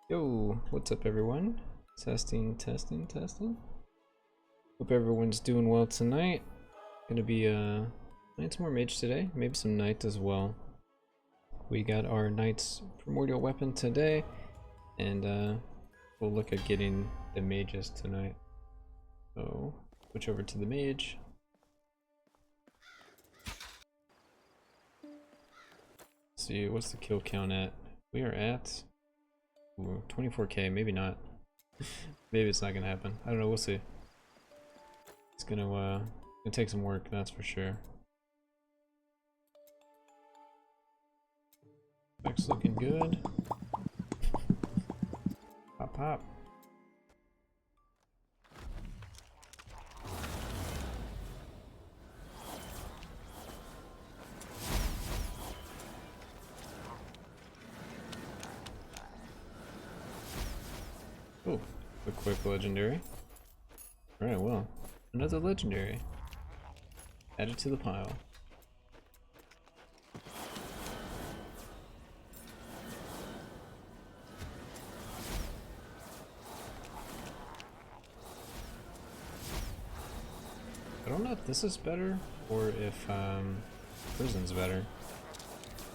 Yo, what's up everyone? Testing, testing, testing. Hope everyone's doing well tonight. Gonna be playing some more mage today, maybe some knight as well. We got our knight's primordial weapon today, and we'll look at getting the mages tonight. So, switch over to the mage. Let's see, what's the kill count at? We are at 24k, maybe not. Maybe it's not gonna happen. I don't know, we'll see. It's gonna take some work, that's for sure. Back's looking good. Pop pop. Oh, a quick legendary. Alright, well, another legendary. Add it to the pile. I don't know if this is better or if prison's better.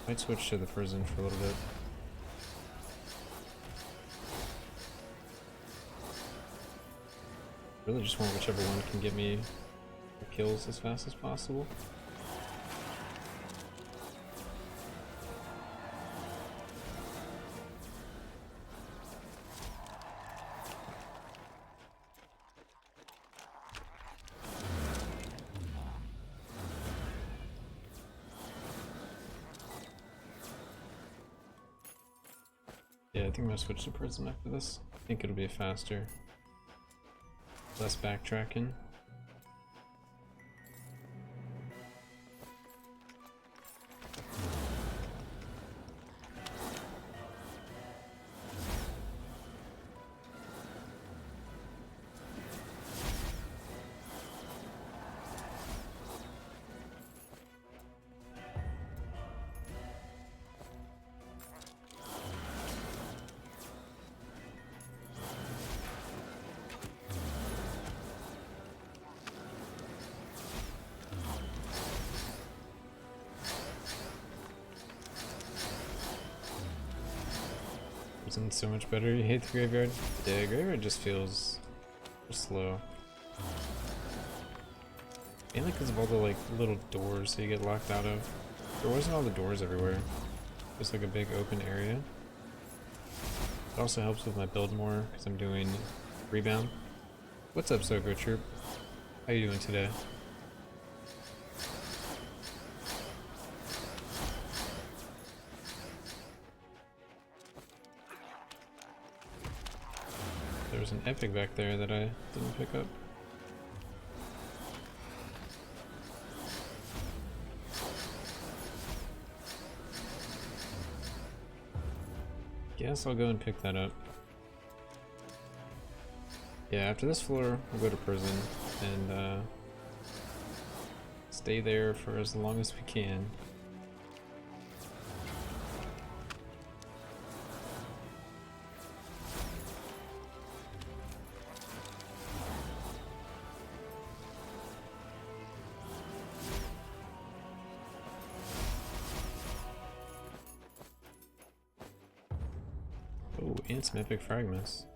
Might switch to the prison for a little bit. Really just want whichever one can get me the kills as fast as possible. Yeah, I think I'm gonna switch to prison after this. I think it'll be faster. Less backtracking. Isn't so much better. You hate the graveyard? Yeah, graveyard just feels slow. Mainly because of all the like little doors that you get locked out of. There wasn't all the doors everywhere. Just like a big open area. It also helps with my build more because I'm doing rebound. What's up, Soko Troop? How you doing today? There was an epic back there that I didn't pick up. Guess I'll go and pick that up. Yeah, after this floor, we'll go to prison and stay there for as long as we can. Oh, and some epic fragments.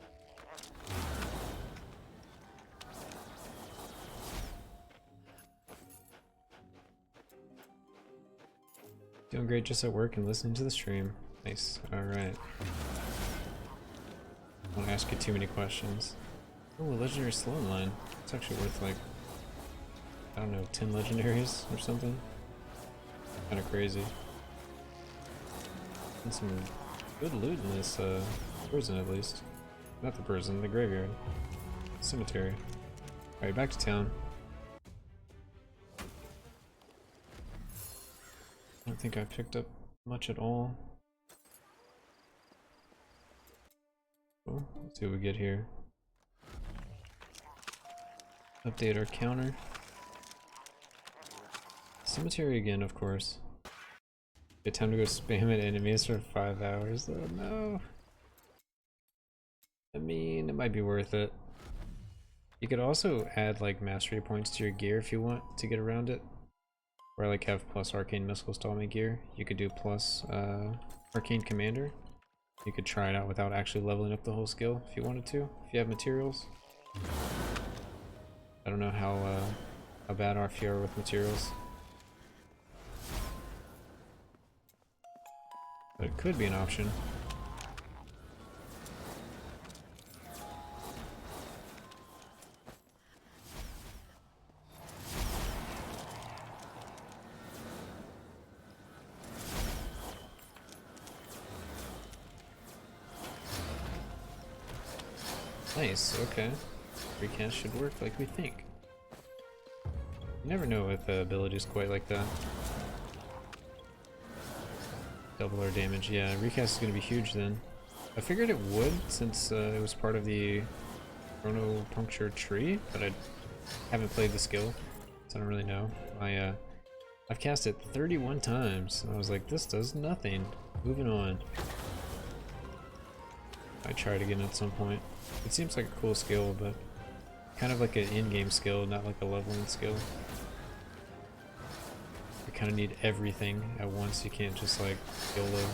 Doing great just at work and listening to the stream. Nice. Alright. I won't ask you too many questions. Oh, a legendary Sloan line. It's actually worth like, I don't know, 10 legendaries or something. Kinda crazy. And some good loot in this prison at least. Not the prison, the graveyard. Cemetery. Alright, back to town. I don't think I picked up much at all. Oh, let's see what we get here. Update our counter. Cemetery again, of course. Good time to go spam at enemies for 5 hours. Oh no. I mean, it might be worth it. You could also add like mastery points to your gear if you want to get around it. Or like have plus arcane missiles to all my gear. You could do plus arcane commander. You could try it out without actually leveling up the whole skill if you wanted to, if you have materials. I don't know how bad off you are with materials. But it could be an option. Nice, okay. Recast should work like we think. You never know with abilities quite like that. Double our damage, yeah, recast is going to be huge then. I figured it would since it was part of the chrono puncture tree, but I haven't played the skill, so I don't really know. I've cast it 31 times, and I was like, this does nothing. Moving on. I try it again at some point. It seems like a cool skill, but kind of like an in-game skill, not like a leveling skill. You kind of need everything at once, you can't just like YOLO.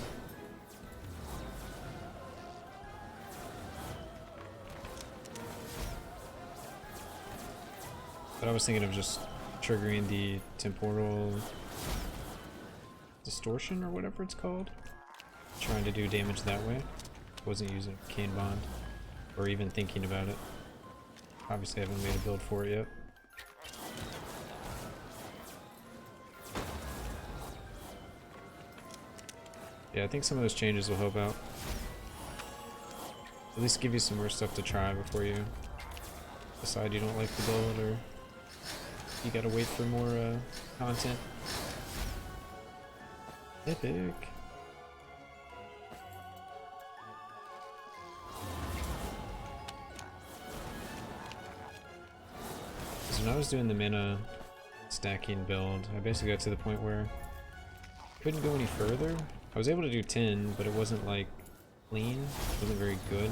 But I was thinking of just triggering the temporal distortion or whatever it's called. Trying to do damage that way. Wasn't using Arcane Bond. Or even thinking about it. Obviously I haven't made a build for it yet. Yeah, I think some of those changes will help out. At least give you some more stuff to try before you decide you don't like the build, or you gotta wait for more content. Epic! So when I was doing the mana stacking build, I basically got to the point where I couldn't go any further. I was able to do 10, but it wasn't like clean, it wasn't very good.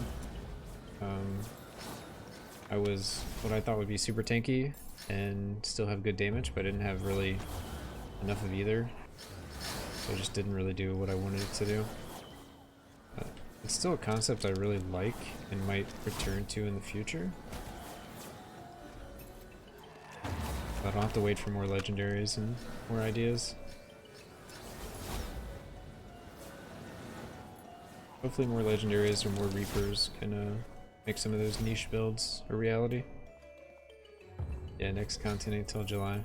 I was what I thought would be super tanky and still have good damage, but I didn't have really enough of either. So I just didn't really do what I wanted it to do. It's still a concept I really like and might return to in the future. But I'll have to wait for more legendaries and more ideas. Hopefully more legendaries or more reapers can make some of those niche builds a reality. Yeah, next content ain't till July.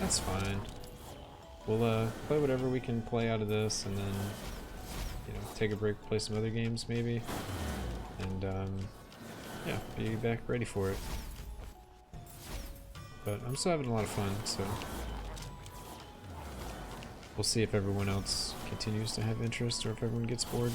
That's fine. We'll play whatever we can play out of this, and then, you know, take a break, play some other games maybe, and yeah, be back ready for it. But I'm still having a lot of fun, so we'll see if everyone else continues to have interest or if everyone gets bored.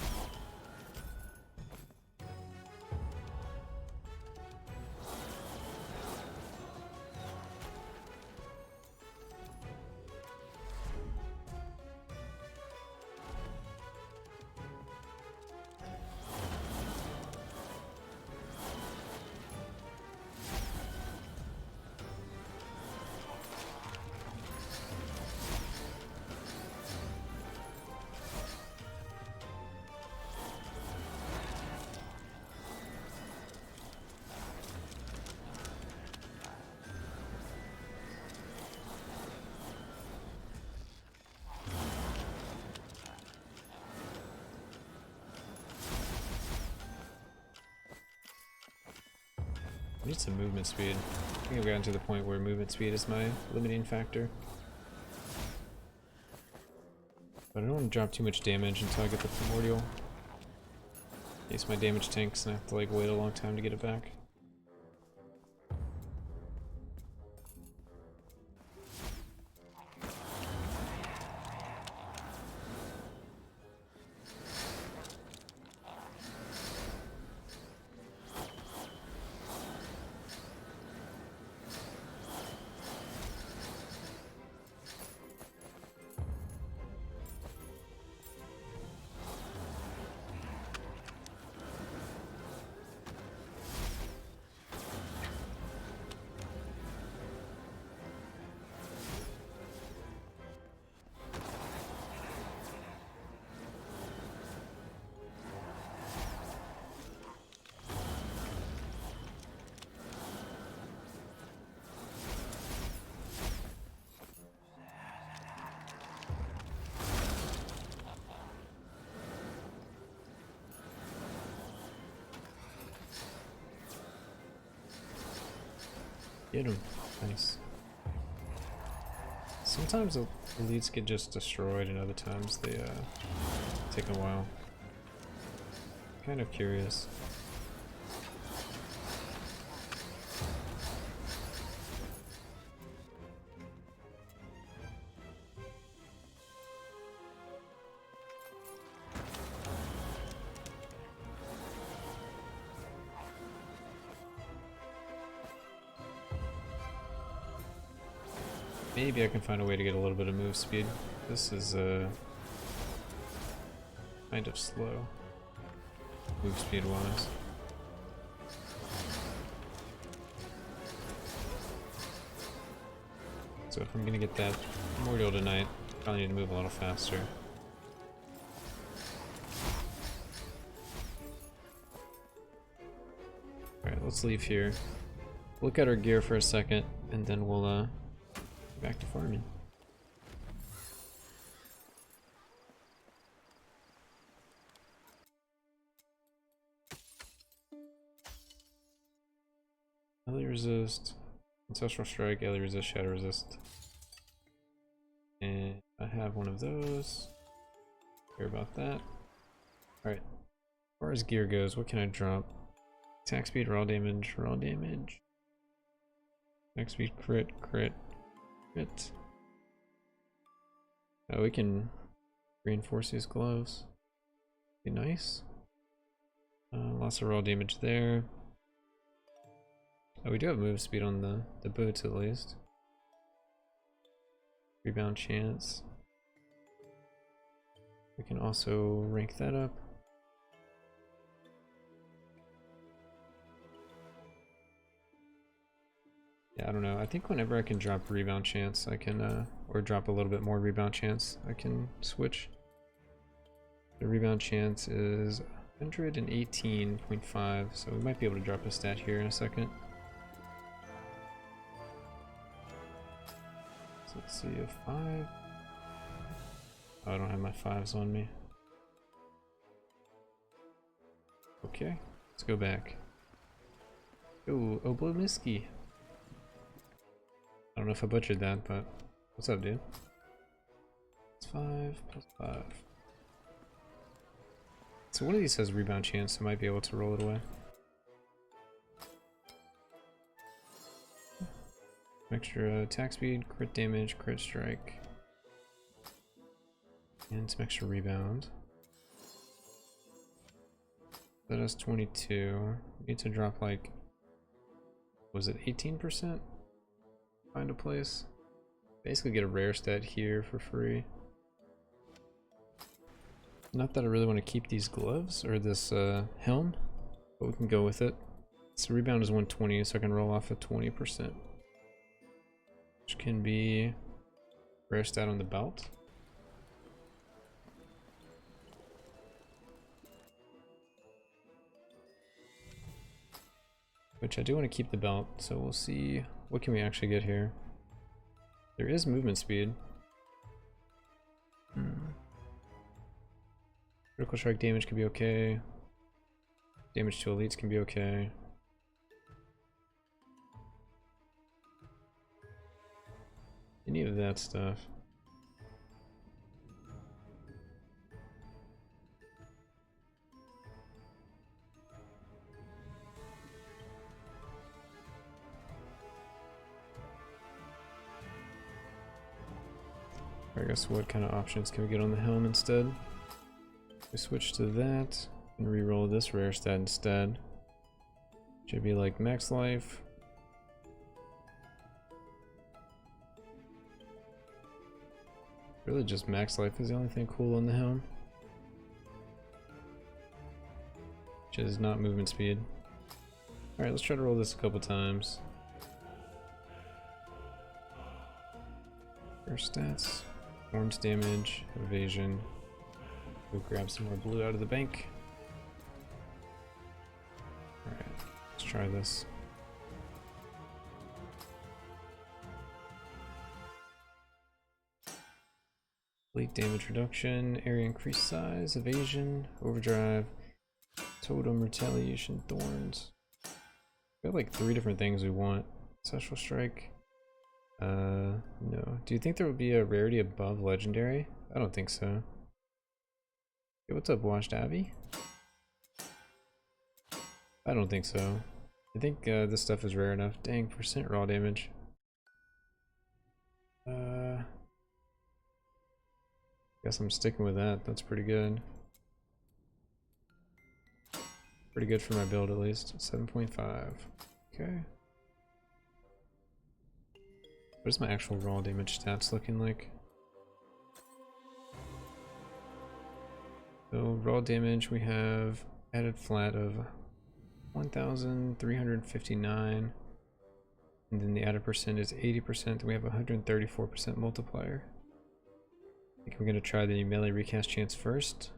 I need some movement speed. I think I've gotten to the point where movement speed is my limiting factor. But I don't want to drop too much damage until I get the primordial. In case my damage tanks and I have to like wait a long time to get it back. Get him. Nice. Sometimes the elites get just destroyed and other times they take a while. Kind of curious. Maybe I can find a way to get a little bit of move speed. This is kind of slow, move speed wise. So if I'm gonna get that Memorial tonight, I probably need to move a little faster. Alright, let's leave here. Look at our gear for a second, and then we'll back to farming. Ally resist, ancestral strike, ally resist, shadow resist. And I have one of those. Care about that. Alright. As far as gear goes, what can I drop? Attack speed, raw damage, raw damage. Attack speed, crit, crit. Oh, we can reinforce these gloves. Be nice. Lots of raw damage there. Oh, we do have move speed on the boots at least. Rebound chance. We can also rank that up. Yeah, I don't know. I think whenever I can drop rebound chance, I can, or drop a little bit more rebound chance, I can switch. The rebound chance is 118.5, so we might be able to drop a stat here in a second. So let's see, a 5. Oh, I don't have my 5s on me. Okay, let's go back. Ooh, Oblomisky. I don't know if I butchered that, but what's up, dude? It's 5 plus 5. So one of these has rebound chance, so I might be able to roll it away. Some extra attack speed, crit damage, crit strike. And some extra rebound. That has 22. Need to drop like, was it 18%? Find a place. Basically get a rare stat here for free. Not that I really want to keep these gloves or this helm, but we can go with it. So rebound is 120, so I can roll off at 20%. Which can be rare stat on the belt. Which I do want to keep the belt, so we'll see what can we actually get here. There is movement speed. Critical strike damage can be okay. Damage to elites can be okay. Any of that stuff. I guess what kind of options can we get on the helm instead? We switch to that and re-roll this rare stat instead. Should be like max life. Really just max life is the only thing cool on the helm. Which is not movement speed. Alright, let's try to roll this a couple times. First stats. Orange damage, evasion. We'll grab some more blue out of the bank. Alright, let's try this. Elite damage reduction, area increased size, evasion, overdrive, totem, retaliation, thorns. We have like 3 different things we want. Ancestral Strike. No. Do you think there would be a rarity above legendary? I don't think so. Hey, what's up, Washed Avi? I don't think so. I think this stuff is rare enough. Dang, percent raw damage. Guess I'm sticking with that. That's pretty good. Pretty good for my build at least. 7.5. Okay. What is my actual raw damage stats looking like? So raw damage, we have added flat of 1,359, and then the added percent is 80%, and we have 134% multiplier. I think we're gonna try the melee recast chance first,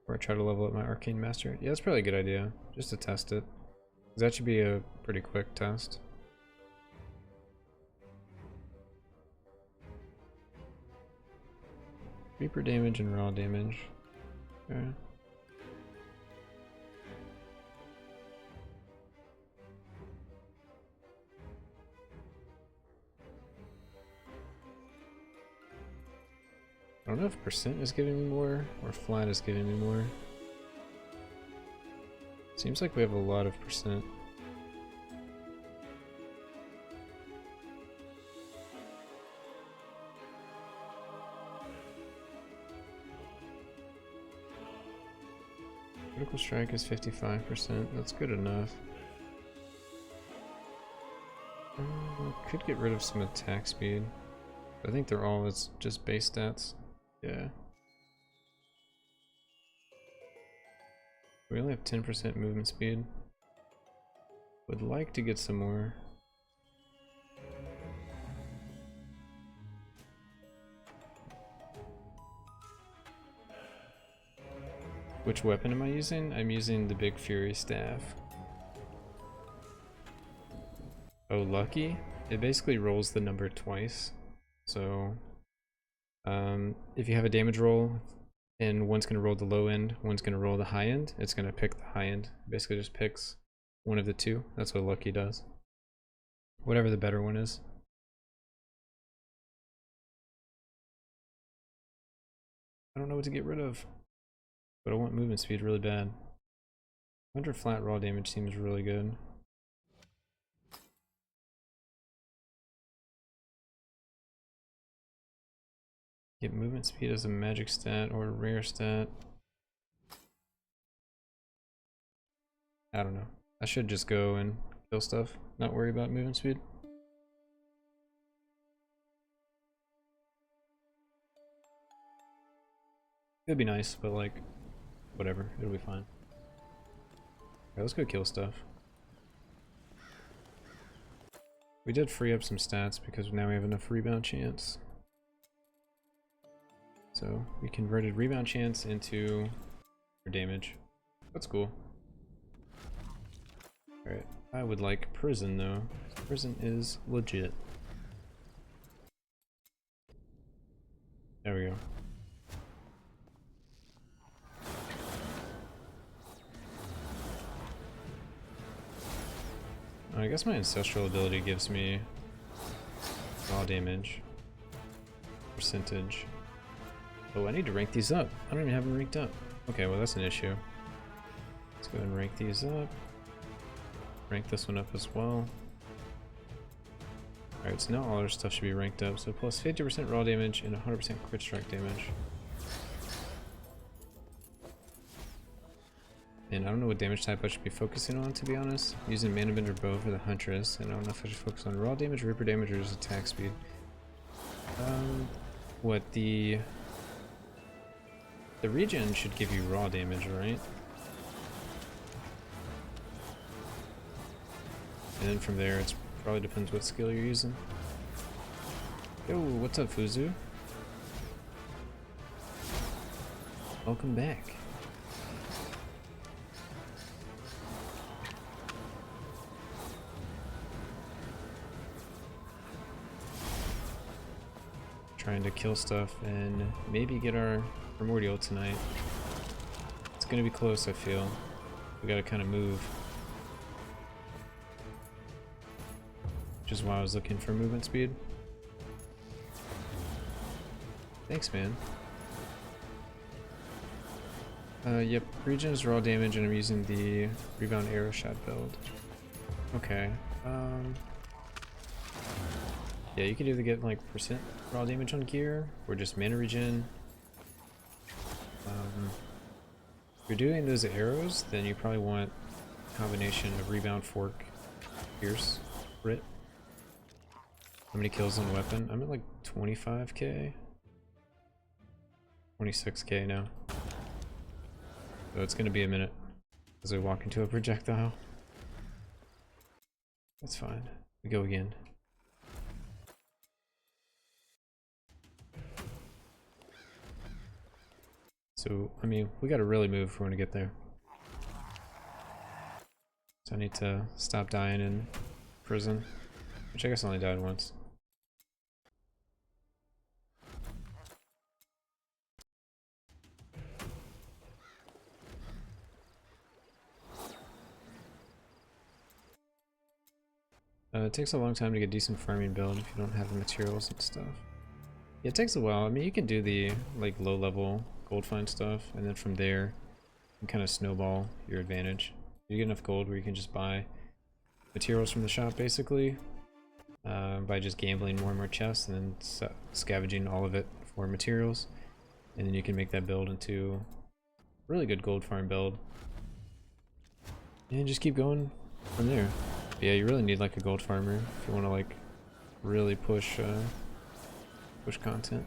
or try to level up my arcane master. Yeah, that's probably a good idea, just to test it. That should be a pretty quick test. Reaper damage and raw damage. Okay. I don't know if percent is giving me more or flat is giving me more. Seems like we have a lot of percent. Critical strike is 55%. That's good enough. Could get rid of some attack speed. I think they're all just base stats. Yeah. We only have 10% movement speed. Would like to get some more. Which weapon am I using? I'm using the Big Fury Staff. Oh, lucky? It basically rolls the number twice. So, if you have a damage roll and one's going to roll the low end, one's going to roll the high end, it's going to pick the high end. Basically just picks one of the two. That's what lucky does. Whatever the better one is. I don't know what to get rid of, but I want movement speed really bad. 100 flat raw damage seems really good. Get movement speed as a magic stat or a rare stat. I don't know. I should just go and kill stuff, not worry about movement speed. It'd be nice, but like, whatever, it'll be fine. Alright, let's go kill stuff. We did free up some stats because now we have enough rebound chance. So we converted rebound chance into damage. That's cool. Alright, I would like prison though. Prison is legit. There we go. I guess my ancestral ability gives me raw damage percentage. Oh, I need to rank these up. I don't even have them ranked up. Okay, well that's an issue. Let's go ahead and rank these up. Rank this one up as well. Alright, so now all our stuff should be ranked up. So plus 50% raw damage and 100% crit strike damage. And I don't know what damage type I should be focusing on, to be honest. Using Mana Bender Bow for the Huntress, and I don't know if I should focus on raw damage, Reaper damage, or just attack speed. The regen should give you raw damage, right? And then from there, it probably depends what skill you're using. Yo, what's up, Fuzu? Welcome back. Trying to kill stuff and maybe get our primordial tonight. It's gonna be close, I feel. We gotta kind of move. which is why I was looking for movement speed. Thanks, man. Yep, regions raw damage, and I'm using the rebound arrow shot build. Okay. Yeah, you could either get like percent raw damage on gear or just mana regen. If you're doing those arrows, then you probably want a combination of rebound, fork, pierce, crit. How many kills on weapon? I'm at like 25k. 26k now. So it's gonna be a minute as I walk into a projectile. That's fine. We go again. So, I mean, we gotta really move if we want to get there. So I need to stop dying in prison, which I guess I only died once. It takes a long time to get decent farming build if you don't have the materials and stuff. Yeah, it takes a while. I mean, you can do the like low level gold find stuff, and then from there you can kind of snowball your advantage. You get enough gold where you can just buy materials from the shop basically by just gambling more and more chests and then scavenging all of it for materials, and then you can make that build into a really good gold farm build and just keep going from there. But yeah, you really need like a gold farmer if you want to like really push content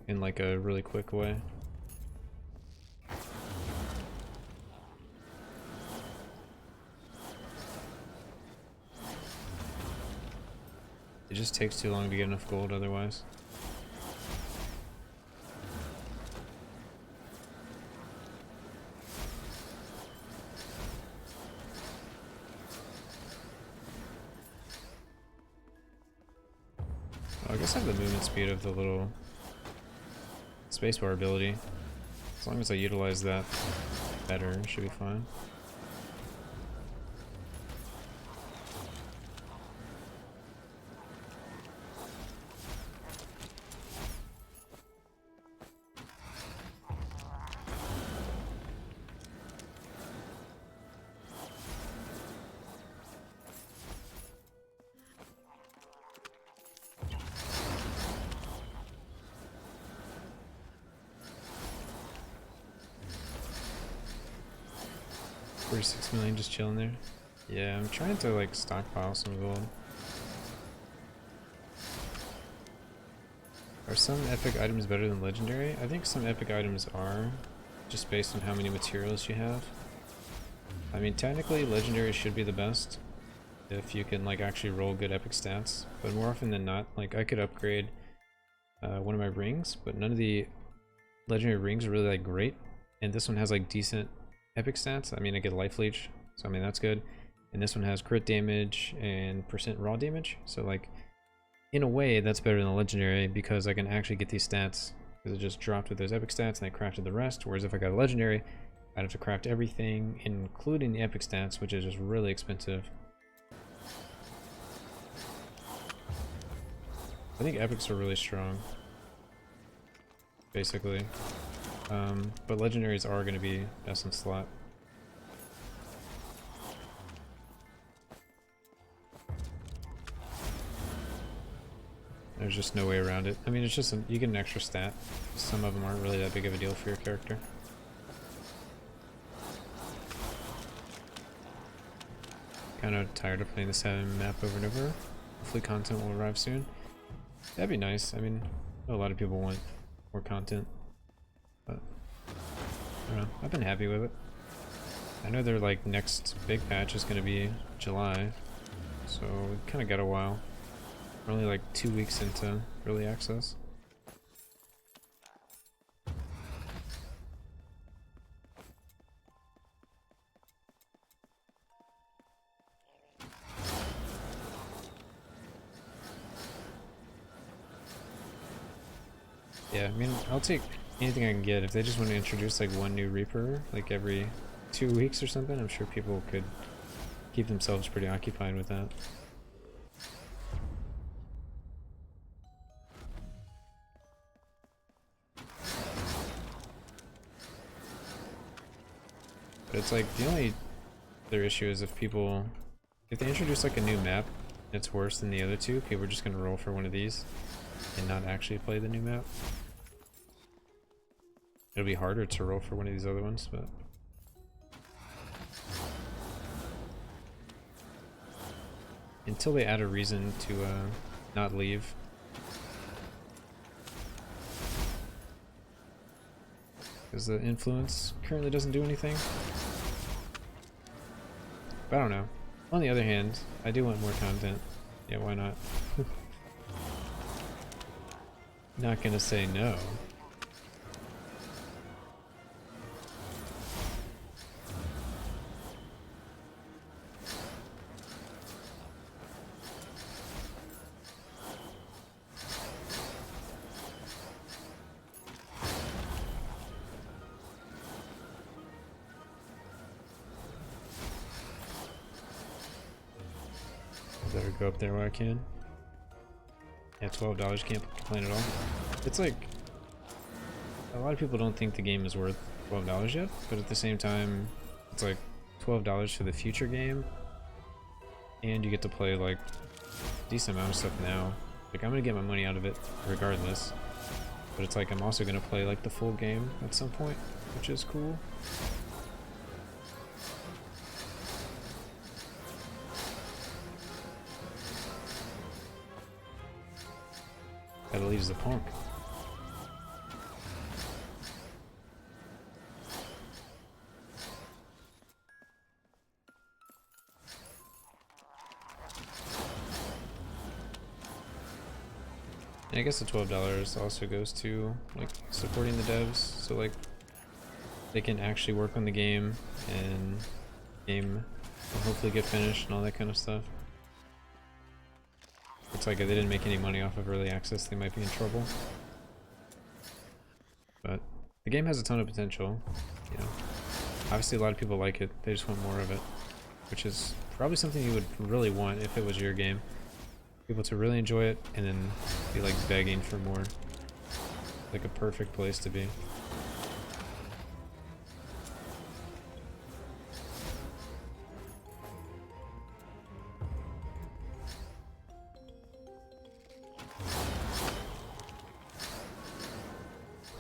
in like a really quick way. It just takes too long to get enough gold otherwise. Oh, I guess I have the movement speed of the little spacebar ability. As long as I utilize that better, it should be fine. $46 million just chilling there. Yeah, I'm trying to like stockpile some gold. Are some epic items better than legendary? I think some epic items are, just based on how many materials you have. I mean, technically legendary should be the best if you can like actually roll good epic stats, but more often than not, like I could upgrade one of my rings, but none of the legendary rings are really like great, and this one has like decent epic stats. I mean, I get life leech, so I mean that's good, and this one has crit damage and percent raw damage, so like in a way that's better than the legendary because I can actually get these stats because it just dropped with those epic stats and I crafted the rest. Whereas if I got a legendary, I'd have to craft everything including the epic stats, which is just really expensive. I think epics are really strong basically. But legendaries are going to be best in slot. There's just no way around it. I mean, it's just you get an extra stat. Some of them aren't really that big of a deal for your character. Kind of tired of playing the same map over and over. Hopefully content will arrive soon. That'd be nice. I mean, a lot of people want more content, but I don't know. I've been happy with it. I know their like next big patch is going to be July, so we kind of got a while. We're only like 2 weeks into early access. Yeah, I mean, I'll take anything I can get. If they just want to introduce like one new Reaper like every 2 weeks or something, I'm sure people could keep themselves pretty occupied with that. But it's like the only other issue is if they introduce like a new map and it's worse than the other two, people are just gonna roll for one of these and not actually play the new map. It'll be harder to roll for one of these other ones, but until they add a reason to not leave. Because the influence currently doesn't do anything. But I don't know. On the other hand, I do want more content. Yeah, why not? Not gonna say no. Better go up there where I can. Yeah, $12, can't complain at all. It's like, a lot of people don't think the game is worth $12 yet, but at the same time, it's like $12 for the future game, and you get to play like a decent amount of stuff now. Like, I'm gonna get my money out of it regardless, but it's like I'm also gonna play like the full game at some point, which is cool. That leaves the punk. And I guess the $12 also goes to like supporting the devs, so like they can actually work on the game and game will hopefully get finished and all that kind of stuff. It's like if they didn't make any money off of early access, they might be in trouble. But the game has a ton of potential, you know. Obviously a lot of people like it, they just want more of it, which is probably something you would really want if it was your game. People to really enjoy it and then be like begging for more. Like a perfect place to be.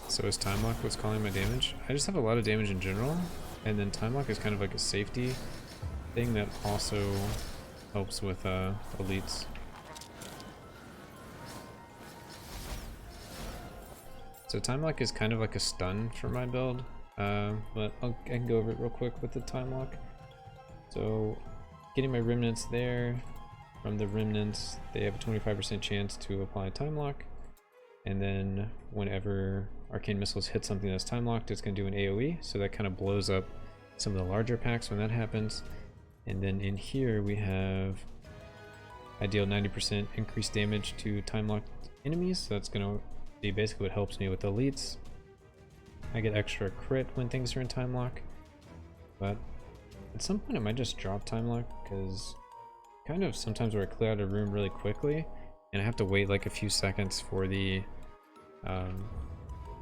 So is time lock what's calling my damage? I just have a lot of damage in general, and then time lock is kind of like a safety thing that also helps with elites. So time lock is kind of like a stun for my build, but I can go over it real quick with the time lock. So getting my remnants there, from the remnants they have a 25% chance to apply time lock, and then whenever arcane missiles hit something that's time locked, it's going to do an AoE, so that kind of blows up some of the larger packs when that happens. And then in here we have I deal 90% increased damage to time locked enemies, so that's going to be basically what helps me with elites. I get extra crit when things are in time lock, but at some point I might just drop time lock, because kind of sometimes where I clear out a room really quickly and I have to wait like a few seconds for the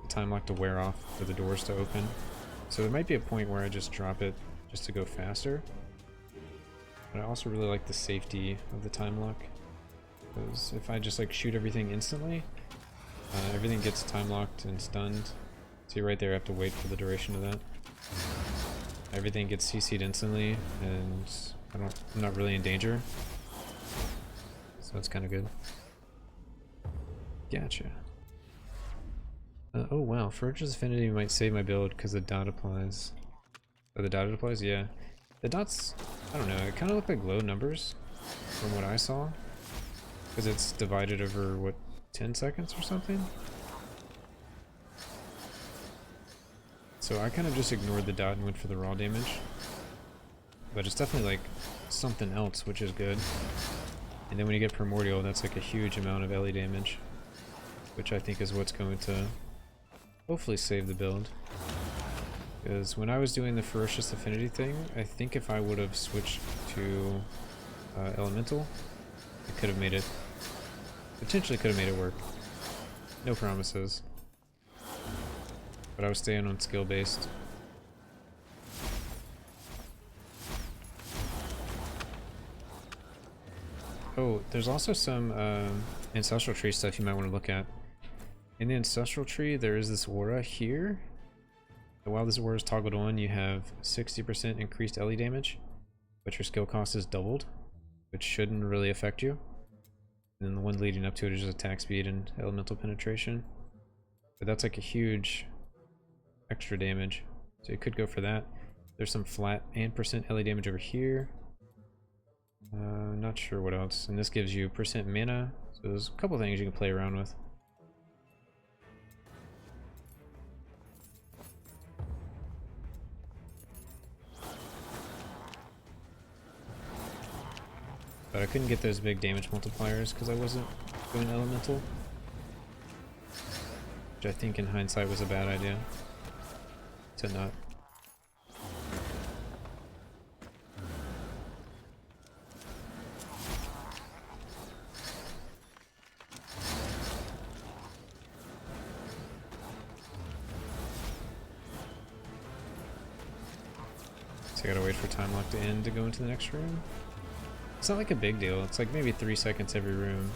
time lock to wear off for the doors to open. So there might be a point where I just drop it just to go faster. But I also really like the safety of the time lock, because if I just like shoot everything instantly, everything gets time locked and stunned. See right there, I have to wait for the duration of that. Everything gets CC'd instantly, and I'm not really in danger. So that's kind of good. Gotcha. Oh wow, Ferocious Affinity might save my build because the dot applies. Oh, the dot applies? Yeah. The dots, I don't know, it kind of looked like low numbers from what I saw. Because it's divided over, what, 10 seconds or something? So I kind of just ignored the dot and went for the raw damage. But it's definitely like something else, which is good. And then when you get Primordial, that's like a huge amount of LE damage, which I think is what's going to hopefully save the build. Because when I was doing the Ferocious Affinity thing, I think if I would have switched to Elemental, it could have made it, potentially could have made it work. No promises. But I was staying on skill based. Oh, there's also some Ancestral Tree stuff you might want to look at. In the Ancestral Tree, there is this aura here. So while this aura is toggled on, you have 60% increased LE damage, but your skill cost is doubled, which shouldn't really affect you. And then the one leading up to it is just attack speed and elemental penetration. But that's like a huge extra damage, so you could go for that. There's some flat and percent LE damage over here. Not sure what else. And this gives you percent mana, so there's a couple things you can play around with. But I couldn't get those big damage multipliers because I wasn't going elemental, which I think in hindsight was a bad idea to not. So I gotta wait for time lock to end to go into the next room. It's not like a big deal, it's like maybe 3 seconds every room.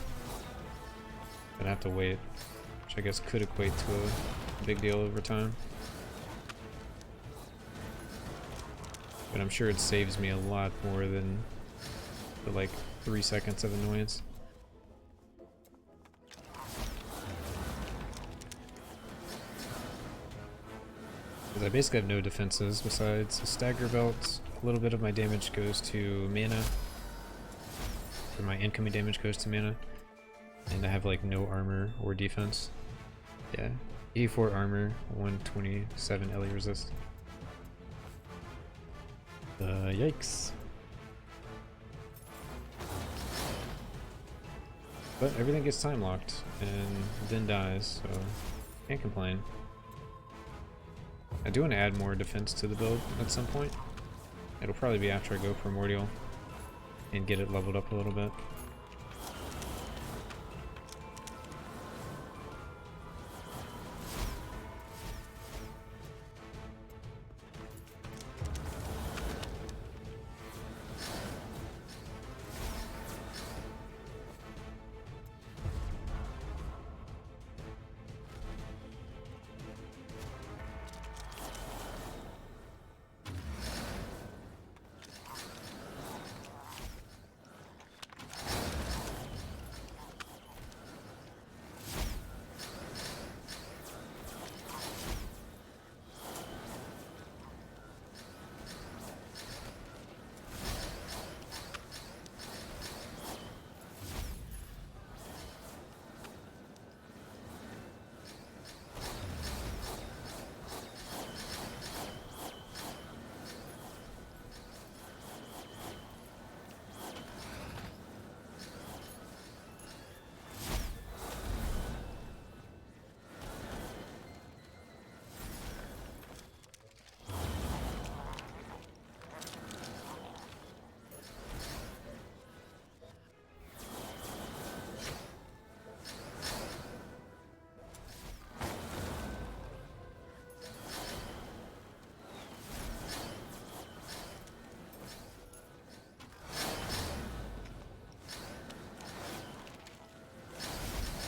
But I have to wait, which I guess could equate to a big deal over time. But I'm sure it saves me a lot more than the like 3 seconds of annoyance. Because I basically have no defenses besides a stagger belt. A little bit of my damage goes to mana. Or my incoming damage goes to mana. And I have like no armor or defense. Yeah. 84 armor, 127 LE resist. Yikes. But everything gets time locked and then dies, so can't complain. I do want to add more defense to the build at some point. It'll probably be after I go Primordial and get it leveled up a little bit.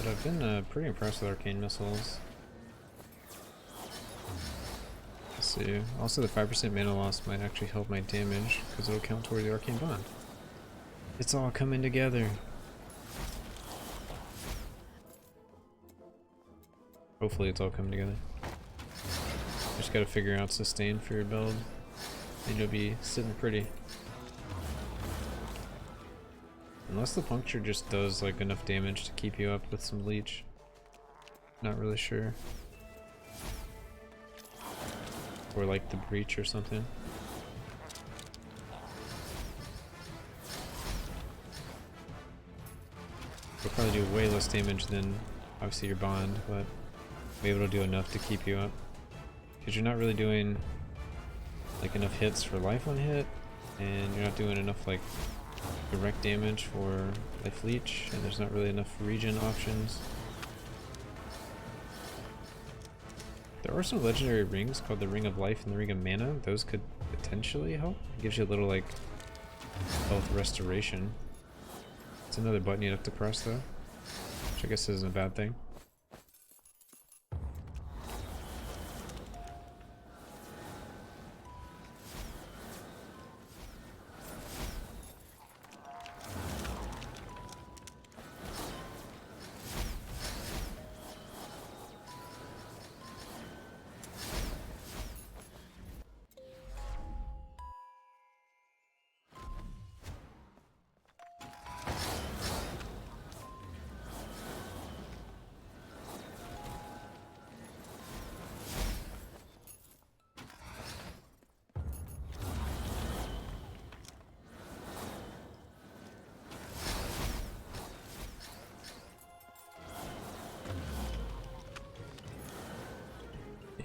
But I've been pretty impressed with arcane missiles. Let's see. Also, the 5% mana loss might actually help my damage because it'll count toward the arcane bond. It's all coming together. Hopefully, it's all coming together. Just gotta figure out sustain for your build, and you'll be sitting pretty. Unless the puncture just does like enough damage to keep you up with some leech. Not really sure. Or like the breach or something. It'll probably do way less damage than obviously your bond, but maybe it'll do enough to keep you up. Because you're not really doing like enough hits for life on hit, and you're not doing enough like direct damage for life leech, and there's not really enough regen options. There are some legendary rings called the Ring of Life and the Ring of Mana. Those could potentially help. It gives you a little like health restoration. It's another button you'd have to press though, which I guess isn't a bad thing.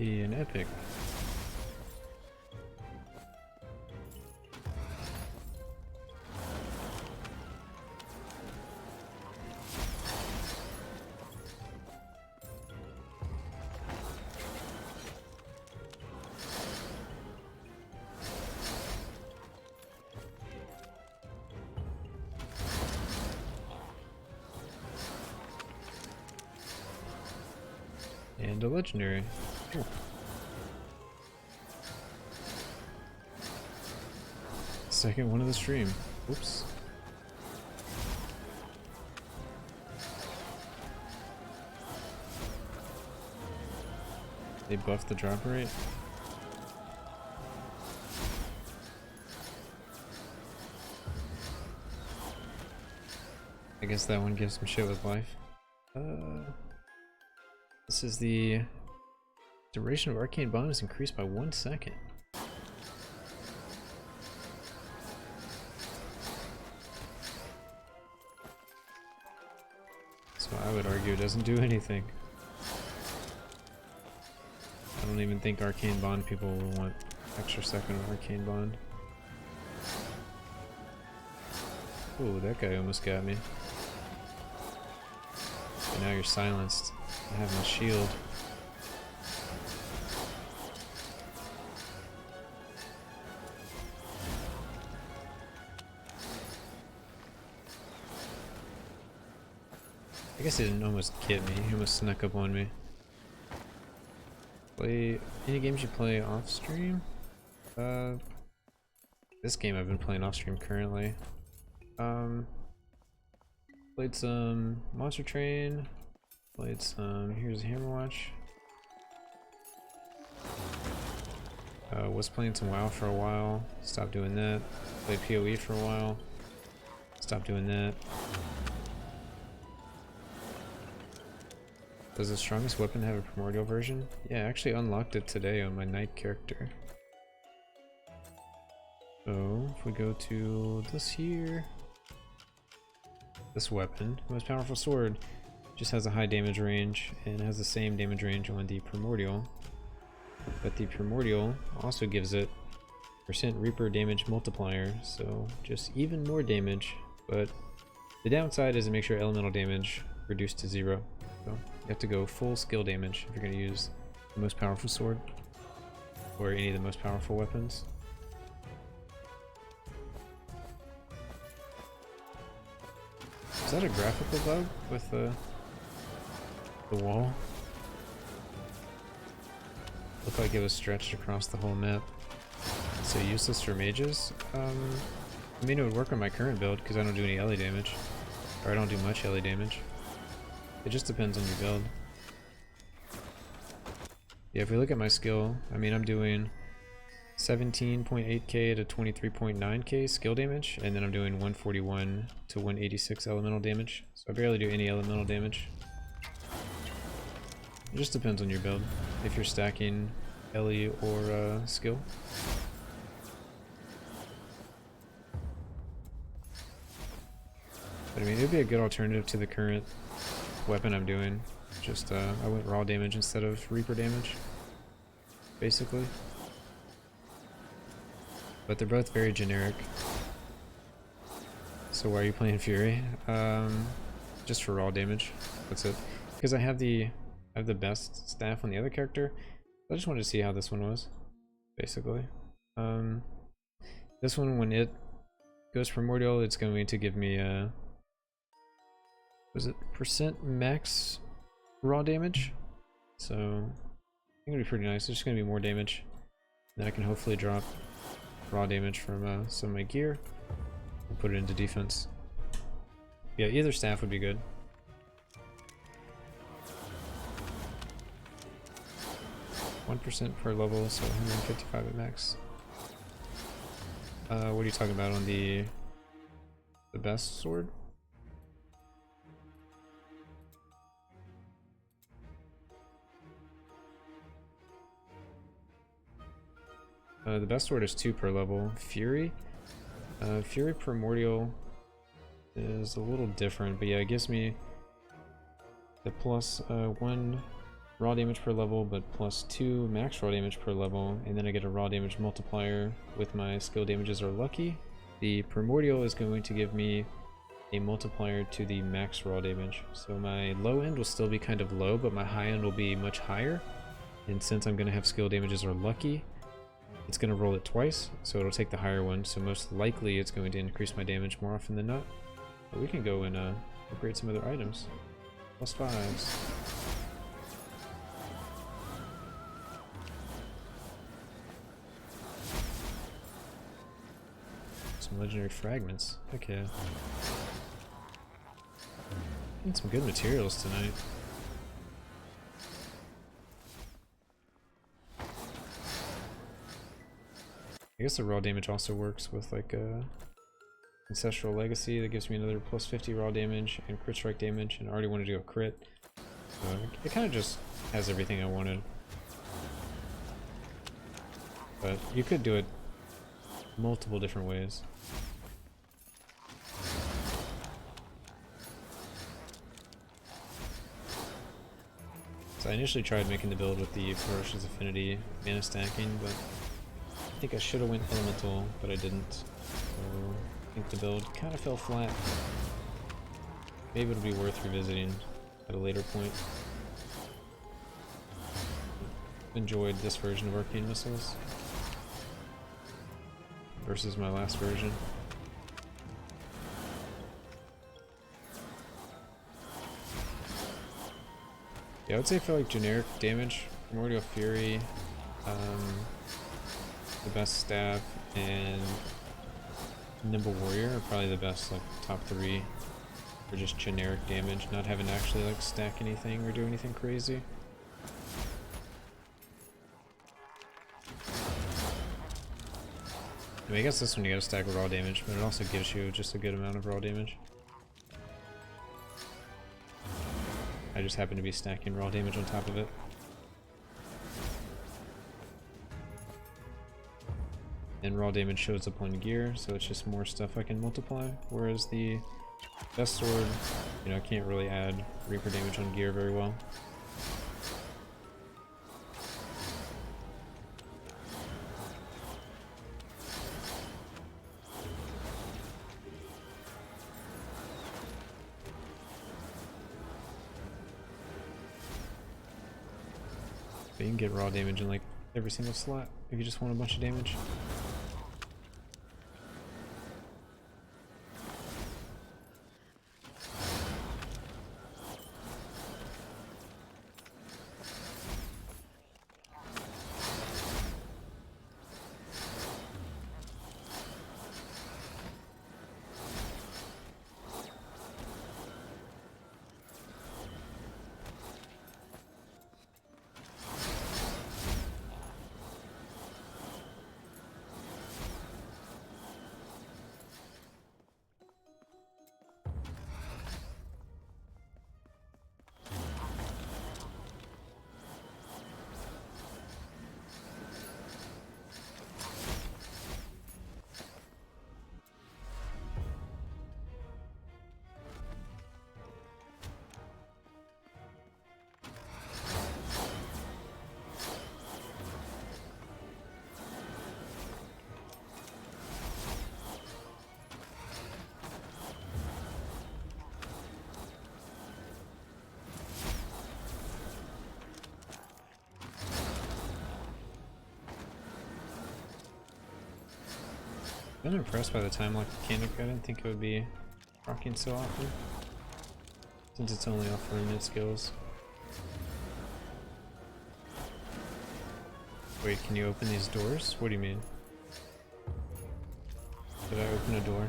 An epic. And a legendary. Cool. Second one of the stream. Oops. They buffed the drop rate. I guess that one gives some shit with life. This is the duration of arcane bond is increased by 1 second. So I would argue it doesn't do anything. I don't even think arcane bond people will want extra second of arcane bond. Ooh, that guy almost got me. And now you're silenced. I have my shield. I guess he didn't almost get me, he almost snuck up on me. Play any games you play off stream? This game I've been playing off stream currently. Played some Monster Train, played some Here's a Hammer Watch. Was playing some WoW for a while, stopped doing that. Played PoE for a while, stopped doing that. Does the strongest weapon have a primordial version? Yeah, I actually unlocked it today on my knight character. So, if we go to this here, this weapon, most powerful sword, just has a high damage range and has the same damage range on the primordial. But the primordial also gives it % Reaper damage multiplier, so just even more damage. But the downside is to make sure elemental damage reduced to 0. So you have to go full skill damage if you're going to use the most powerful sword or any of the most powerful weapons. Is that a graphical bug with the wall? Looked like it was stretched across the whole map. So useless for mages? I mean, it would work on my current build because I don't do any LE damage. Or I don't do much LE damage. It just depends on your build. Yeah, if we look at my skill, I mean, I'm doing 17.8k to 23.9k skill damage, and then I'm doing 141 to 186 elemental damage. So I barely do any elemental damage. It just depends on your build, if you're stacking LE or skill. But I mean, it would be a good alternative to the current weapon I'm doing. Just I went raw damage instead of Reaper damage, basically. But they're both very generic. So why are you playing Fury? Just for raw damage. That's it. Because I have the best staff on the other character. I just wanted to see how this one was, basically. This one, when it goes primordial, it's going to give me Was it percent max raw damage? So I think it'll be pretty nice. It's just gonna be more damage. Then I can hopefully drop raw damage from some of my gear and put it into defense. Yeah, either staff would be good. %1 per level, so 155 at max. What are you talking about on the best sword? The best sword is 2 per level. Fury? Fury Primordial is a little different, but yeah, it gives me the plus 1 raw damage per level, but plus 2 max raw damage per level, and then I get a raw damage multiplier with my skill damages are lucky. The Primordial is going to give me a multiplier to the max raw damage. So my low end will still be kind of low, but my high end will be much higher. And since I'm going to have skill damages are lucky, it's going to roll it twice, so it'll take the higher one, so most likely it's going to increase my damage more often than not. But we can go and upgrade some other items. Plus 5s. Some legendary fragments. Okay. Getting some good materials tonight. I guess the raw damage also works with like a Ancestral Legacy that gives me another plus 50 raw damage and crit strike damage, and I already wanted to go crit. So it kind of just has everything I wanted. But you could do it multiple different ways. So I initially tried making the build with the Ferocious Affinity mana stacking, but I think I should have went Elemental, but I didn't. So I think the build kind of fell flat. Maybe it'll be worth revisiting at a later point. Enjoyed this version of Arcane Missiles versus my last version. Yeah, I would say for like generic damage, Primordial Fury, the best staff, and Nimble Warrior are probably the best, like top 3 for just generic damage, not having to actually like stack anything or do anything crazy. I mean, I guess this one you gotta stack raw damage, but it also gives you just a good amount of raw damage. I just happen to be stacking raw damage on top of it. And raw damage shows up on gear, so it's just more stuff I can multiply. Whereas the best sword, you know, I can't really add Reaper damage on gear very well. But you can get raw damage in like every single slot if you just want a bunch of damage. I'm impressed by the time lock mechanic. I didn't think it would be rocking so often. since it's only off limited skills. Wait, can you open these doors? What do you mean? Did I open a door?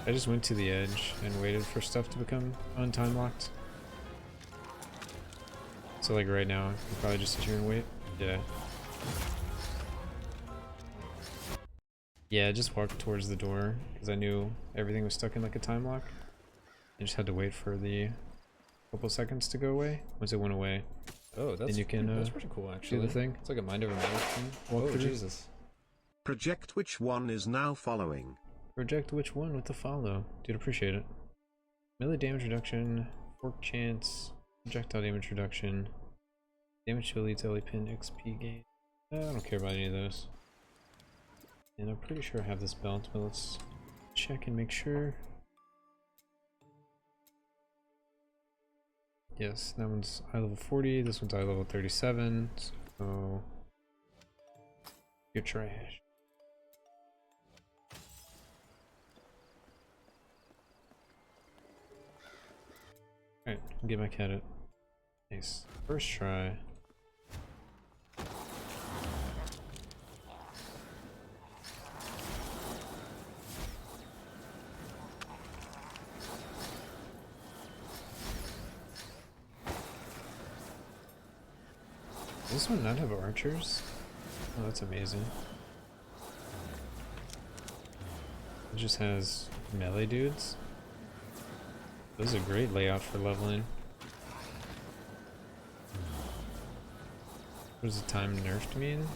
I just went to the edge and waited for stuff to become untime locked. So like right now, you probably just sit here and wait. Yeah. Yeah, I just walked towards the door because I knew everything was stuck in like a time lock. I just had to wait for the couple seconds to go away. Once it went away, oh, then you can that's pretty cool actually. do the thing. It's like a mind over matter thing. Walk Oh through. Jesus. Project which one is now following. Project which one with the follow. Dude, appreciate it. Melee damage reduction, fork chance, projectile damage reduction, damage to elite pin XP gain. I don't care about any of those. And I'm pretty sure I have this belt, but let's check and make sure. Yes, that one's eye level 40, this one's eye level 37, so you're trash. Alright, get back at it. Nice. First try. Does this one not have archers? Oh, that's amazing. It just has melee dudes. This is a great layout for leveling. What does the time nerfed mean?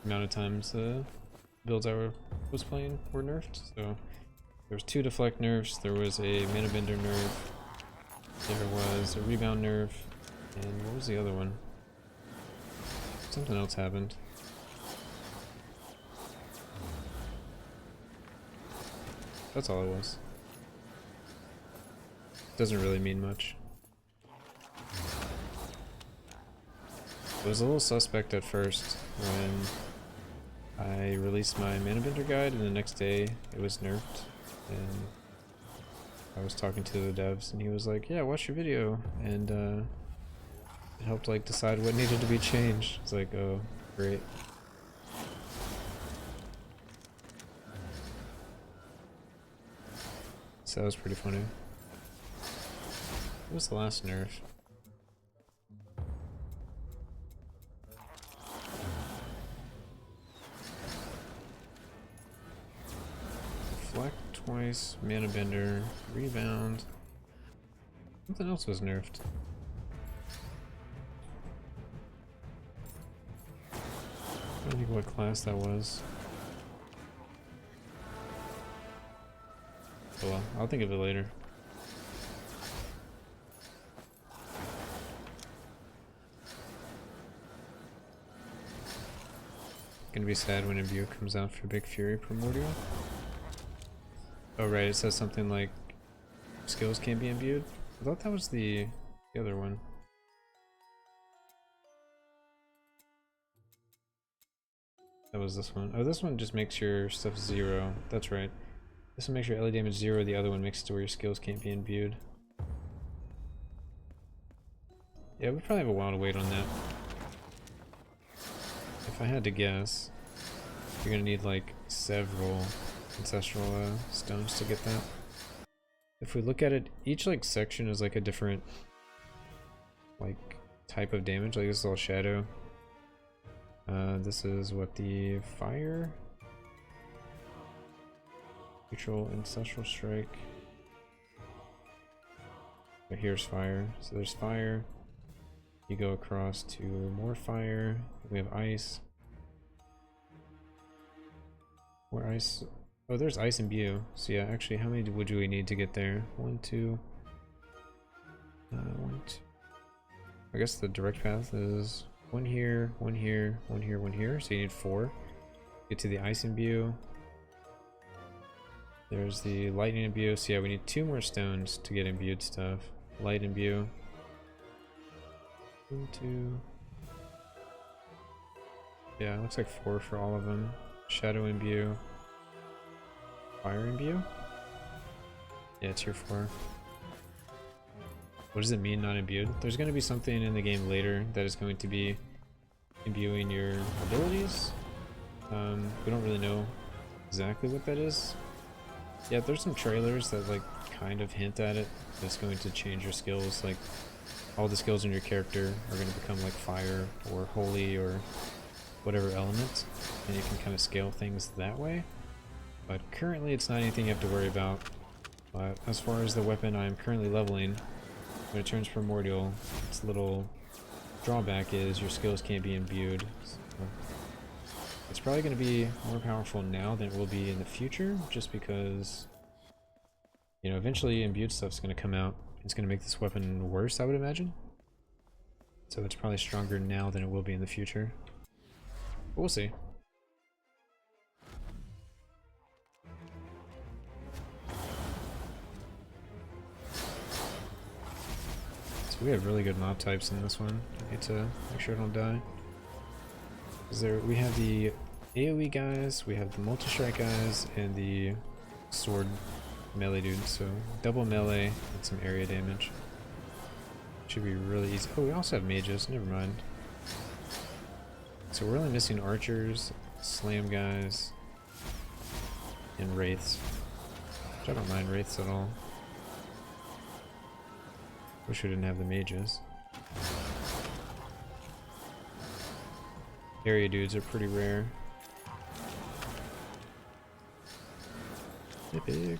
The amount of times the builds I was playing were nerfed. So there was 2 deflect nerfs, there was a mana bender nerf, there was a rebound nerf, and what was the other one? Something else happened. That's all it was. Doesn't really mean much. It was a little suspect at first when I released my mana bender guide, and the next day it was nerfed. And I was talking to the devs, and he was like, "Yeah, watch your video," and it helped like decide what needed to be changed. It's like, oh, great. So that was pretty funny. What was the last nerf? Deflect twice, mana bender, rebound. Something else was nerfed. I don't think what class that was. Oh well, I'll think of it later. Gonna be sad when Imbue comes out for Big Fury Primordial. Oh right, it says something like skills can't be imbued. I thought that was the other one. That was this one. Oh, this one just makes your stuff 0. That's right. This one makes your LA damage 0, the other one makes it to where your skills can't be imbued. Yeah, we probably have a while to wait on that. If I had to guess, you're gonna need like several ancestral stones to get that. If we look at it, each like section is like a different like type of damage. Like this is all shadow. This is what the fire, neutral, ancestral strike. But here's fire. So there's fire. You go across to more fire. We have ice. More ice. Oh, there's ice and Imbue. So yeah, actually, how many would we need to get there? 1, 2. 1, 2. I guess the direct path is 1 here, 1 here, 1 here, 1 here. So you need 4. Get to the ice Imbue. There's the lightning Imbue. So yeah, we need 2 more stones to get imbued stuff. Light Imbue. 1, 2. Yeah, it looks like 4 for all of them. Shadow Imbue. Fire Imbue? Yeah, tier 4. What does it mean, not imbued? There's going to be something in the game later that is going to be imbuing your abilities. We don't really know exactly what that is. Yeah, there's some trailers that like kind of hint at it. That's going to change your skills. Like all the skills in your character are going to become like fire or holy or whatever element, and you can kind of scale things that way. But currently it's not anything you have to worry about. But as far as the weapon I'm currently leveling, when it turns primordial, its little drawback is your skills can't be imbued. So it's probably going to be more powerful now than it will be in the future, just because, you know, eventually imbued stuff's going to come out. It's going to make this weapon worse, I would imagine. So it's probably stronger now than it will be in the future. But we'll see. So we have really good mob types in this one. I need to make sure I don't die. We have the AoE guys, we have the multi-strike guys, and the sword melee dudes. So double melee and some area damage. Should be really easy. Oh, we also have mages, never mind. So we're only missing archers, slam guys, and wraiths. Which I don't mind wraiths at all. Wish we didn't have the mages. Area dudes are pretty rare. Epic.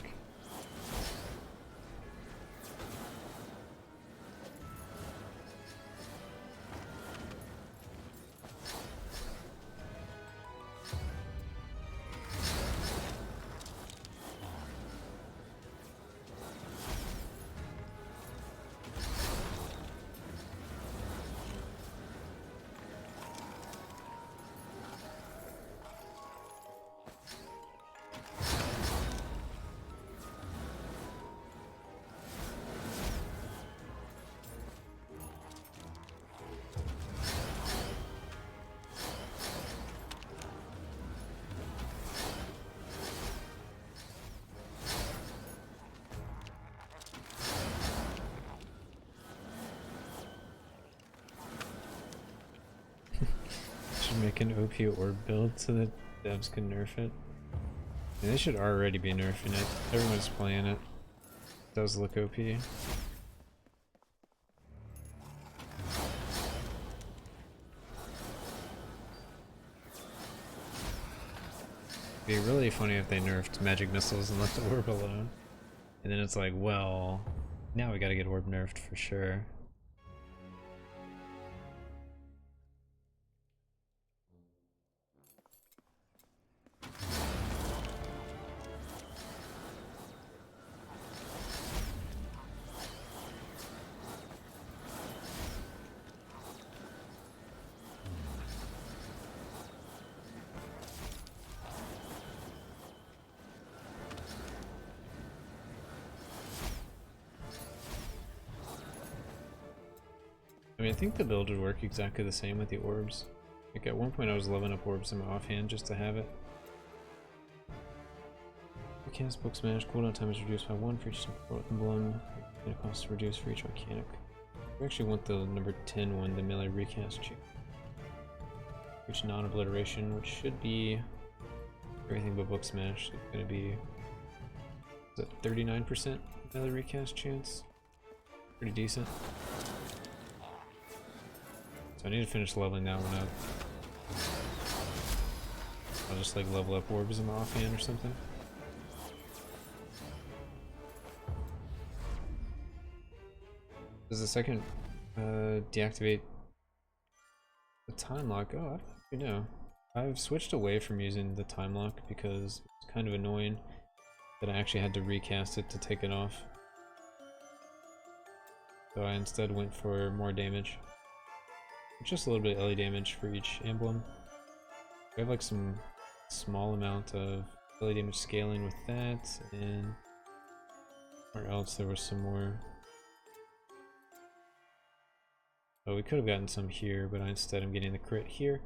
Should make an OP orb build so that devs can nerf it. And they should already be nerfing it. Everyone's playing it. It does look OP. It'd be really funny if they nerfed magic missiles and left the orb alone. And then it's like, well, now we gotta get orb nerfed for sure. I mean, I think the build would work exactly the same with the orbs. Like at one point I was leveling up orbs in my offhand just to have it. You cast Book Smash, cooldown time is reduced by 1 for each emblem, and it costs to reduce for each mechanic. We actually want the number 10 one, the melee recast chip. Which non-obliteration, which should be everything but Book Smash. It's gonna be, is it 39% melee recast chance? Pretty decent. So I need to finish leveling that one up. I'll just like level up orbs in my offhand or something. Does the second deactivate the time lock? Oh, I don't actually know. I've switched away from using the time lock because it's kind of annoying that I actually had to recast it to take it off. So I instead went for more damage. Just a little bit of LE damage for each emblem. We have like some small amount of LE damage scaling with that, and where else there was some more. Oh, we could have gotten some here, but instead I'm getting the crit here.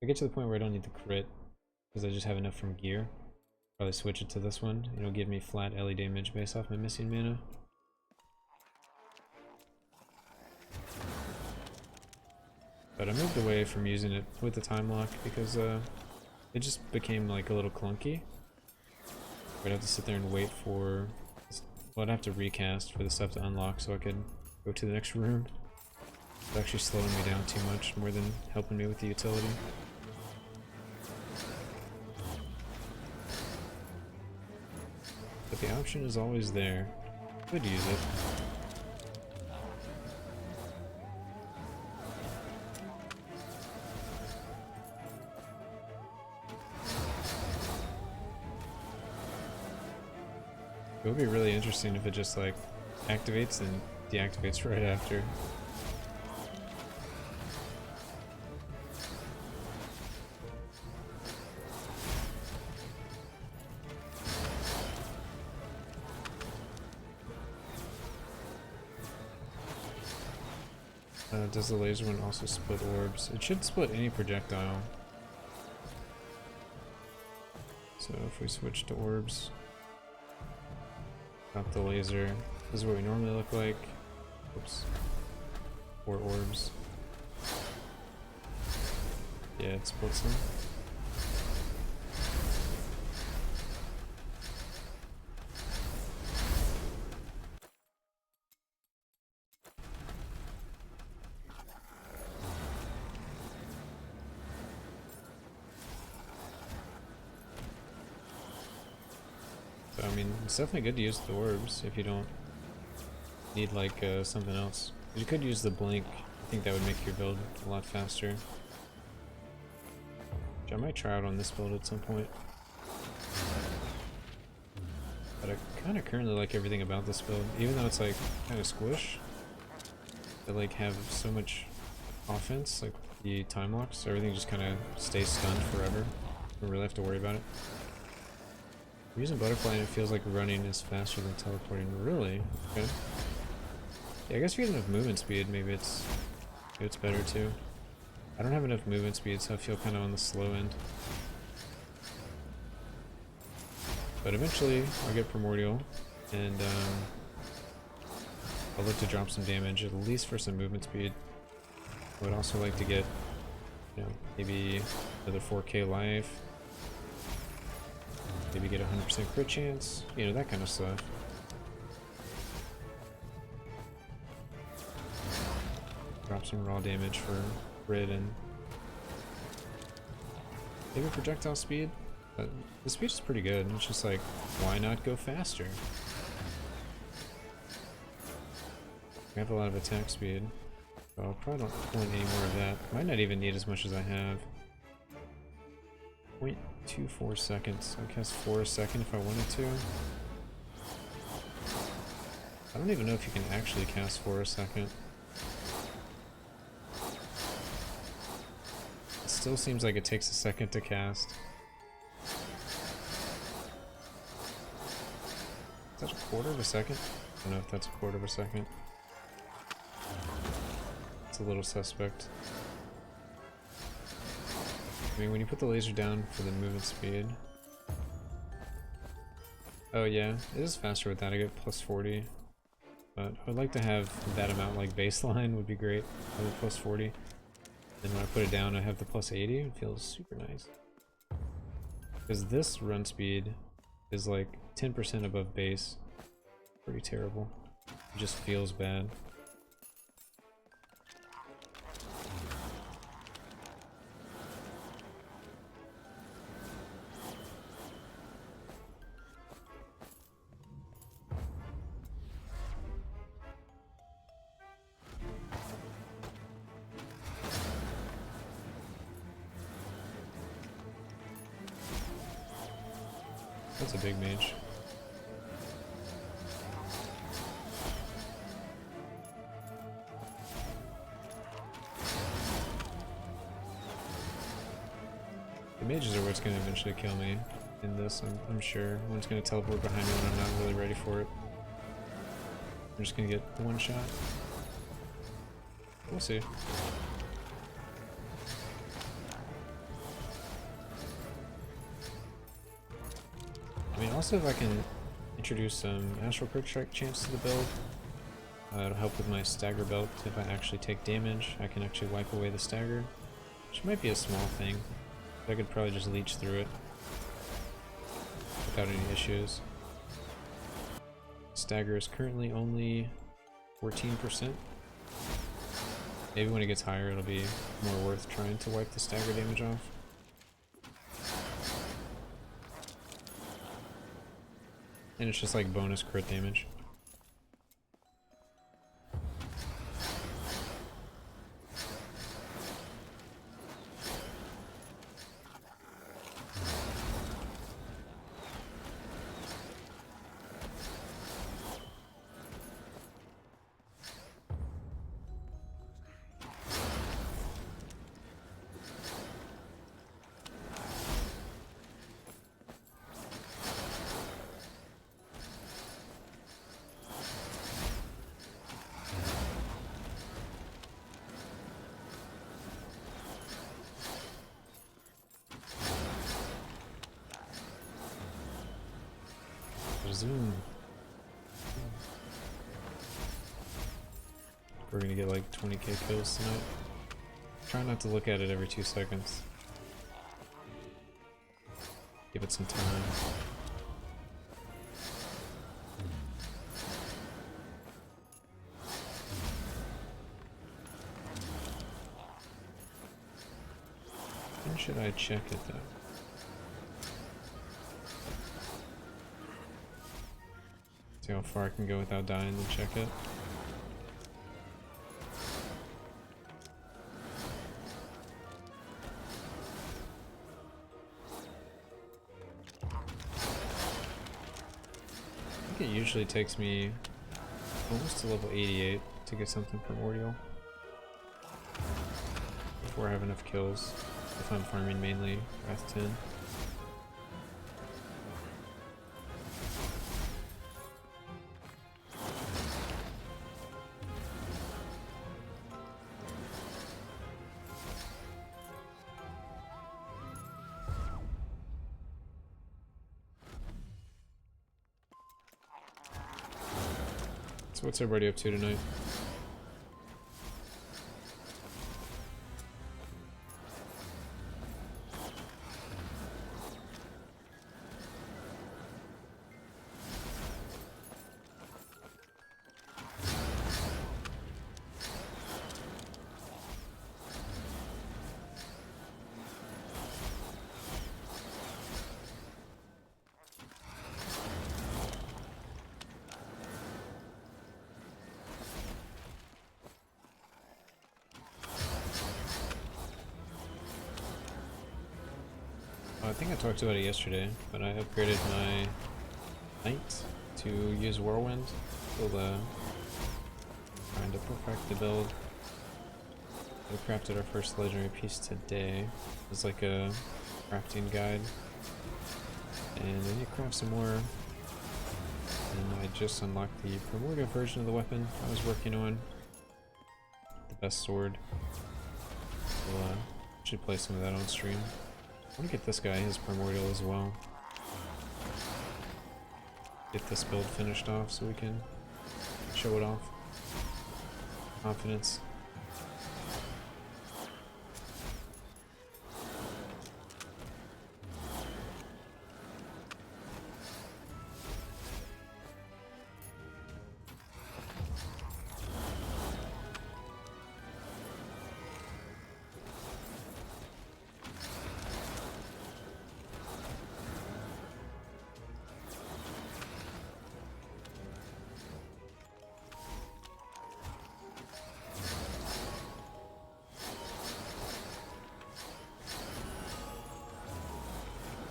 I get to the point where I don't need the crit, because I just have enough from gear. Probably switch it to this one. It'll give me flat LE damage based off my missing mana. But I moved away from using it with the time lock because it just became like a little clunky. I'd have to sit there and wait for... Well, I'd have to recast for the stuff to unlock so I could go to the next room. It's actually slowing me down too much, more than helping me with the utility. But the option is always there. Could use it. It would be really interesting if it just like activates and deactivates right after. Does the laser one also split orbs? It should split any projectile. So if we switch to orbs, got the laser. This is what we normally look like. Oops. 4 orbs. Yeah, it splits them. So, I mean, it's definitely good to use the orbs if you don't need like something else. You could use the blink. I think that would make your build a lot faster. Which I might try out on this build at some point. But I kind of currently like everything about this build, even though it's like kind of squish. They like have so much offense, like the time locks, so everything just kind of stays stunned forever. Don't really have to worry about it. Using butterfly and it feels like running is faster than teleporting. Really? Okay. Yeah, I guess if you have enough movement speed, maybe it's better too. I don't have enough movement speed, so I feel kind of on the slow end. But eventually, I'll get Primordial, and I'll look to drop some damage, at least for some movement speed. I would also like to get, you know, maybe another 4k life. Maybe get a 100% crit chance, you know, that kind of stuff. Drop some raw damage for crit and maybe projectile speed. But the speed is pretty good. It's just like, why not go faster? I have a lot of attack speed, so I probably don't want any more of that. Might not even need as much as I have. 0.24 seconds. I cast 4 a second if I wanted to. I don't even know if you can actually cast 4 a second. It still seems like it takes a second to cast. Is that a quarter of a second? I don't know if that's a quarter of a second. It's a little suspect. I mean, when you put the laser down for the movement speed... Oh yeah, it is faster with that. I get plus 40. But I would like to have that amount like baseline would be great. I have plus 40. And when I put it down, I have the plus 80. It feels super nice. Because this run speed is like 10% above base. Pretty terrible. It just feels bad. That's a big mage. The mages are what's going to eventually kill me in this, I'm sure. One's going to teleport behind me when I'm not really ready for it. I'm just going to get the one shot. We'll see. Also, if I can introduce some Astral Quick Strike chance to the build, it'll help with my stagger belt. If I actually take damage, I can actually wipe away the stagger, which might be a small thing, but I could probably just leech through it without any issues. Stagger is currently only 14%. Maybe when it gets higher it'll be more worth trying to wipe the stagger damage off. And it's just like bonus crit damage. Zoom. We're gonna get like 20k kills tonight. Try not to look at it every 2 seconds. Give it some time. When should I check it though? See how far I can go without dying and check it. I think it usually takes me almost to level 88 to get something primordial before I have enough kills, if I'm farming mainly Wrath 10. So what's everybody up to tonight? I think I talked about it yesterday, but I upgraded my Knight to use Whirlwind. Still trying to perfect the build. We crafted our first legendary piece today. It's like a crafting guide. And I need to craft some more. And I just unlocked the primordial version of the weapon I was working on. The best sword. So should play some of that on stream. I want to get this guy his primordial as well. Get this build finished off so we can show it off. Confidence.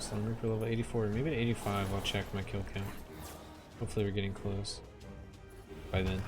Sun Reaper level 84, maybe at 85 I'll check my kill count. Hopefully we're getting close by then.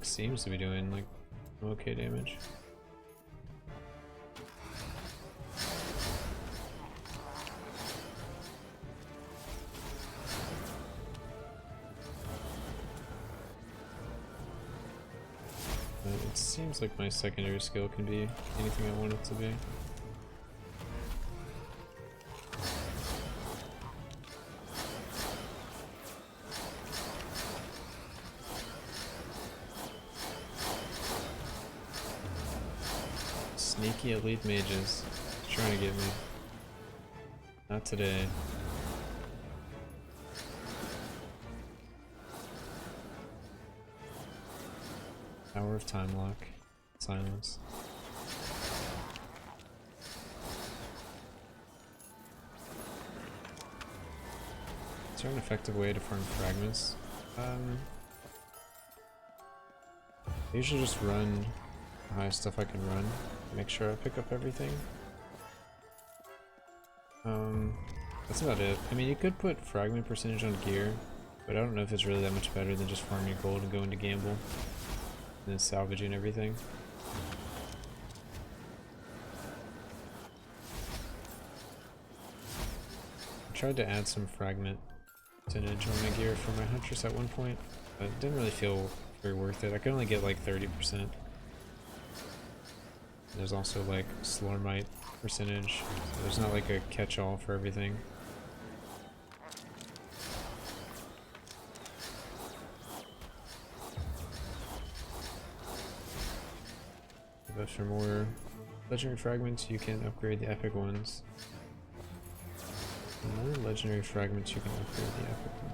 block seems to be doing like okay damage. But it seems like my secondary skill can be anything I want it to be. Sneaky elite mages trying to get me. Not today. Hour of time lock. Silence. Is there an effective way to farm fragments? I usually just run the highest stuff I can run. Make sure I pick up everything. That's about it. I mean, you could put fragment percentage on gear, but I don't know if it's really that much better than just farming your gold and going to gamble. And then salvaging everything. I tried to add some fragment percentage on my gear for my huntress at one point, but it didn't really feel very worth it. I could only get like 30%. There's also like Slormite percentage. So there's not like a catch-all for everything. But for more legendary fragments, you can upgrade the epic ones. For more legendary fragments, you can upgrade the epic ones.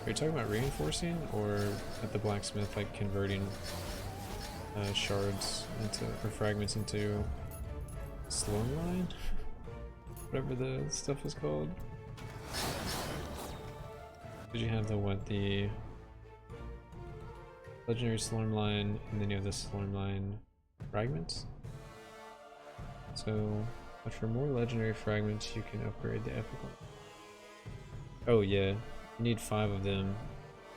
Are you talking about reinforcing, or at the blacksmith, like converting shards into, or fragments into Slormline? Whatever the stuff is called. Did you have the what? The legendary Slormline, and then you have the Slormline fragments? So, but for more legendary fragments, you can upgrade the epic one. Oh yeah. You need 5 of them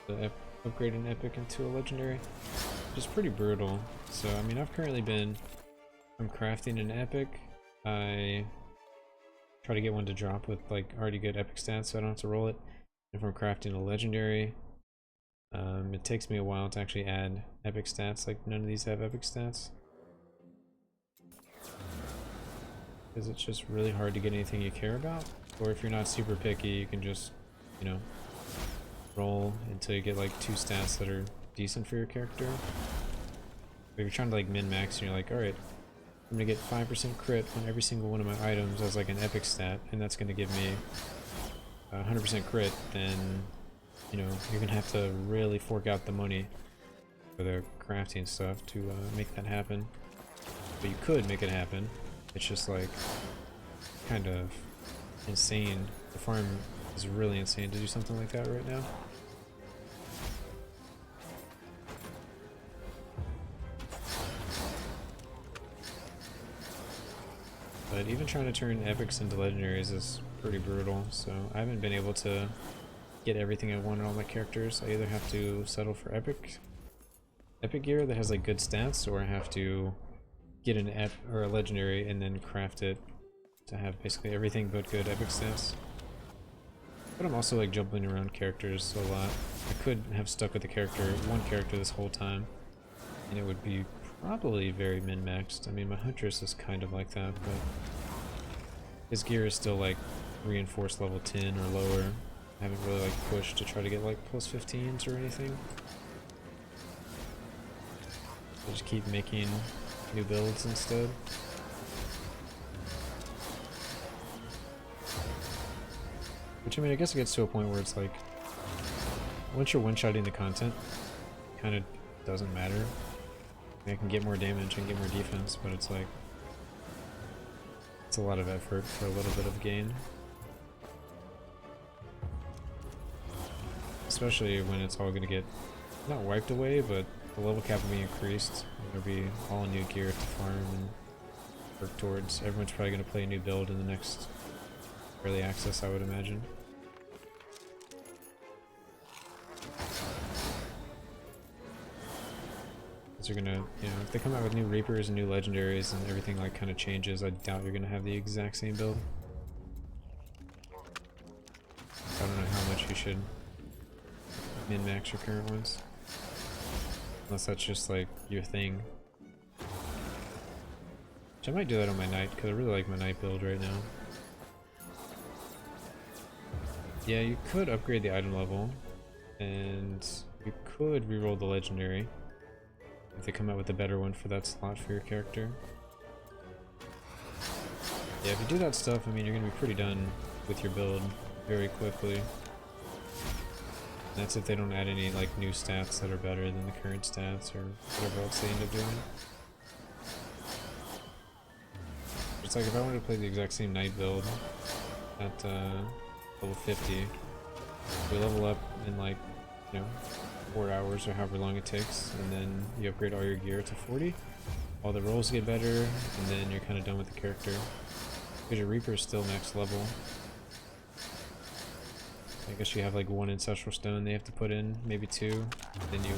to upgrade an epic into a legendary, which is pretty brutal. So I mean, I'm crafting an epic. I try to get one to drop with like already good epic stats so I don't have to roll it. If I'm crafting a legendary, it takes me a while to actually add epic stats. Like none of these have epic stats, because it's just really hard to get anything you care about. Or if you're not super picky, you can just, you know, roll until you get like 2 stats that are decent for your character. But if you're trying to like min-max and you're like, alright, I'm gonna get 5% crit on every single one of my items as like an epic stat, and that's gonna give me 100% crit, then, you know, you're gonna have to really fork out the money for the crafting stuff to make that happen. But you could make it happen. It's just like kind of insane. The farm is really insane to do something like that right now. But even trying to turn epics into legendaries is pretty brutal, so I haven't been able to get everything I want on all my characters. I either have to settle for epic gear that has like good stats, or I have to get an or a legendary and then craft it to have basically everything but good epic stats. But I'm also like jumping around characters a lot. I could have stuck with one character this whole time, and it would be probably very min-maxed. I mean, my huntress is kind of like that, but his gear is still like reinforced level 10 or lower. I haven't really like pushed to try to get like plus 15s or anything. I just keep making new builds instead. Which, I mean, I guess it gets to a point where it's like, once you're one-shotting the content, it kind of doesn't matter. I mean, I can get more damage and get more defense, but it's like, it's a lot of effort for a little bit of gain. Especially when it's all gonna get, not wiped away, but the level cap will be increased. There'll be all new gear to farm and work towards. Everyone's probably going to play a new build in the next early access, I would imagine. They're gonna, you know, if they come out with new Reapers and new Legendaries and everything like kind of changes, I doubt you're gonna have the exact same build. I don't know how much you should min-max your current ones. Unless that's just like your thing. Which I might do that on my Knight, because I really like my Knight build right now. Yeah, you could upgrade the item level, and you could reroll the Legendary if they come out with a better one for that slot for your character. Yeah, if you do that stuff, I mean, you're gonna be pretty done with your build very quickly. And that's if they don't add any like new stats that are better than the current stats or whatever else they end up doing. It's like if I wanted to play the exact same Knight build at level 50, we level up in like, you know, 4 hours or however long it takes, and then you upgrade all your gear to 40. All the rolls get better, and then you're kind of done with the character. Because your Reaper is still max level. I guess you have like 1 Ancestral Stone they have to put in, maybe 2. Then you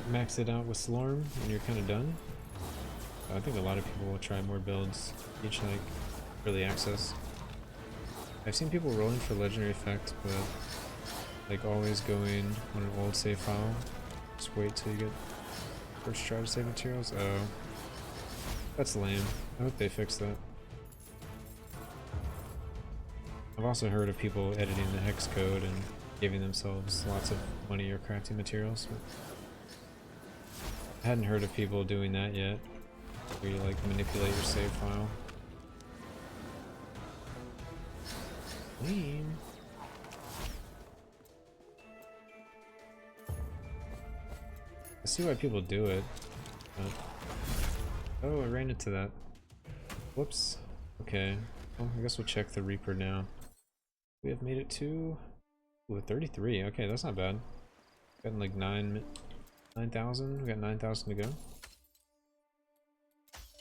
max it out with Slorm, and you're kind of done. So I think a lot of people will try more builds each like early access. I've seen people rolling for Legendary effect, but like always going on an old save file. Just wait till you get first try to save materials. Oh, that's lame. I hope they fix that. I've also heard of people editing the hex code and giving themselves lots of money or crafting materials, but I hadn't heard of people doing that yet, where you like manipulate your save file. Lame. I see why people do it, but... Oh, I ran into that. Whoops. Okay. Well, I guess we'll check the Reaper now. We have made it to... Ooh, 33. Okay, that's not bad. Gotten like 9,000. We got 9,000 to go.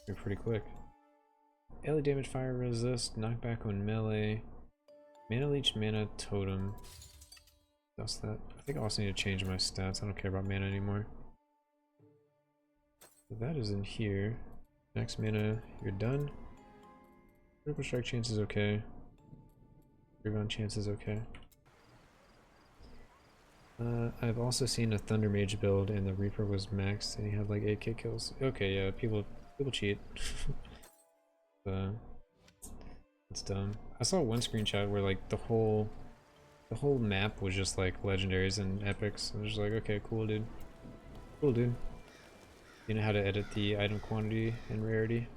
We're pretty quick. Melee damage, fire resist, knockback on melee, mana leech, mana totem. That's that. I think I also need to change my stats. I don't care about mana anymore. So that is in here. Max mana, you're done. Critical strike chance is okay. Rebound chance is okay. I've also seen a Thunder Mage build and the Reaper was maxed and he had like 8k kills. Okay, yeah, people cheat. It's dumb. I saw one screenshot where like the whole map was just like legendaries and epics. I was just like, okay, cool dude. Cool dude. You know how to edit the item quantity and rarity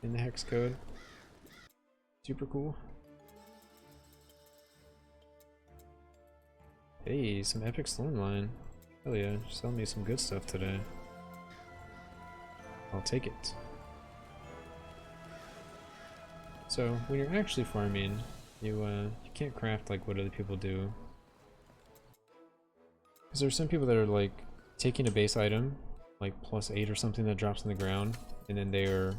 in the hex code. Super cool. Hey, some epic Stormline. Hell yeah, sell me some good stuff today. I'll take it. So, when you're actually farming, you can't craft like what other people do. Because there's some people that are like taking a base item, like +8 or something that drops on the ground, and then they are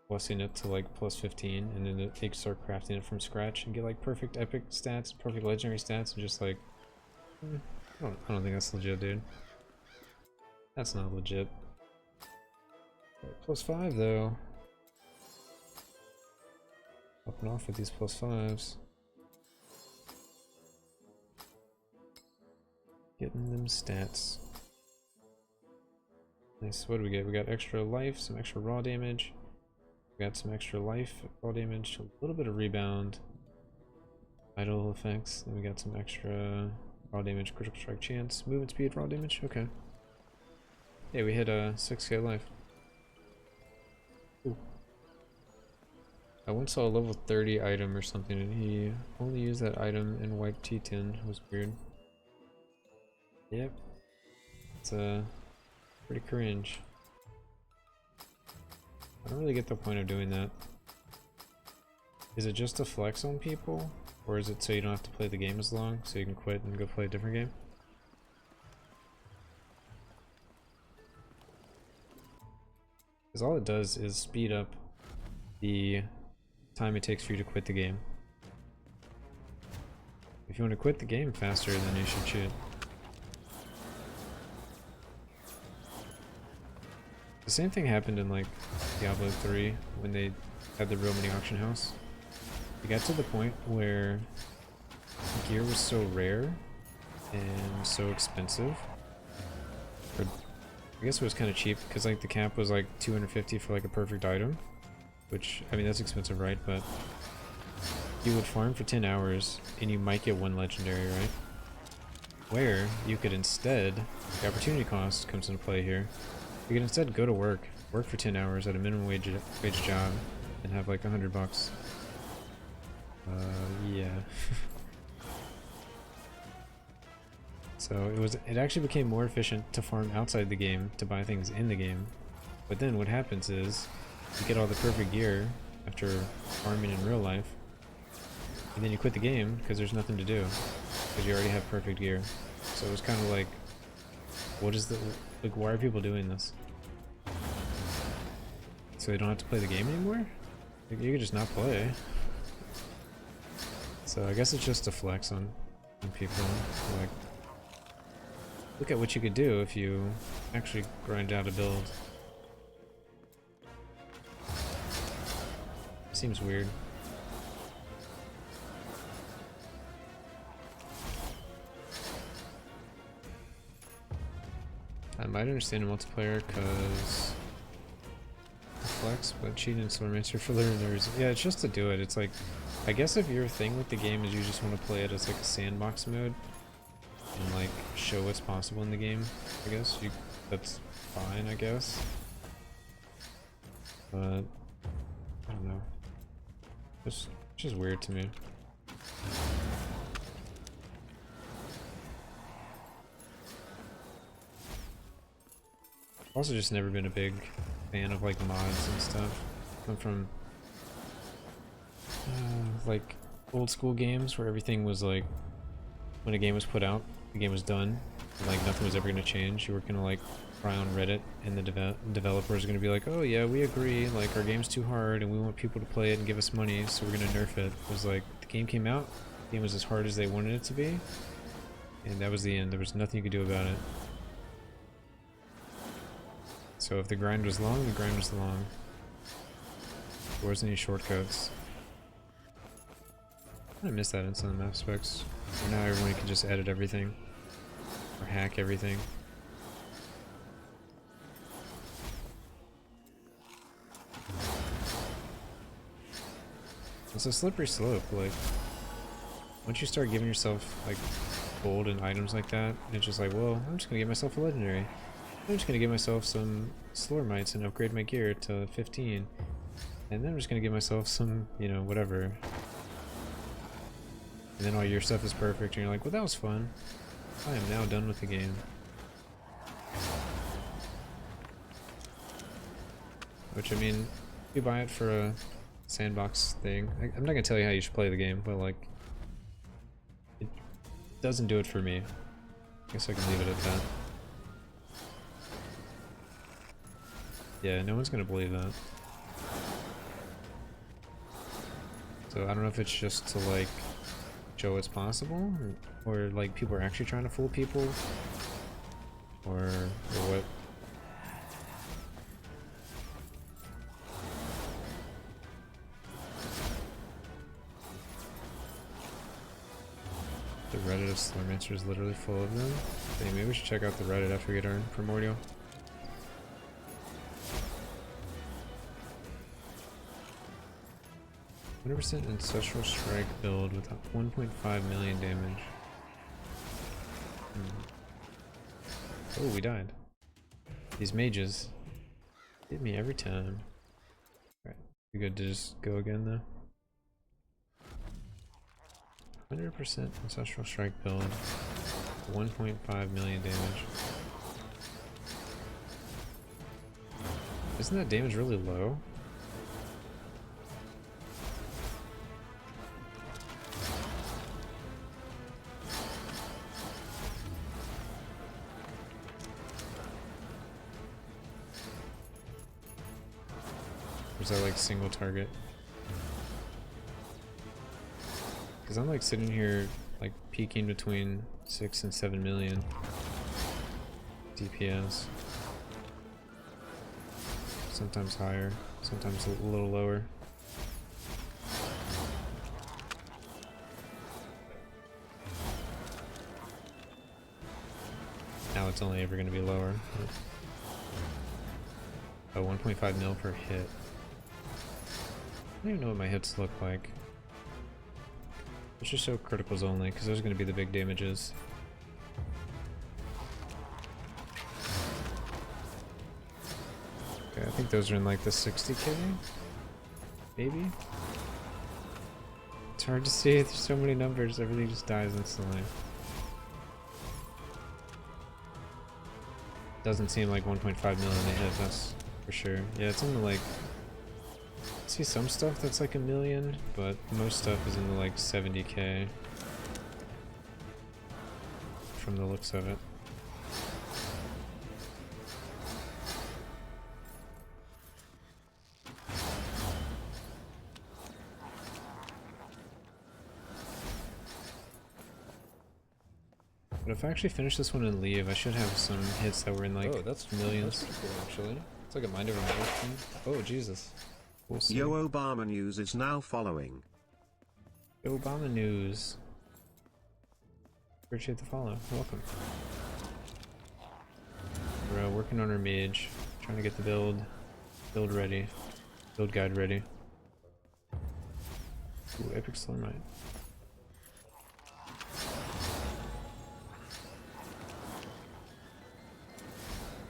plussing it to like +15, and then they start crafting it from scratch and get like perfect epic stats, perfect legendary stats, and just like, I don't think that's legit, dude. That's not legit. Right, +5 though. Up and off with these +5s. Getting them stats. Nice. What do we get? We got extra life, some extra raw damage. We got some extra life, raw damage, a little bit of rebound, idle effects. Then we got some extra raw damage, critical strike chance, movement speed, raw damage. Okay. Yeah, we hit 6k life. Ooh. I once saw a level 30 item or something, and he only used that item and wiped T10. It was weird. Yep. It's pretty cringe. I don't really get the point of doing that. Is it just to flex on people? Or is it so you don't have to play the game as long, so you can quit and go play a different game? Because all it does is speed up the time it takes for you to quit the game. If you want to quit the game faster, then you should cheat. The same thing happened in like Diablo 3 when they had the real mini auction house. It got to the point where gear was so rare and so expensive. Or, I guess it was kind of cheap because like the cap was like 250 for like a perfect item, which I mean that's expensive, right? But you would farm for 10 hours and you might get one legendary, right? Where you could instead, the opportunity cost comes into play here. You could instead go to work for 10 hours at a minimum wage job, and have like $100. Yeah. So it actually became more efficient to farm outside the game to buy things in the game. But then what happens is you get all the perfect gear after farming in real life, and then you quit the game because there's nothing to do because you already have perfect gear. So it was kind of like, what is the, like, why are people doing this? So they don't have to play the game anymore? Like, you could just not play. So I guess it's just a flex on people. Like, look at what you could do if you actually grind out a build. Seems weird. I might understand a multiplayer because flex, but cheating and Slurmancer for learners. Yeah, it's just to do it. It's like, I guess if your thing with the game is you just want to play it as like a sandbox mode and like show what's possible in the game, I guess that's fine, I guess. But I don't know. It's just weird to me. Also just never been a big fan of like mods and stuff. Come from like old school games where everything was like, when a game was put out, the game was done, and like nothing was ever going to change. You were going to like cry on Reddit and the developers are going to be like, oh yeah, we agree, like our game's too hard and we want people to play it and give us money, so we're going to nerf it. It was like, the game came out, the game was as hard as they wanted it to be, and that was the end. There was nothing you could do about it. So if the grind was long, the grind was long. There wasn't any shortcuts. I miss that in some aspects. Where now everyone can just edit everything. Or hack everything. It's a slippery slope, like once you start giving yourself like gold and items like that, it's just like, well, I'm just gonna get myself a legendary. I'm just gonna give myself some Slormites and upgrade my gear to 15. And then I'm just gonna give myself some, you know, whatever. And then all your stuff is perfect and you're like, well, that was fun. I am now done with the game. Which, I mean, you buy it for a sandbox thing. I'm not gonna tell you how you should play the game, but like, it doesn't do it for me. I guess I can leave it at that. Yeah, no one's gonna believe that. So I don't know if it's just to like show it's possible, or like people are actually trying to fool people, or what. The Reddit of Slurmancer is literally full of them. Hey, maybe we should check out the Reddit after we get our primordial. 100% Ancestral Strike build with 1.5 million damage. Oh, we died. These mages hit me every time. Alright, we good to just go again though? 100% Ancestral Strike build, 1.5 million damage. Isn't that damage really low? Or is that like single target? Because I'm like sitting here like peaking between 6 and 7 million DPS. Sometimes higher, sometimes a little lower. Now it's only ever going to be lower. Oh, 1.5 mil per hit. I don't even know what my hits look like. Let's just show criticals only, because those are going to be the big damages. Okay, I think those are in like the 60k? Maybe? It's hard to see, there's so many numbers, everything just dies instantly. Doesn't seem like 1.5 million to hit, that's for sure. Yeah, it's in the like... I see some stuff that's like 1 million, but most stuff is in the like 70k. From the looks of it. But if I actually finish this one and leave, I should have some hits that were in like that's millions. That's pretty cool, actually. It's like a mind over matter thing. Oh, Jesus. We'll see. Yo Obama News is now following. Yo Obama News. Appreciate the follow. Welcome. We're working on our mage. Trying to get the build ready. Build guide ready. Ooh, epic Slurmite.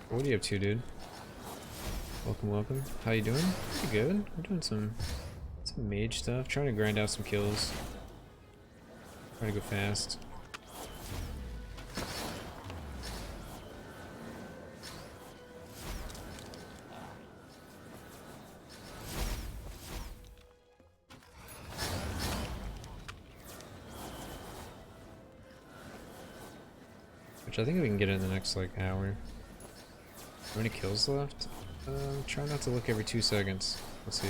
What are you up to, dude? Welcome, welcome. How you doing? Pretty good. We're doing some mage stuff. Trying to grind out some kills. Trying to go fast. Which I think we can get in the next like hour. How many kills left? Try not to look every 2 seconds. Let's see.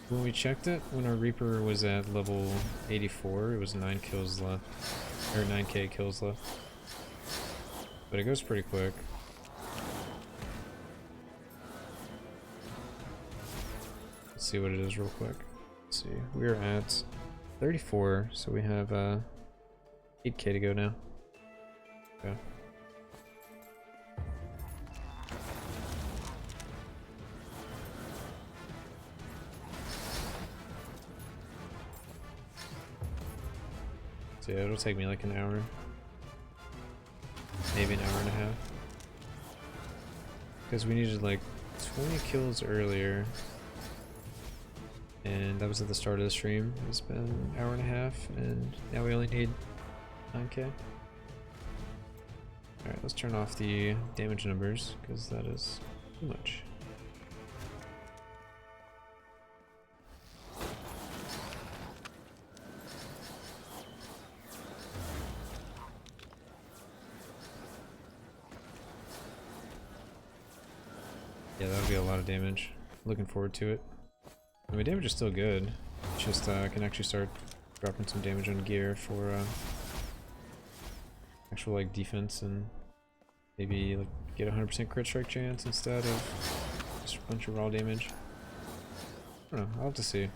When we checked it, when our Reaper was at level 84, it was 9 kills left. Or 9k kills left. But it goes pretty quick. Let's see what it is real quick. Let's see. We're at 34, so we have 8k to go now. Okay. So yeah, it'll take me like an hour. Maybe an hour and a half. Because we needed like 20 kills earlier. And that was at the start of the stream. It's been an hour and a half, and now we only need 9k. Alright, let's turn off the damage numbers, because that is too much. Yeah, that'll be a lot of damage. Looking forward to it. I mean, damage is still good. It's just I can actually start dropping some damage on gear for actual like defense, and maybe like get 100% crit strike chance instead of just a bunch of raw damage. I don't know. I'll have to see. I'd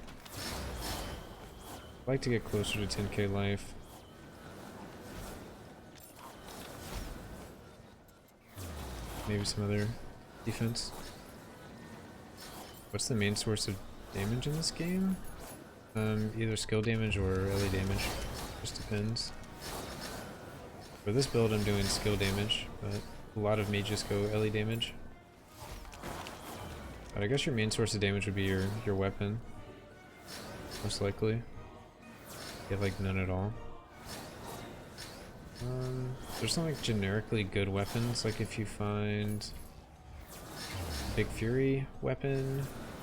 like to get closer to 10k life. Maybe some other defense. What's the main source of damage in this game? Either skill damage or LE damage. Just depends. For this build I'm doing skill damage, but a lot of mages go LE damage. But I guess your main source of damage would be your weapon. Most likely. You have like none at all. There's some like generically good weapons, like if you find Big Fury weapon,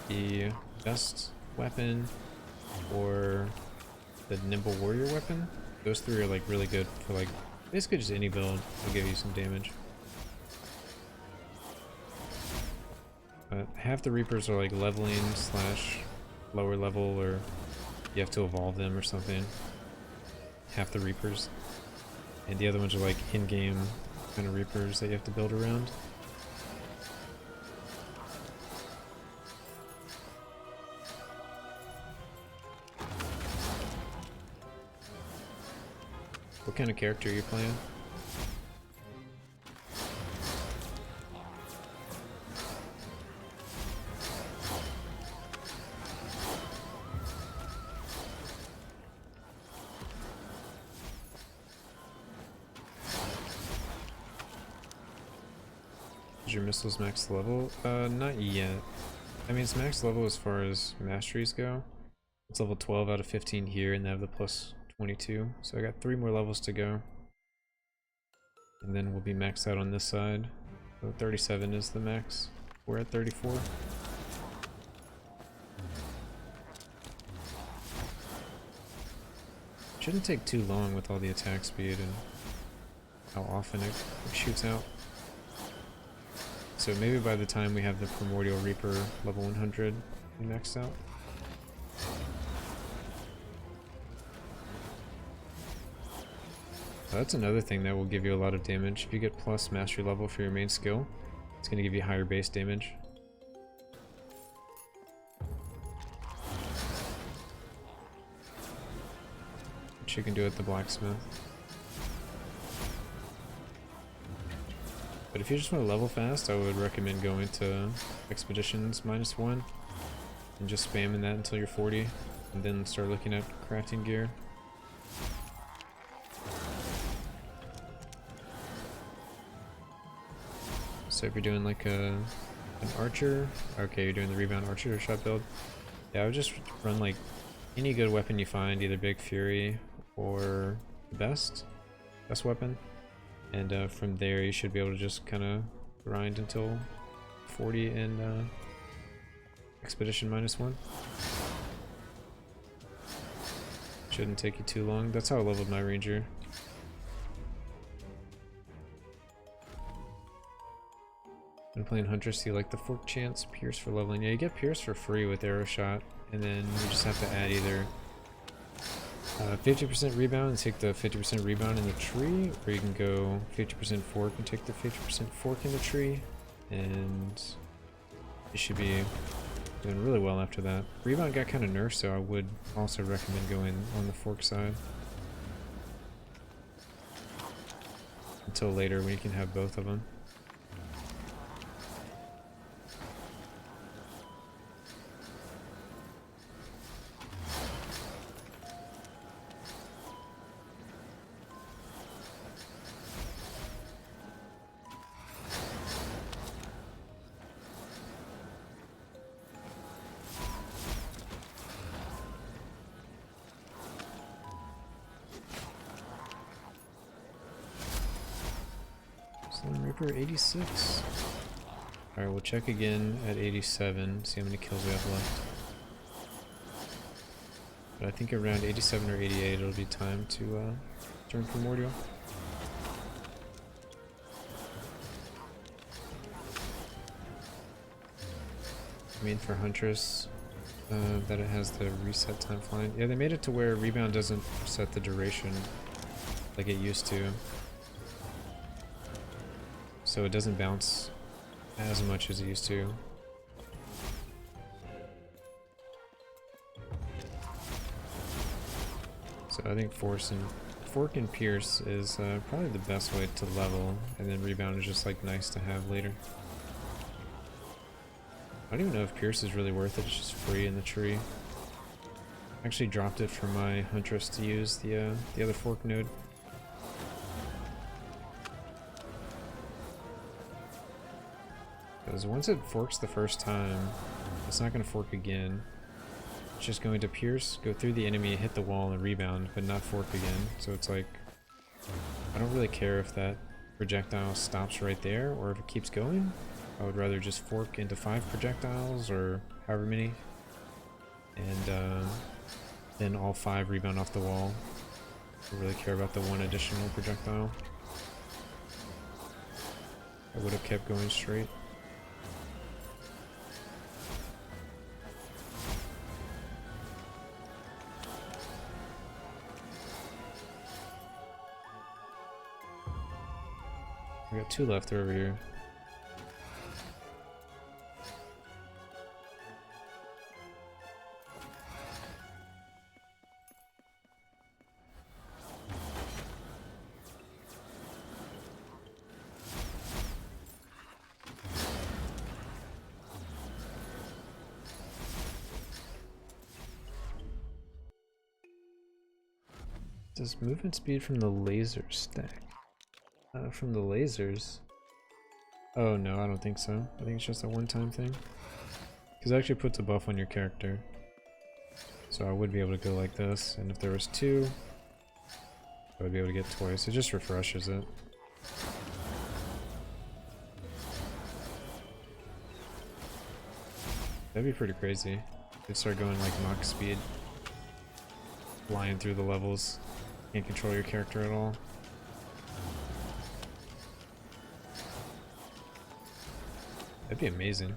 the best weapon, or the Nimble Warrior weapon. Those three are like really good for like basically just any build will give you some damage. But half the Reapers are like leveling slash lower level, or you have to evolve them or something. Half the Reapers. And the other ones are like in-game kind of Reapers that you have to build around. What kind of character are you playing? Is your missiles max level? Not yet. I mean, it's max level as far as masteries go. It's level 12 out of 15 here, and they have the plus 22. So I got 3 more levels to go. And then we'll be maxed out on this side. So 37 is the max. We're at 34. Shouldn't take too long with all the attack speed and how often it shoots out. So maybe by the time we have the Primordial Reaper level 100, we maxed out. That's another thing that will give you a lot of damage. If you get plus mastery level for your main skill, it's going to give you higher base damage. Which you can do at the blacksmith. But if you just want to level fast, I would recommend going to Expeditions -1 and just spamming that until you're 40, and then start looking at crafting gear. So if you're doing like an archer, okay, you're doing the rebound archer shot build. Yeah, I would just run like any good weapon you find, either Big Fury or the best weapon. And from there you should be able to just kind of grind until 40 in Expedition -1. Shouldn't take you too long. That's how I leveled my ranger. When playing Huntress, do you like the fork chance? Pierce for leveling. Yeah, you get Pierce for free with arrow shot, and then you just have to add either 50% rebound and take the 50% rebound in the tree, or you can go 50% fork and take the 50% fork in the tree, and you should be doing really well after that. Rebound got kind of nerfed, so I would also recommend going on the fork side until later when you can have both of them. Reaper 86. Alright, we'll check again at 87, see how many kills we have left. But I think around 87 or 88 it'll be time to turn Primordial. I mean, for Huntress, that it has the reset time flying. Yeah, they made it to where rebound doesn't set the duration like it used to. So it doesn't bounce as much as it used to. So I think fork and pierce is probably the best way to level, and then rebound is just like nice to have later. I don't even know if pierce is really worth it. It's just free in the tree. I actually dropped it for my Huntress to use the other fork node. Because once it forks the first time, it's not going to fork again. It's just going to pierce, go through the enemy, hit the wall, and rebound, but not fork again. So it's like, I don't really care if that projectile stops right there or if it keeps going. I would rather just fork into 5 projectiles or however many, and then all 5 rebound off the wall. I don't really care about the 1 additional projectile. I would have kept going straight. I got 2 left. They're over here. Does movement speed from the laser stack? From the lasers? Oh no, I don't think so. I think it's just a one-time thing. Because it actually puts a buff on your character. So I would be able to go like this, and if there was 2, I would be able to get twice. It just refreshes it. That'd be pretty crazy. You'd start going like Mach speed. Flying through the levels. Can't control your character at all. That'd be amazing.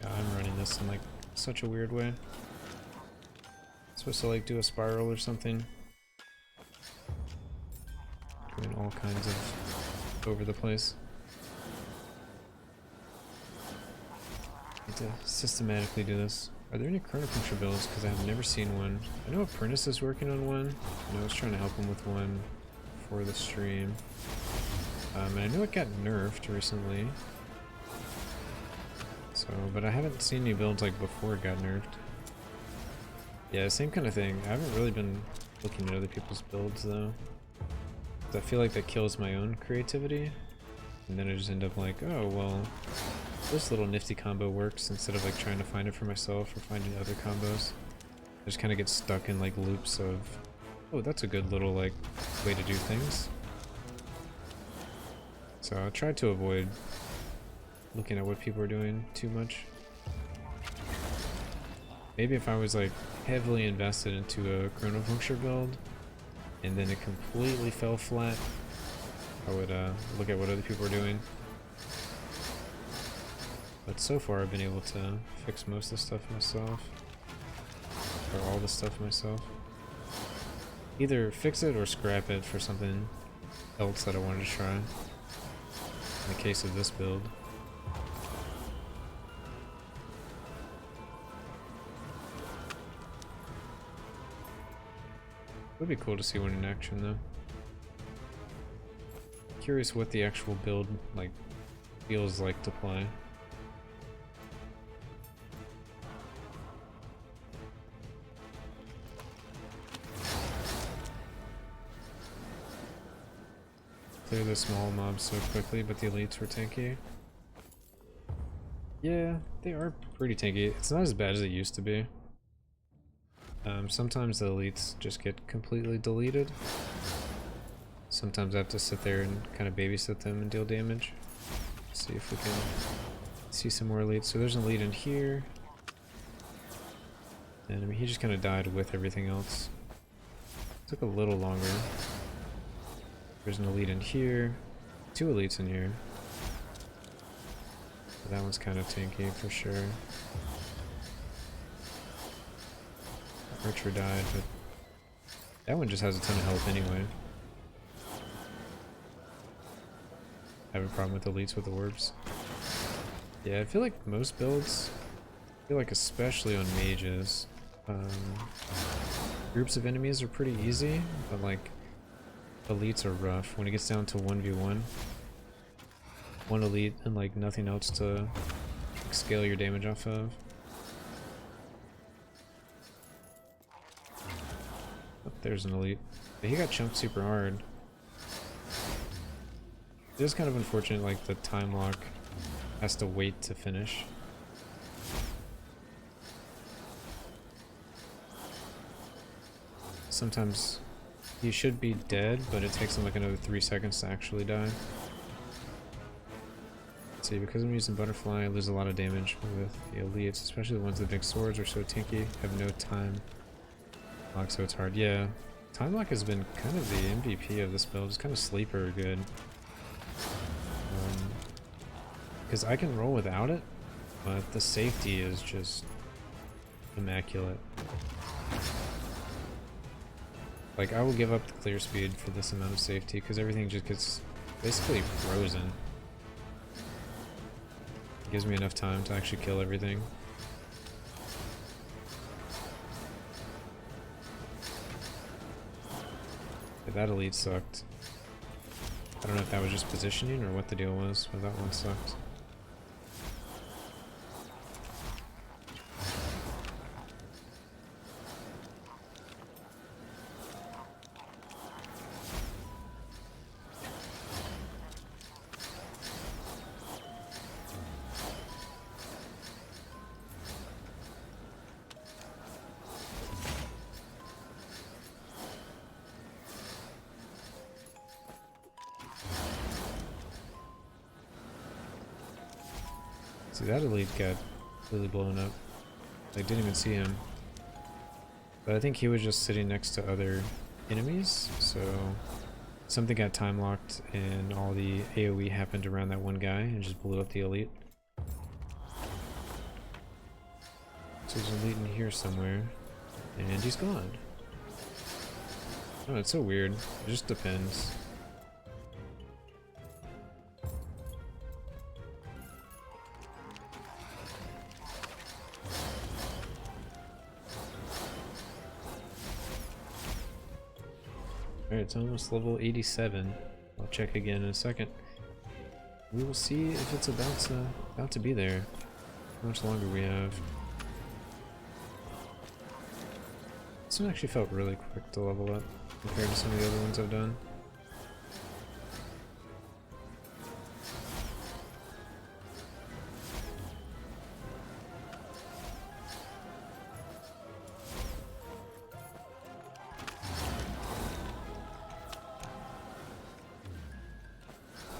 I'm running this in like such a weird way. Supposed to like do a spiral or something. Doing all kinds of over the place. Need to systematically do this. Are there any chronopuncture builds? Because I've never seen one. I know Apprentice is working on one, and I was trying to help him with one for the stream. And I know it got nerfed recently. So, but I haven't seen any builds like before it got nerfed. Yeah, same kind of thing. I haven't really been looking at other people's builds though. 'Cause I feel like that kills my own creativity. And then I just end up like, oh, well, this little nifty combo works instead of like trying to find it for myself or finding other combos. I just kind of get stuck in like loops of, oh, that's a good little like way to do things. So I tried to avoid looking at what people are doing too much. Maybe if I was like heavily invested into a chronopuncture build and then it completely fell flat, I would look at what other people are doing. But so far I've been able to fix most of the stuff myself. Or all the stuff myself. Either fix it or scrap it for something else that I wanted to try. In the case of this build. Would be cool to see one in action though. Curious what the actual build like feels like to play. Clear the small mobs so quickly, but the elites were tanky. Yeah, they are pretty tanky. It's not as bad as it used to be. Sometimes the elites just get completely deleted. Sometimes I have to sit there and kind of babysit them and deal damage. See if we can see some more elites. So there's an elite in here. And I mean, he just kind of died with everything else. Took a little longer. There's an elite in here. 2 elites in here. That one's kind of tanky for sure. Archer died, but that one just has a ton of health anyway. I have a problem with elites with orbs. Yeah, I feel like most builds, I feel like especially on mages, groups of enemies are pretty easy, but like elites are rough. When it gets down to 1v1, one elite and like nothing else to scale your damage off of. there's an elite. But he got chunked super hard. It is kind of unfortunate, like the time lock has to wait to finish. Sometimes he should be dead, but it takes him like another 3 seconds to actually die. See, because I'm using butterfly, I lose a lot of damage with the elites, especially the ones with big swords are so tinky, have no time lock, so it's hard. Yeah, time lock has been kind of the MVP of this build. It's kind of sleeper good. Because I can roll without it, but the safety is just immaculate. Like, I will give up the clear speed for this amount of safety, because everything just gets basically frozen. It gives me enough time to actually kill everything. Yeah, that elite sucked. I don't know if that was just positioning or what the deal was, but that one sucked. See, that elite got really blown up. I didn't even see him. But I think he was just sitting next to other enemies, so something got time locked and all the AoE happened around that one guy and just blew up the elite. So there's an elite in here somewhere, and he's gone. Oh, it's so weird. It just depends. Alright, it's almost level 87. I'll check again in a second. We will see if it's about to be there. How much longer we have. This one actually felt really quick to level up compared to some of the other ones I've done.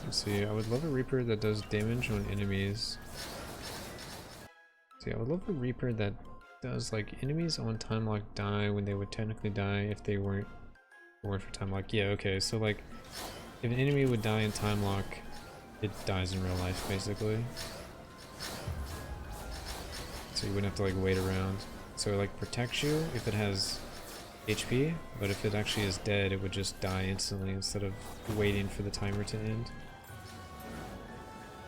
Let's see, I would love a Reaper that does damage on enemies. See, I would love a Reaper that does like enemies on time lock die when they would technically die if they weren't for time lock. Yeah, okay, so like if an enemy would die in time lock, it dies in real life basically. So you wouldn't have to like wait around. So it like protects you if it has HP, but if it actually is dead, it would just die instantly instead of waiting for the timer to end.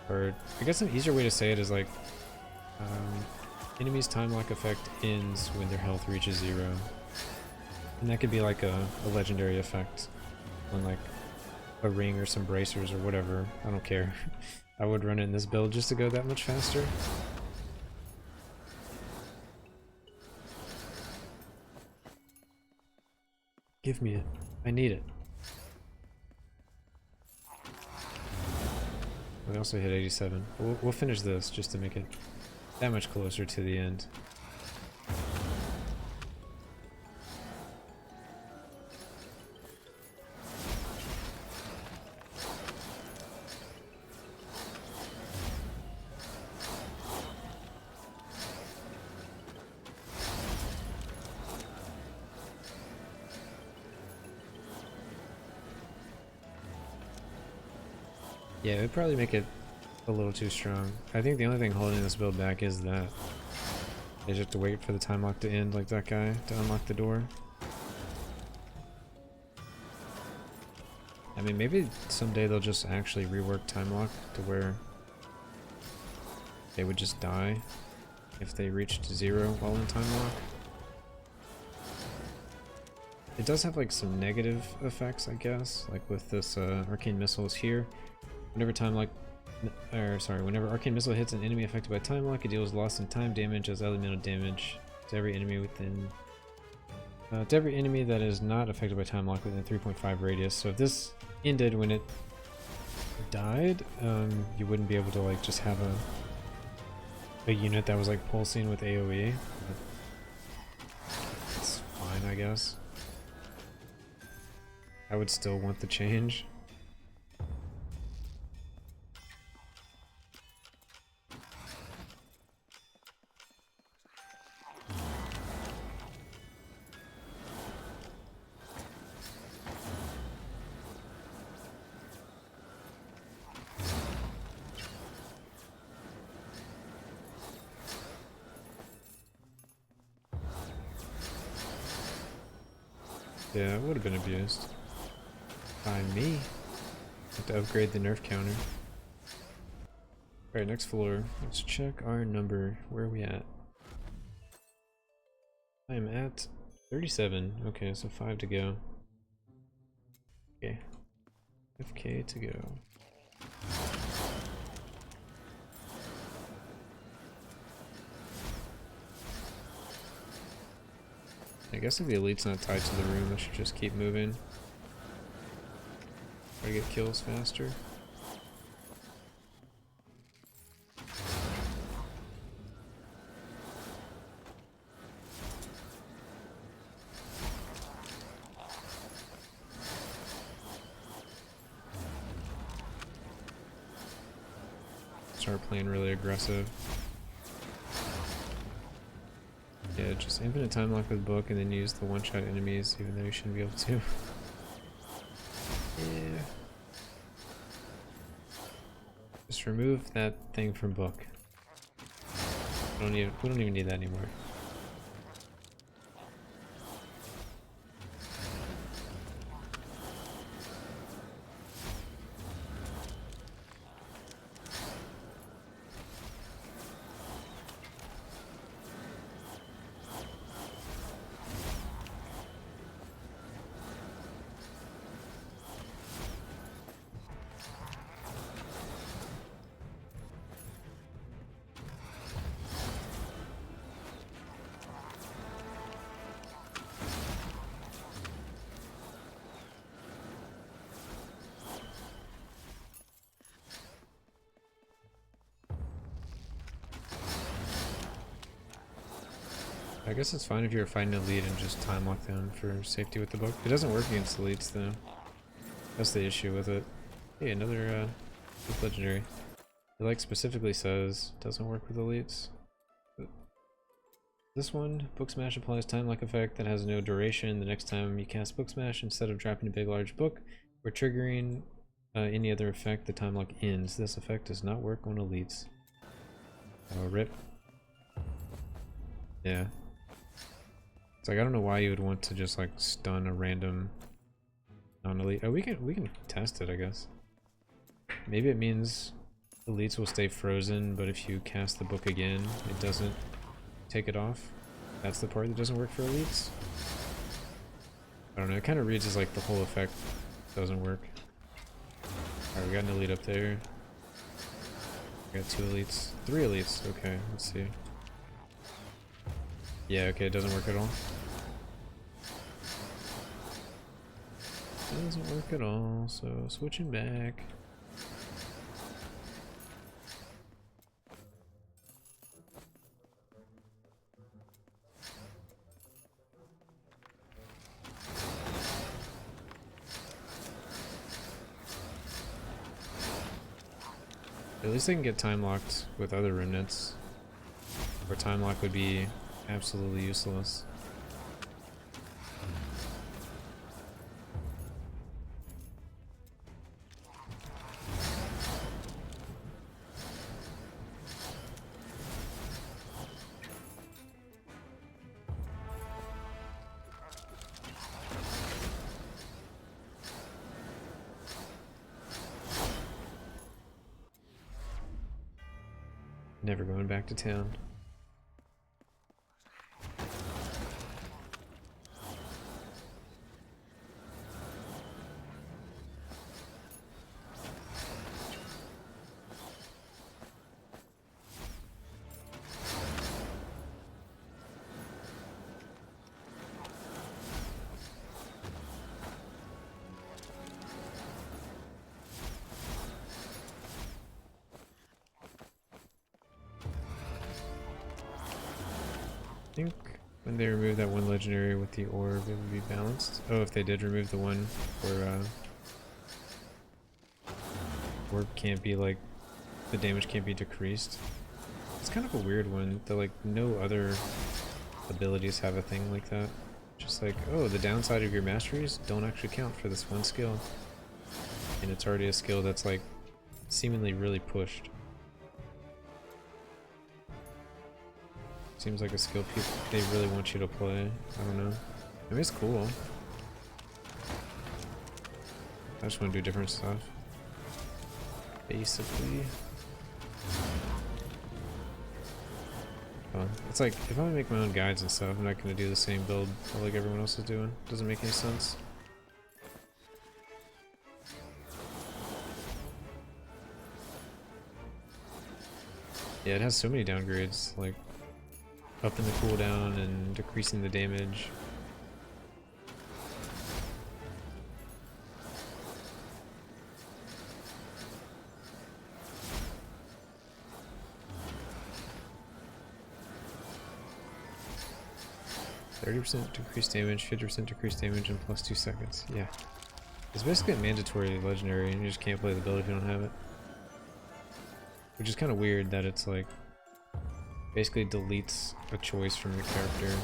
Or I guess an easier way to say it is like enemy's time lock effect ends when their health reaches 0. And that could be like a legendary effect on like a ring or some bracers or whatever. I don't care. I would run it in this build just to go that much faster. Give me it. I need it. We also hit 87. We'll finish this just to make it that much closer to the end. Yeah, it'd probably make it a little too strong. I think the only thing holding this build back is that they just have to wait for the time lock to end like that guy to unlock the door. I mean, maybe someday they'll just actually rework time lock to where they would just die if they reached 0 while in time lock. It does have like some negative effects, I guess, like with this arcane missiles here. Whenever arcane missile hits an enemy affected by time lock, it deals lost in time damage as elemental damage to every enemy within To every enemy that is not affected by time lock within 3.5 radius. So if this ended when it died, you wouldn't be able to like just have a unit that was like pulsing with AoE. It's fine, I guess. I would still want the change. Yeah, it would have been abused. By me. Have to upgrade the nerf counter. Alright, next floor. Let's check our number. Where are we at? I am at 37. Okay, so 5 to go. Okay. 5k to go. I guess if the elite's not tied to the room, I should just keep moving. Try to get kills faster. Start playing really aggressive. Yeah, just infinite time lock with book and then use the one-shot enemies even though you shouldn't be able to. Yeah. Just remove that thing from book. We don't even need that anymore. I guess it's fine if you're fighting elite and just time lock them for safety with the book. It doesn't work against elites though. That's the issue with it. Hey, another legendary. It like specifically says doesn't work with elites. But this one, Book Smash applies time lock effect that has no duration. The next time you cast Book Smash, instead of dropping a big large book or triggering any other effect, the time lock ends. This effect does not work on elites. Oh, rip. Yeah. It's like I don't know why you would want to just like stun a random non-elite. Oh, we can test it, I guess. Maybe it means elites will stay frozen, but if you cast the book again, it doesn't take it off. That's the part that doesn't work for elites. I don't know. It kind of reads as like the whole effect doesn't work. Alright, we got an elite up there. We got 2 elites, 3 elites. Okay, let's see. Yeah, okay, it doesn't work at all. Doesn't work at all, so switching back. At least they can get time locked with other remnants, where time lock would be absolutely useless. Never going back to town. think when they remove that one legendary with the orb, it would be balanced. Oh, if they did remove the one where orb can't be like, the damage can't be decreased. It's kind of a weird one that like no other abilities have a thing like that. Just like, oh, the downside of your masteries don't actually count for this one skill. And it's already a skill that's like seemingly really pushed. Seems like a skill they really want you to play. I don't know. I mean, it's cool. I just want to do different stuff. Basically. It's like, if I make my own guides and stuff, I'm not going to do the same build like everyone else is doing. Doesn't make any sense. Yeah, it has so many downgrades, like upping the cooldown and decreasing the damage. %, decreased damage, 50% decreased damage in plus 2 seconds. Yeah. It's basically a mandatory legendary and you just can't play the build if you don't have it. Which is kind of weird that it's like basically deletes a choice from your character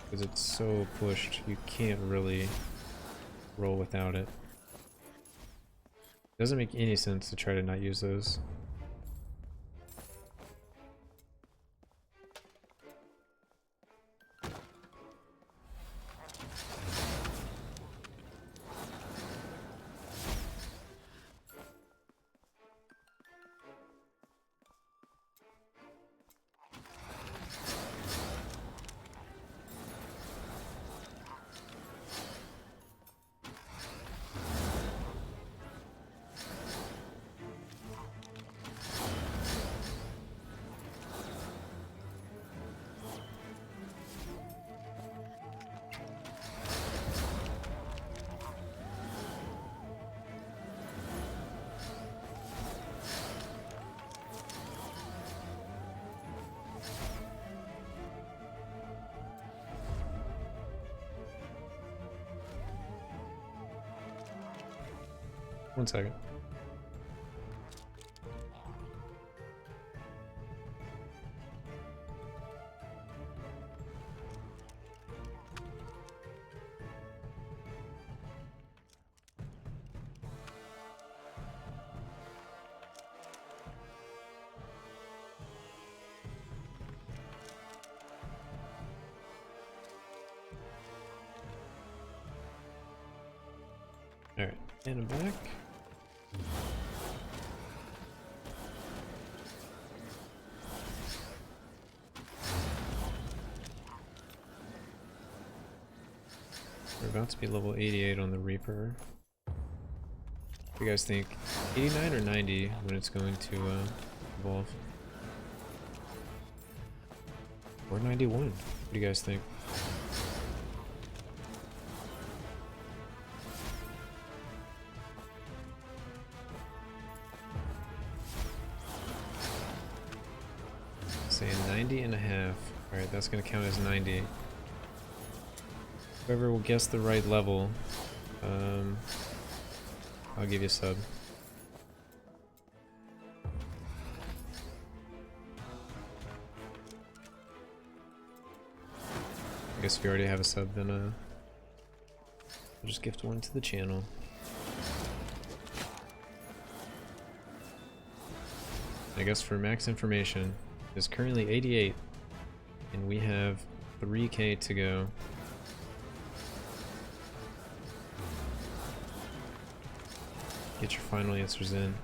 because it's so pushed you can't really roll without it. It doesn't make any sense to try to not use those. One second. Alright, and I'm back. We're about to be level 88 on the Reaper. What do you guys think? 89 or 90 when it's going to evolve? Or 91? What do you guys think? Saying 90 and a half. Alright, that's going to count as 90. Whoever will guess the right level, I'll give you a sub. I guess if you already have a sub, then I'll just gift one to the channel. I guess for max information, it's currently 88, and we have 3k to go. Get your final answers in.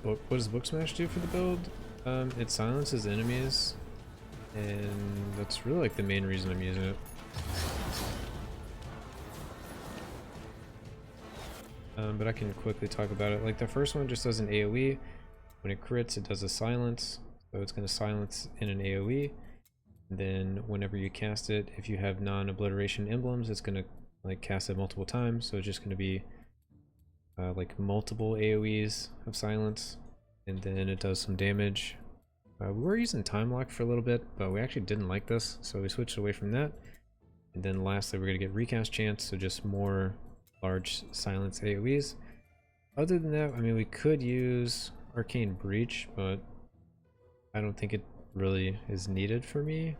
What does Book Smash do for the build? It silences enemies, and that's really like the main reason I'm using it. But I can quickly talk about it. Like the first one just does an AoE, When it crits, it does a silence, so it's going to silence in an AoE. And then whenever you cast it, if you have non-obliteration emblems, it's going to like cast it multiple times, so it's just going to be like multiple AoEs of silence, and then it does some damage. We were using time lock for a little bit, but we actually didn't like this, so we switched away from that. And then lastly, we're going to get recast chance, so just more large silence AoEs. Other than that, I mean, we could use Arcane Breach, but I don't think it really is needed for me.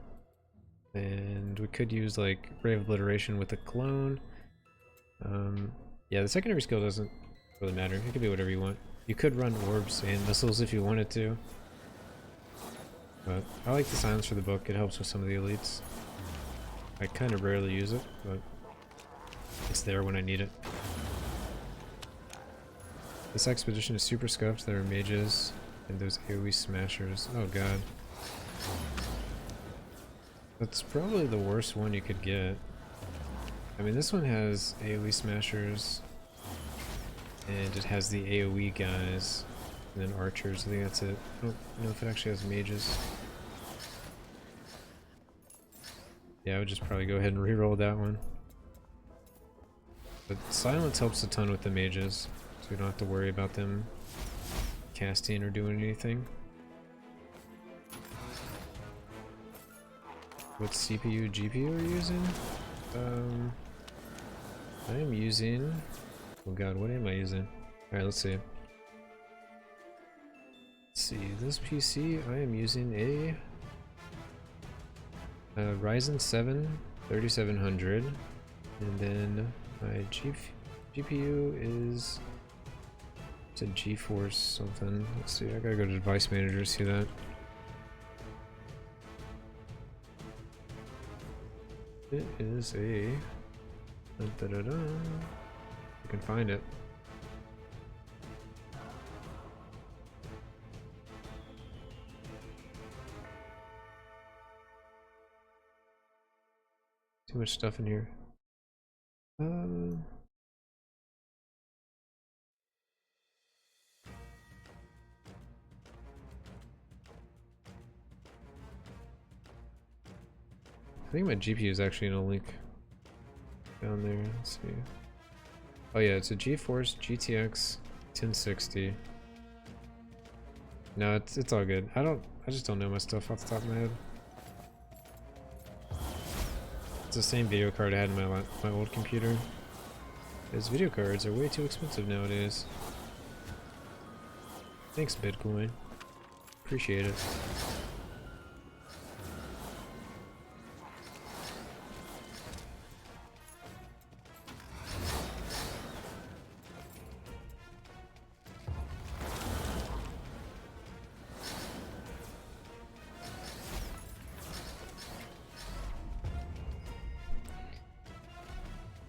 And we could use like Ray of Obliteration with a clone. Yeah, the secondary skill doesn't really matter. It could be whatever you want. You could run orbs and missiles if you wanted to. But I like the silence for the book. It helps with some of the elites. I kind of rarely use it, but it's there when I need it. This expedition is super scuffed. There are mages and those AoE smashers. Oh god. That's probably the worst one you could get. I mean, this one has AoE smashers, and it has the AoE guys, and then archers. I think that's it. I don't know if it actually has mages. Yeah, I would just probably go ahead and reroll that one. But silence helps a ton with the mages, so we don't have to worry about them casting or doing anything. What CPU, GPU are you using? I am using... Oh god, what am I using? Alright, let's see. Let's see, this PC, I am using a Ryzen 7 3700, and then my GPU is... It's a GeForce something. Let's see, I gotta go to device manager to see that. It is a... Da-da-da-da. You can find it. Too much stuff in here. I think my GPU is actually in a link down there. Let's see. Oh yeah, it's a GeForce GTX 1060. No, it's all good. I just don't know my stuff off the top of my head. It's the same video card I had in my old computer. Those video cards are way too expensive nowadays. Thanks, Bitcoin. Appreciate it.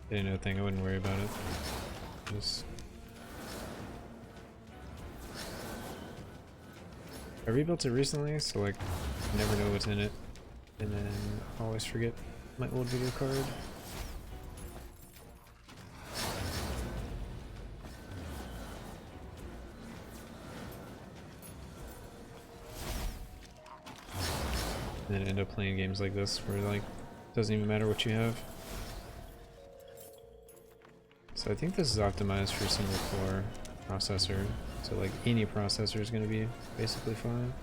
Didn't know a thing, I wouldn't worry about it. Just... I rebuilt it recently, so like, I never know what's in it. And then I always forget my old video card. And then end up playing games like this where like, it doesn't even matter what you have. So I think this is optimized for a single core processor, so like any processor is going to be basically fine.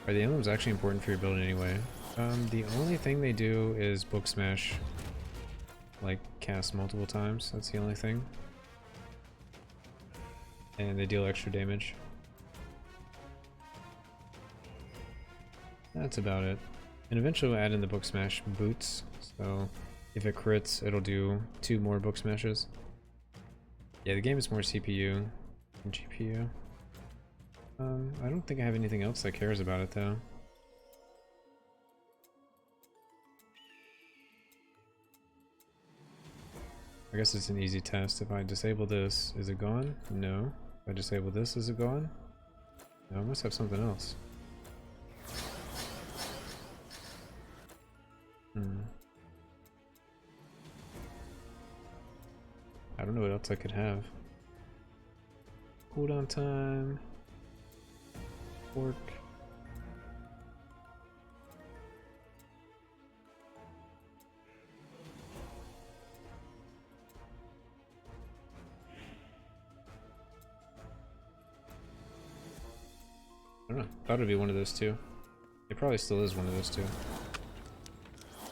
Are the emblems actually important for your build anyway? The only thing they do is book smash, like cast multiple times. That's the only thing, and they deal extra damage. That's about it. And eventually we'll add in the book smash boots, so if it crits, it'll do 2 more book smashes. Yeah, the game is more CPU than GPU. I don't think I have anything else that cares about it though. I guess it's an easy test. If I disable this, is it gone? No. If I disable this, is it gone? No, I must have something else. I don't know what else I could have. Cooldown time. Work. I don't know. Thought it'd be one of those two. It probably still is one of those two.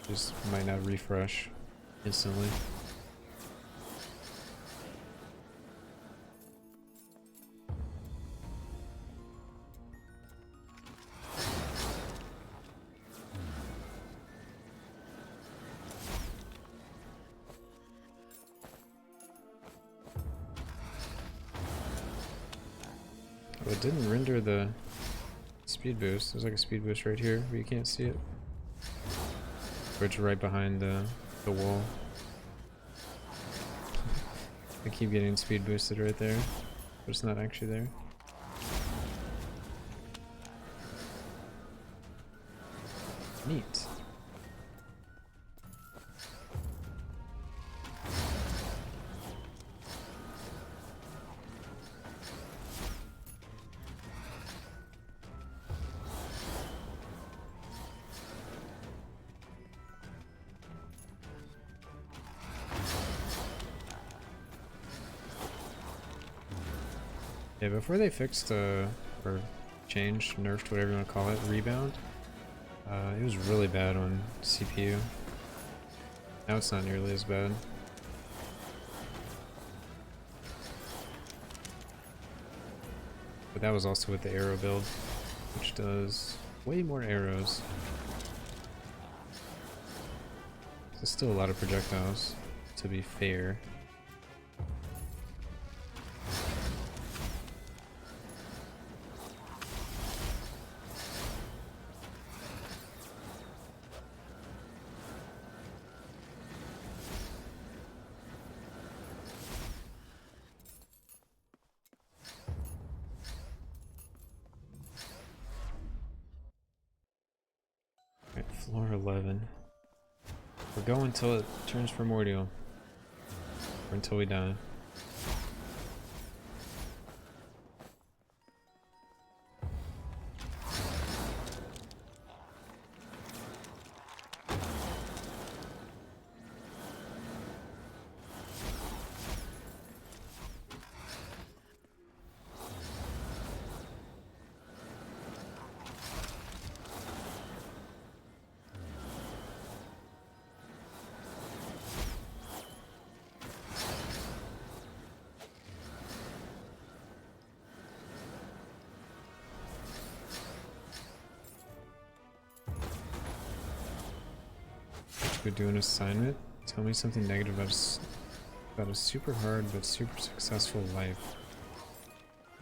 Just might not refresh instantly. Oh, it didn't render the speed boost. There's like a speed boost right here, but you can't see it. Or it's right behind the wall. I keep getting speed boosted right there, but it's not actually there. Neat. Yeah, before they fixed, or changed, nerfed, whatever you want to call it, rebound, it was really bad on CPU. Now it's not nearly as bad. But that was also with the arrow build, which does way more arrows. There's still a lot of projectiles, to be fair. Alright, floor 11. We're going until it turns primordial. Or until we die. Go do an assignment. Tell me something negative about a super hard but super successful life.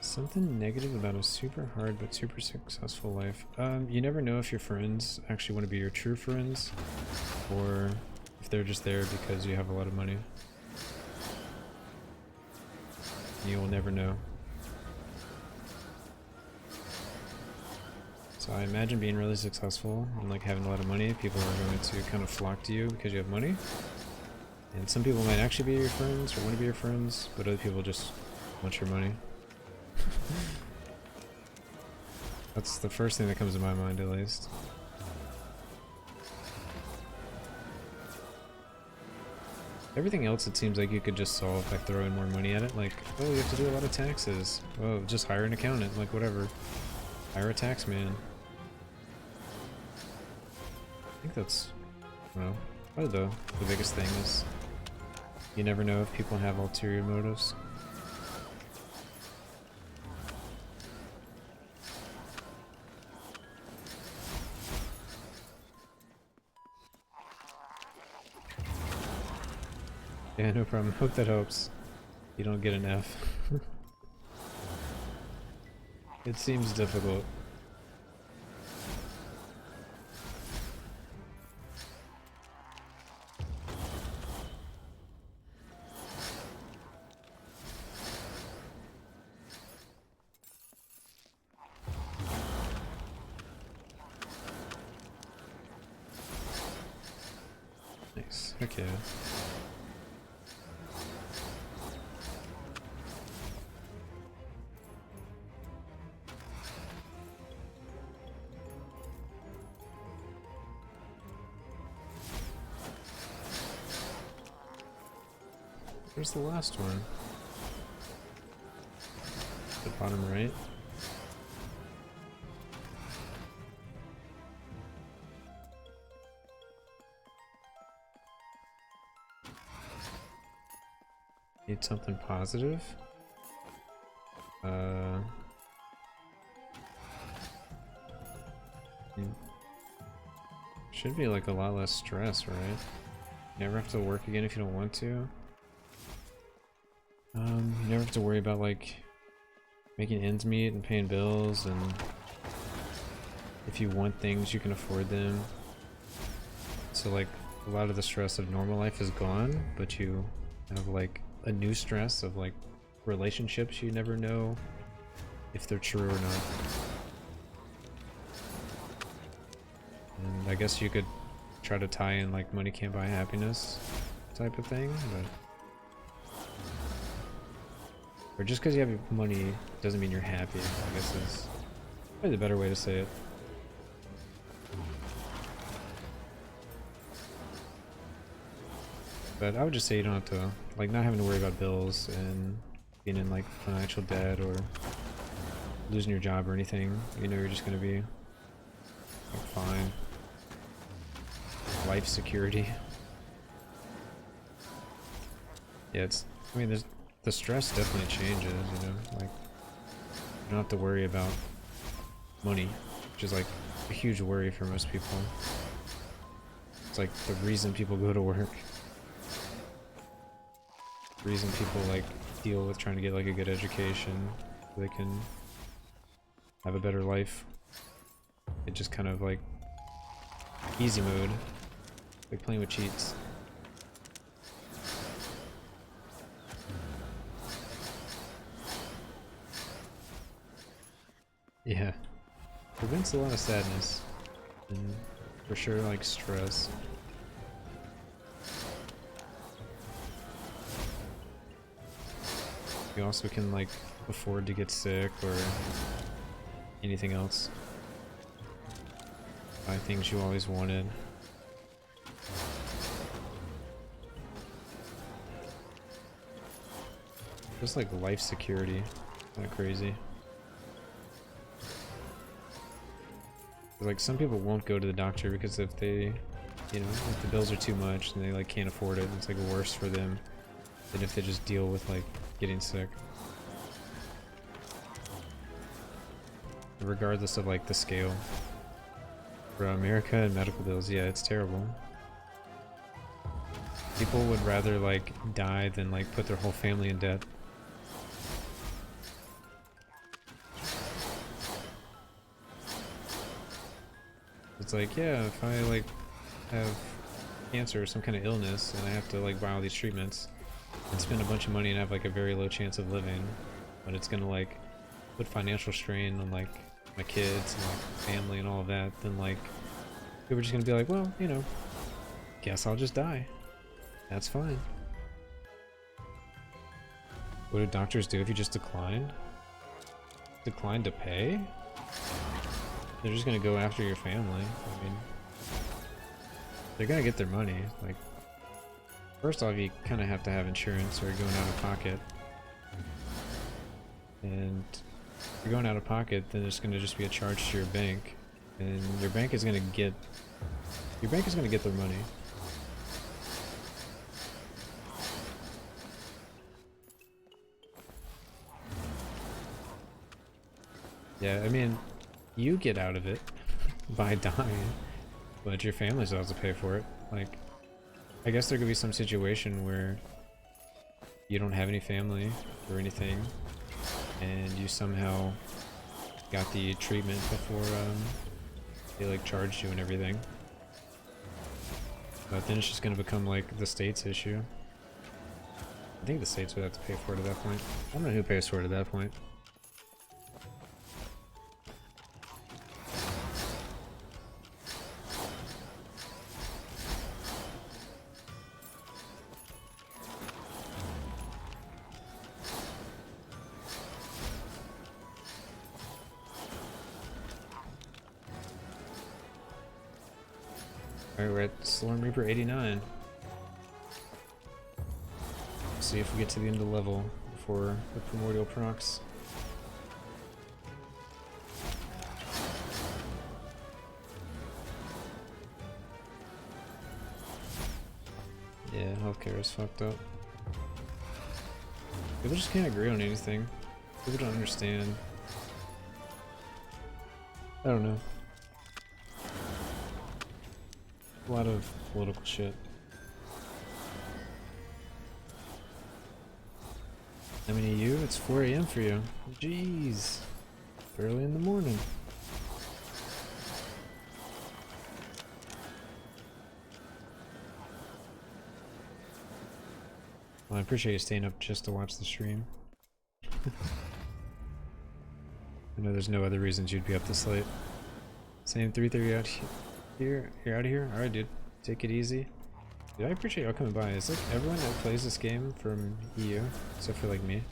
Something negative about a super hard but super successful life. You never know if your friends actually want to be your true friends, or if they're just there because you have a lot of money. You will never know. So I imagine being really successful and like having a lot of money, people are going to kind of flock to you because you have money. And some people might actually be your friends or want to be your friends, but other people just want your money. That's the first thing that comes to my mind, at least. Everything else it seems like you could just solve by throwing more money at it, like, oh, you have to do a lot of taxes. Oh, just hire an accountant, like whatever. Hire a tax man. I think that's, well, probably the biggest thing is you never know if people have ulterior motives. Yeah, no problem. Hope that helps. You don't get an F. It seems difficult. Nice. Okay. Where's the last one? The bottom right. Need something positive? Should be like a lot less stress, right? Never have to work again if you don't want to. You never have to worry about like making ends meet and paying bills, and if you want things, you can afford them. So like a lot of the stress of normal life is gone, but you have like a new stress of like relationships you never know if they're true or not. And I guess you could try to tie in like money can't buy happiness type of thing, but or just because you have money doesn't mean you're happy, I guess is probably the better way to say it. But I would just say you don't have to, like, not having to worry about bills and being in like financial debt or losing your job or anything. You know, you're just gonna be like, fine. Life security. Yeah, it's, I mean, the stress definitely changes, you know, like, you don't have to worry about money, which is like a huge worry for most people. It's like the reason people go to work. The reason people like deal with trying to get like a good education so they can have a better life. It just kind of like easy mode, like playing with cheats. Yeah, prevents a lot of sadness and for sure like stress. You also can like afford to get sick or anything else. Buy things you always wanted. Just like life security, kind of crazy. Like some people won't go to the doctor because if they, you know, if the bills are too much and they like can't afford it, it's like worse for them than if they just deal with like getting sick. Regardless of like the scale. For America and medical bills, yeah, it's terrible. People would rather like die than like put their whole family in debt. It's like, yeah, if I like have cancer or some kind of illness and I have to like buy all these treatments and spend a bunch of money and have like a very low chance of living, but it's gonna like put financial strain on like my kids and like family and all of that, then like people are just gonna be like, well, you know, guess I'll just die. That's fine. What do doctors do if you just decline? Decline to pay? They're just gonna go after your family. I mean, they're gonna get their money. Like, first off, you kind of have to have insurance or you're going out of pocket. And if you're going out of pocket, then it's gonna just be a charge to your bank, and your bank is gonna get their money. Yeah, I mean, you get out of it by dying, but your family still has to pay for it. Like, I guess there could be some situation where you don't have any family or anything, and you somehow got the treatment before they like charged you and everything. But then it's just gonna become like the state's issue. I think the states would have to pay for it at that point. I don't know who pays for it at that point. Alright, we're at Storm Reaper 89. see if we get to the end of the level before the primordial procs. Yeah, healthcare is fucked up. People just can't agree on anything. People don't understand. I don't know. A lot of political shit. I mean, you? It's 4 AM for you. Jeez. Early in the morning. Well, I appreciate you staying up just to watch the stream. I know there's no other reasons you'd be up this late. Same 3:30 out here. You're out of here? Alright, dude. Take it easy. Dude, I appreciate y'all coming by. It's like everyone that plays this game from EU, except for like me.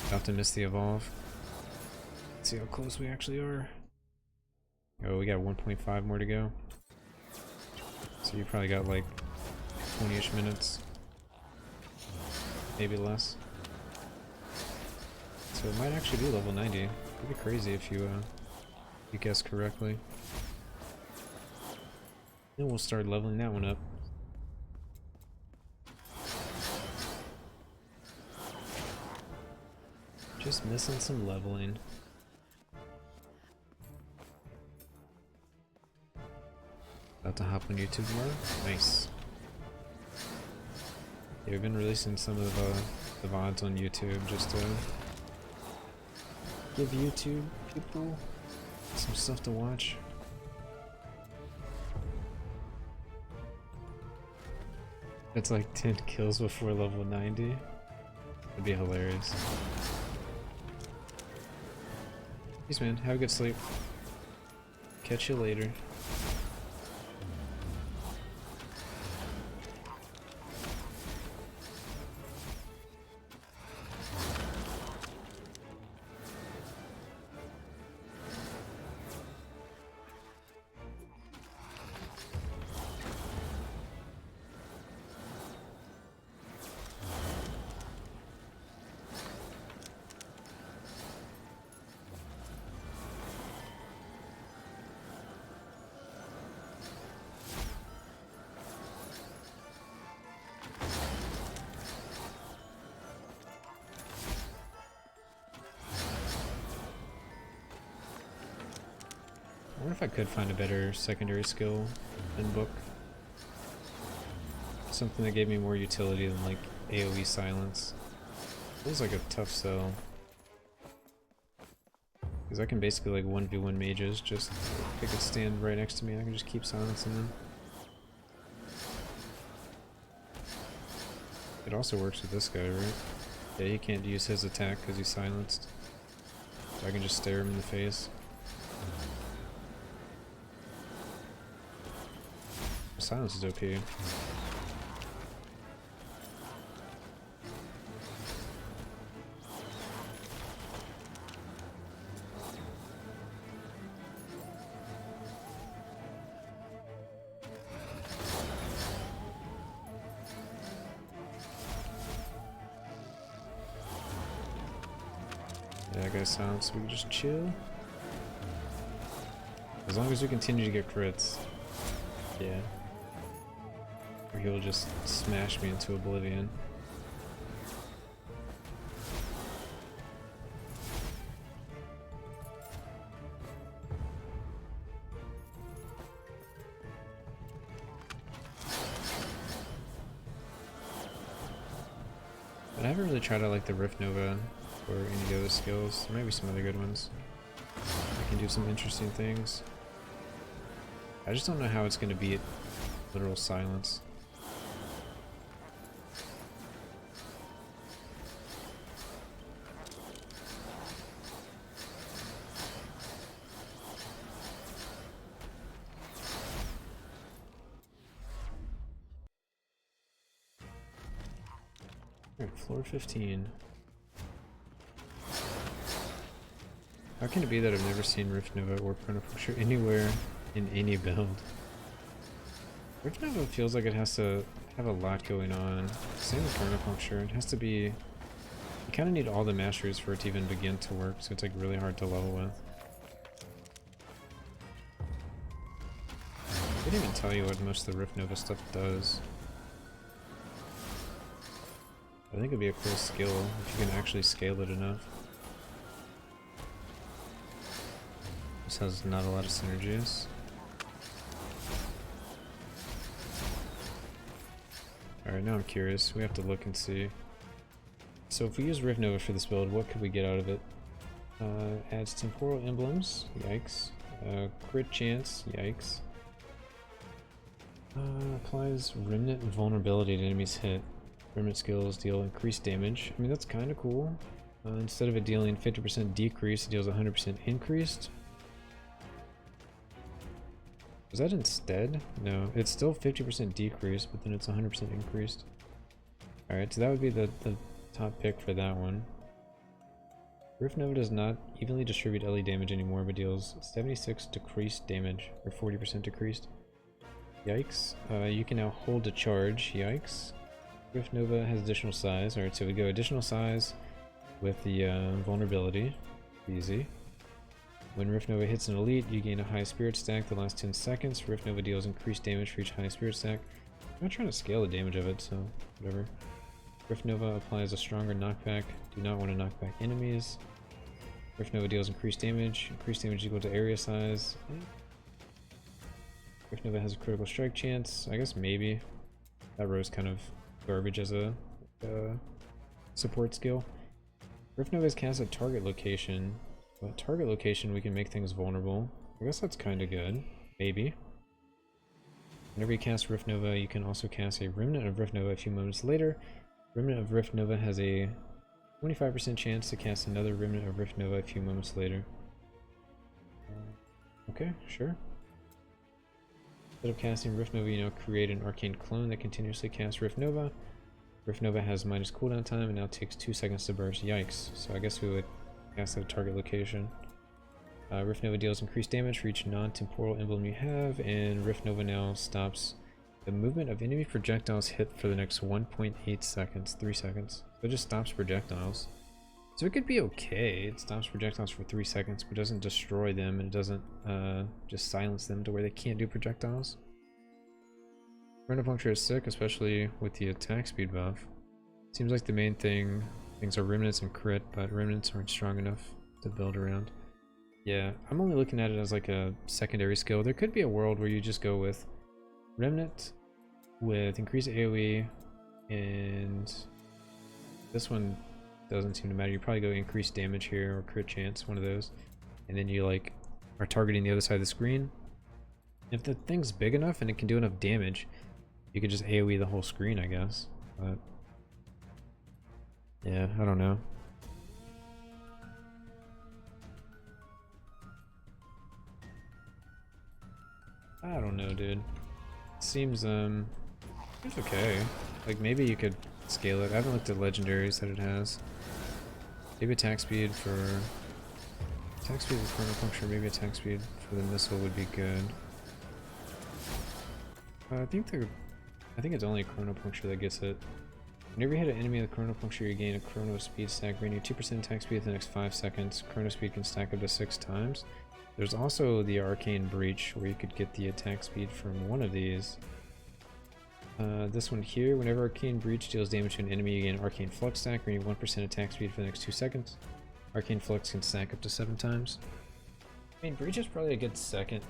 I have to miss the evolve. Let's see how close we actually are. Oh, we got 1.5 more to go. So you probably got like 20-ish minutes. Maybe less. So it might actually be level 90. It'd be crazy if you guess correctly. Then we'll start leveling that one up. Just missing some leveling. About to hop on YouTube tomorrow? Nice. Yeah, we've been releasing some of the VODs on YouTube just to give YouTube people some stuff to watch. It's like 10 kills before level 90. It'd be hilarious. Peace, man. Have a good sleep. Catch you later. I wonder if I could find a better secondary skill in book. Something that gave me more utility than like AoE silence. Feels like a tough sell. Because I can basically like 1v1 mages, just they could stand right next to me, I can just keep silencing them. It also works with this guy, right? Yeah, he can't use his attack because he's silenced. So I can just stare him in the face. Silence is OP. Yeah, I got silence, so we can just chill. As long as we continue to get crits. Yeah. Or he'll just smash me into oblivion. But I haven't really tried out like the Rift Nova or any of the other skills. There might be some other good ones. I can do some interesting things. I just don't know how it's going to beat literal silence. Alright, floor 15. How can it be that I've never seen Rift Nova or Chrono Pusher anywhere in any build? Rift Nova feels like it has to have a lot going on. Same with Chronopuncture. It has to be... You kind of need all the masteries for it to even begin to work, so it's like really hard to level with. I didn't even tell you what most of the Rift Nova stuff does. I think it'd be a cool skill if you can actually scale it enough. This has not a lot of synergies. Alright, now I'm curious. We have to look and see. So if we use Rift Nova for this build, what could we get out of it? Adds temporal emblems. Yikes. Crit chance. Yikes. Applies remnant vulnerability to enemies hit. Remnant skills deal increased damage. I mean, that's kind of cool. Instead of it dealing 50% decrease, it deals 100% increased. Was that instead? No, it's still 50% decrease, but then it's 100% increased. Alright, so that would be the top pick for that one. Rift Nova does not evenly distribute LE damage anymore, but deals 76 decreased damage, or 40% decreased. Yikes. You can now hold a charge. Yikes. Rift Nova has additional size. Alright, so we go additional size with the vulnerability. Easy. When Rift Nova hits an elite, you gain a high spirit stack that lasts 10 seconds. Rift Nova deals increased damage for each high spirit stack. I'm not trying to scale the damage of it, so whatever. Rift Nova applies a stronger knockback. Do not want to knock back enemies. Rift Nova deals increased damage. Increased damage equal to area size. Rift Nova has a critical strike chance. I guess maybe. That row's kind of garbage as a support skill. Rift Nova is cast at target location. But target location, we can make things vulnerable. I guess that's kind of good. Maybe. Whenever you cast Rift Nova, you can also cast a Remnant of Rift Nova a few moments later. Remnant of Rift Nova has a 25% chance to cast another Remnant of Rift Nova a few moments later. Okay, sure. Instead of casting Rift Nova, you now create an arcane clone that continuously casts Rift Nova. Rift Nova has minus cooldown time and now takes 2 seconds to burst. Yikes. So I guess we would cast at a target location. Rift Nova deals increased damage for each non-temporal emblem you have, and Rift Nova now stops the movement of enemy projectiles hit for the next 1.8 seconds, 3 seconds. So it just stops projectiles. So it could be okay. It stops projectiles for 3 seconds, but doesn't destroy them, and it doesn't just silence them to where they can't do projectiles. Chronopuncture is sick, especially with the attack speed buff. Seems like the main things are remnants and crit, but remnants aren't strong enough to build around. Yeah, I'm only looking at it as like a secondary skill. There could be a world where you just go with remnant with increased AoE, and this one doesn't seem to matter. You probably go increased damage here or crit chance, one of those, and then you like are targeting the other side of the screen. If the thing's big enough and it can do enough damage, you could just AoE the whole screen, I guess. But yeah, I don't know. I don't know, dude. Seems it's okay. Like maybe you could scale it. I haven't looked at legendaries that it has. Maybe attack speed with Chronopuncture. Maybe attack speed for the missile would be good. I think it's only Chronopuncture that gets it. Whenever you hit an enemy with Chronopuncture, you gain a Chrono Speed stack, granting you 2% attack speed for the next 5 seconds. Chrono Speed can stack up to 6 times. There's also the Arcane Breach, where you could get the attack speed from one of these. This one here, whenever Arcane Breach deals damage to an enemy, you gain an Arcane Flux stack, granting 1% attack speed for the next 2 seconds. Arcane Flux can stack up to 7 times. I mean, Breach is probably a good second.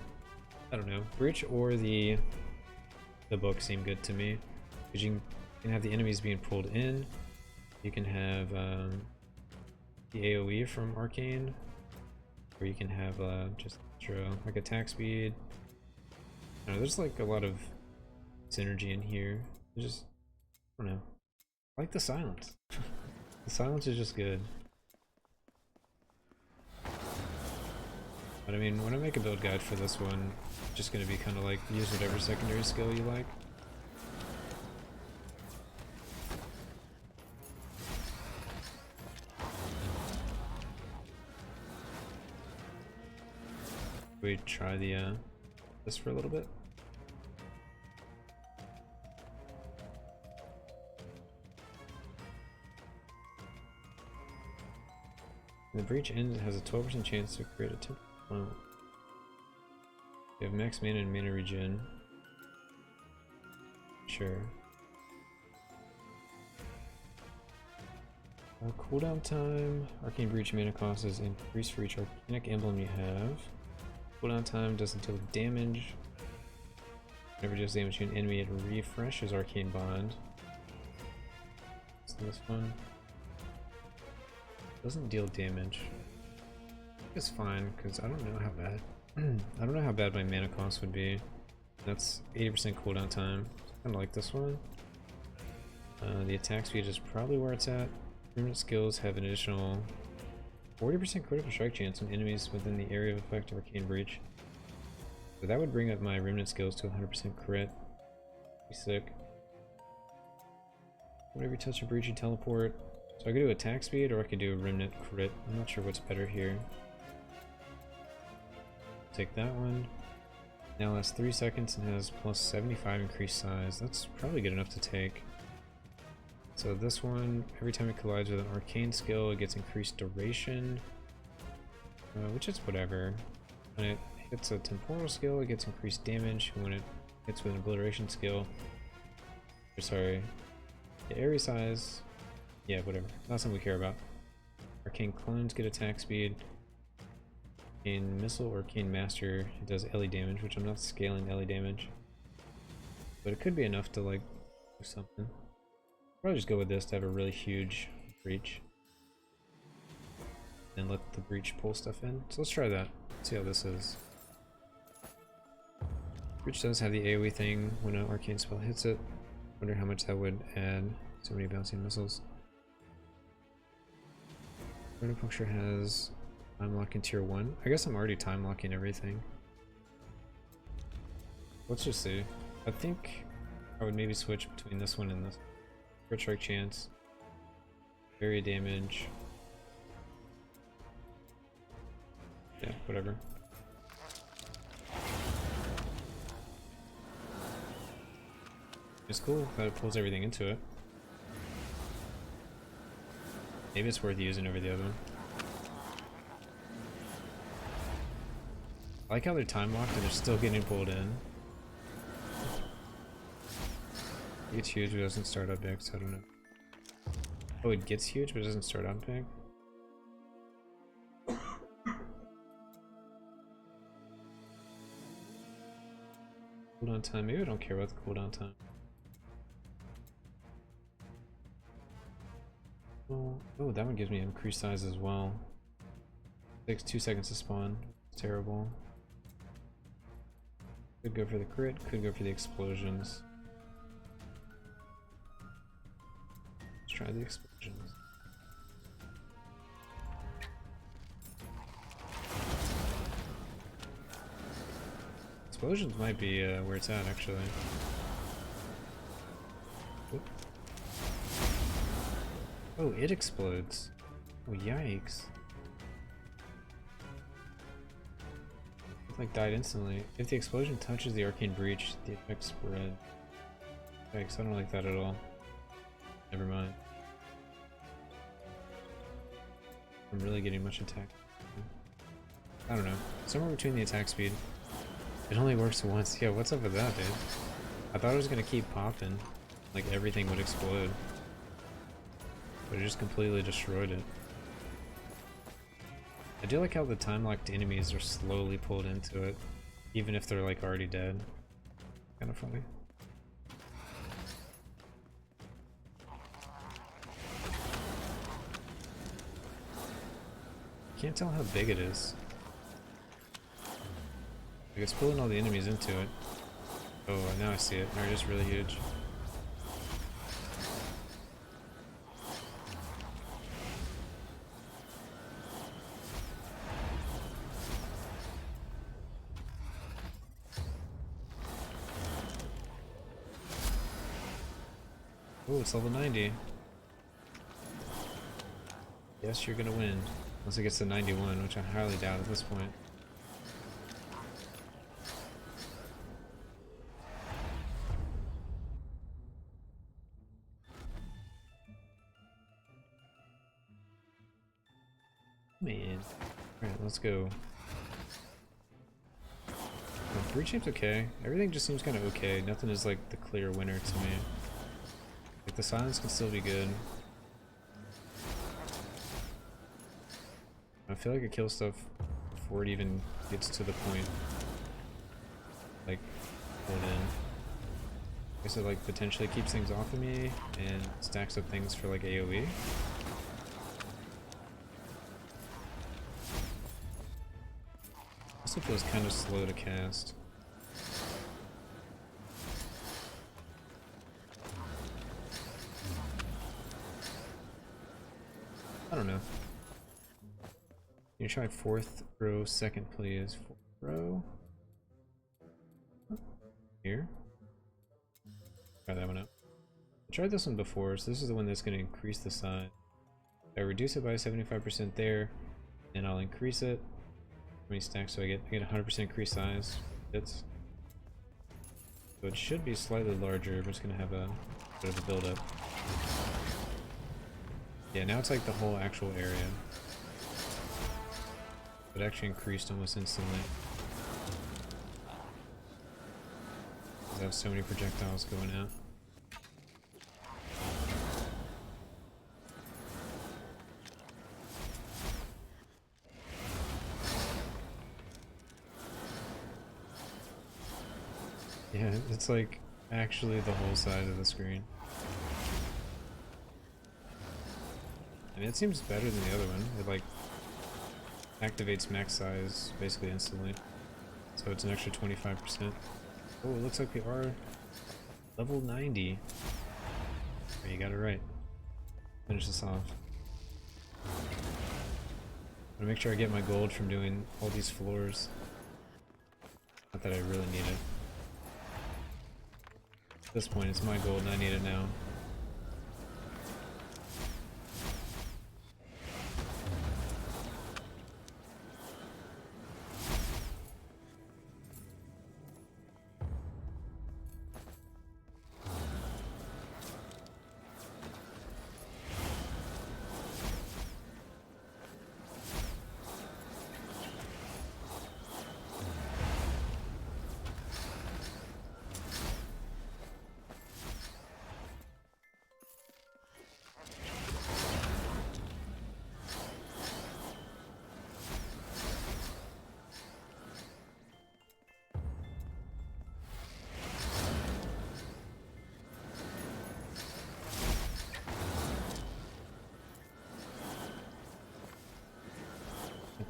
I don't know. Breach or the book seem good to me. Because you can have the enemies being pulled in. You can have the AoE from Arcane. Or you can have just extra, like attack speed. I don't know, there's like a lot of synergy in here. It's just, I don't know. I like the silence. The silence is just good. But I mean, when I make a build guide for this one, it's just going to be kind of like use whatever secondary skill you like. We try the this for a little bit. When the breach ends, it has a 12% chance to create a temporary clone. You have max mana and mana regen. Sure. Cooldown time. Arcane Breach mana cost is increased for each arcanic emblem you have. Cooldown time doesn't deal damage. Whenever it deals damage to an enemy, it refreshes Arcane Bond. So this one doesn't deal damage. It's fine because I don't know how bad. I don't know how bad my mana cost would be. That's 80% cooldown time. Kind of like this one. The attack speed is probably where it's at. Remnant skills have an additional 40% critical strike chance on enemies within the area of effect of Arcane Breach. So that would bring up my remnant skills to 100% crit. Be sick. Whenever you touch a breach, you teleport. So I could do attack speed or I could do a remnant crit. I'm not sure what's better here. Take that one. Now lasts 3 seconds and has plus 75 increased size. That's probably good enough to take. So this one, every time it collides with an arcane skill, it gets increased duration, which is whatever. When it hits a temporal skill, it gets increased damage. When it hits with an obliteration skill, or sorry, the area size, yeah, whatever. Not something we care about. Arcane clones get attack speed. Arcane missile or arcane master, it does LE damage, which I'm not scaling LE damage, but it could be enough to like do something. Probably just go with this to have a really huge breach. And let the breach pull stuff in. So let's try that. See how this is. Breach does have the AoE thing when an arcane spell hits it. Wonder how much that would add. So many bouncing missiles. Burning Puncture has time lock in tier 1. I guess I'm already time locking everything. Let's just see. I think I would maybe switch between this one and this. Crit strike chance, area damage, yeah, whatever. It's cool that it pulls everything into it. Maybe it's worth using over the other one. I like how they're time locked and they're still getting pulled in. It gets huge but it doesn't start out big, so I don't know. Oh, it gets huge but it doesn't start out big? Cooldown time, maybe I don't care about the cooldown time. Oh, that one gives me increased size as well. Takes 2 seconds to spawn. It's terrible. Could go for the crit, could go for the explosions. Try the explosions. Explosions might be where it's at, actually. Oop. Oh, it explodes. Oh, yikes. It like died instantly. If the explosion touches the arcane breach, the effect spread. Yikes, I don't like that at all. Never mind. I'm really getting much attack. I don't know. Somewhere between the attack speed. It only works once. Yeah, what's up with that, dude? I thought it was gonna keep popping. Like everything would explode. But it just completely destroyed it. I do like how the time locked enemies are slowly pulled into it. Even if they're like already dead. Kinda funny. Can't tell how big it is. Like it's pulling all the enemies into it. Oh, now I see it. They're just really huge. Oh, it's level 90. Yes, you're gonna win. Once it gets to 91, which I highly doubt at this point. Man. Alright, let's go. Well, 3 champ's okay. Everything just seems kind of okay. Nothing is like the clear winner to me. Like the silence can still be good. I feel like it kills stuff before it even gets to the point. Like, pull it in. I guess it like potentially keeps things off of me and stacks up things for like AoE. Also feels kind of slow to cast. I don't know. Can you try 4th row, 2nd please? 4th row. Here. Try that one out. I tried this one before, so this is the one that's going to increase the size. I reduce it by 75% there, and I'll increase it. How many stacks do I get? I get 100% increased size. Fits. So it should be slightly larger, but it's going to have a bit of a build up. Yeah, now it's like the whole actual area. It actually increased almost instantly. I have so many projectiles going out. Yeah, it's like actually the whole size of the screen. I mean, it seems better than the other one. It like activates max size basically instantly. So it's an extra 25%. Oh, it looks like we are level 90. Oh, you got it right. Finish this off. I'm gonna make sure I get my gold from doing all these floors. Not that I really need it. At this point, it's my gold and I need it now.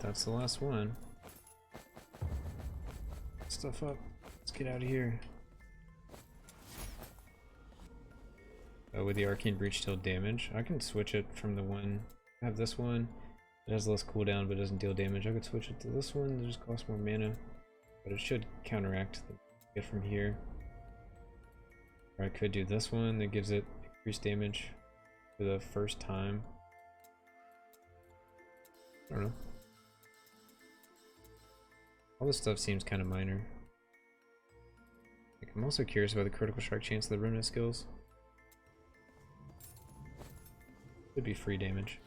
That's the last one. Stuff up. Let's get out of here. With the Arcane Breach deal damage, I can switch it from the one. I have this one. It has less cooldown but doesn't deal damage. I could switch it to this one. It just costs more mana, but it should counteract the get from here. Or I could do this one that gives it increased damage for the first time. I don't know. All this stuff seems kind of minor. Like, I'm also curious about the critical strike chance of the remnant skills. Could be free damage.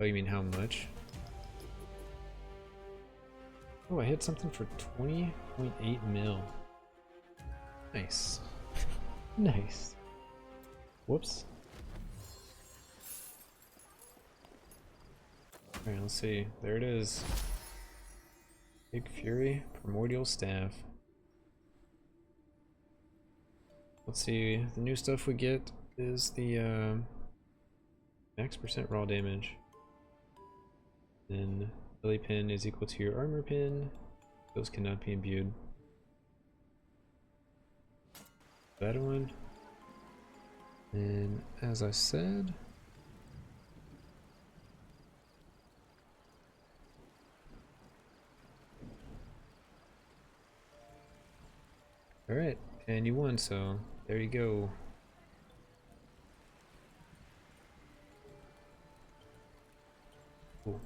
Oh, you mean how much? Oh, I hit something for 20.8 mil. Nice. Nice. Whoops. Alright, let's see. There it is. Big Fury, Primordial Staff. Let's see, the new stuff we get is the max % raw damage. Then Belly Pin is equal to your armor pin. Those cannot be imbued. That one. And as I said, alright, and you won, so there you go. Cool.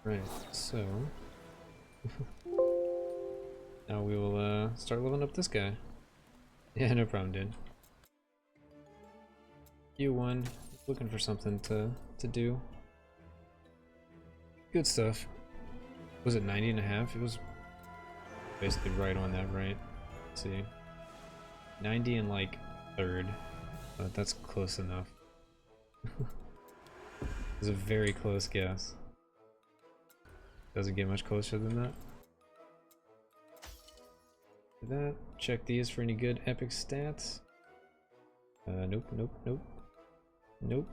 Right, so now we will start leveling up this guy. Yeah, no problem, dude. You won. looking for something to do. Good stuff. Was it 90 and a half? It was basically right on that, right? Let's see. 90 and like third. But that's close enough. It was a very close guess. Doesn't get much closer than that. Do that. Check these for any good epic stats. Nope, nope, nope. Nope.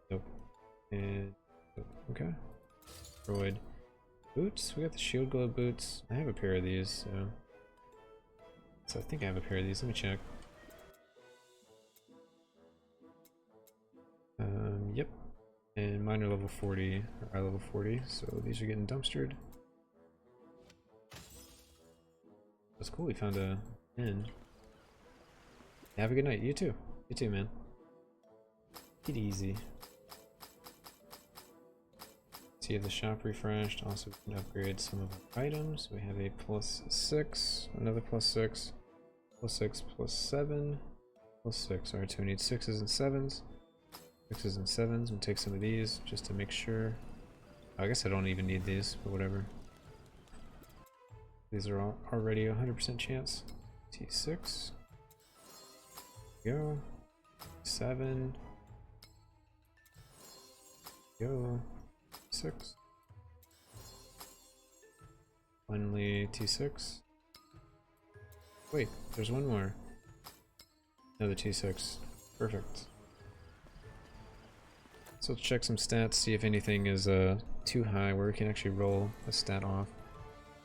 Nope. And nope. Okay. Droid. Boots? We got the shield glow boots. I have a pair of these, so I think I have a pair of these. Let me check. Yep. And mine are level 40, or level 40, so these are getting dumpstered. That's cool, we found a inn. Have a good night. You too. You too, man. Take it easy. See the shop refreshed. Also, we can upgrade some of our items. We have a +6, another +6, +6, +7, +6. Alright, so we need 6s and 7s. 6s and 7s. We'll take some of these just to make sure. I guess I don't even need these, but whatever. These are all already 100% chance. T6. Go. 7. Go. 6. Finally, T6. Wait, there's one more. Another T6. Perfect. So let's check some stats, see if anything is too high where we can actually roll a stat off.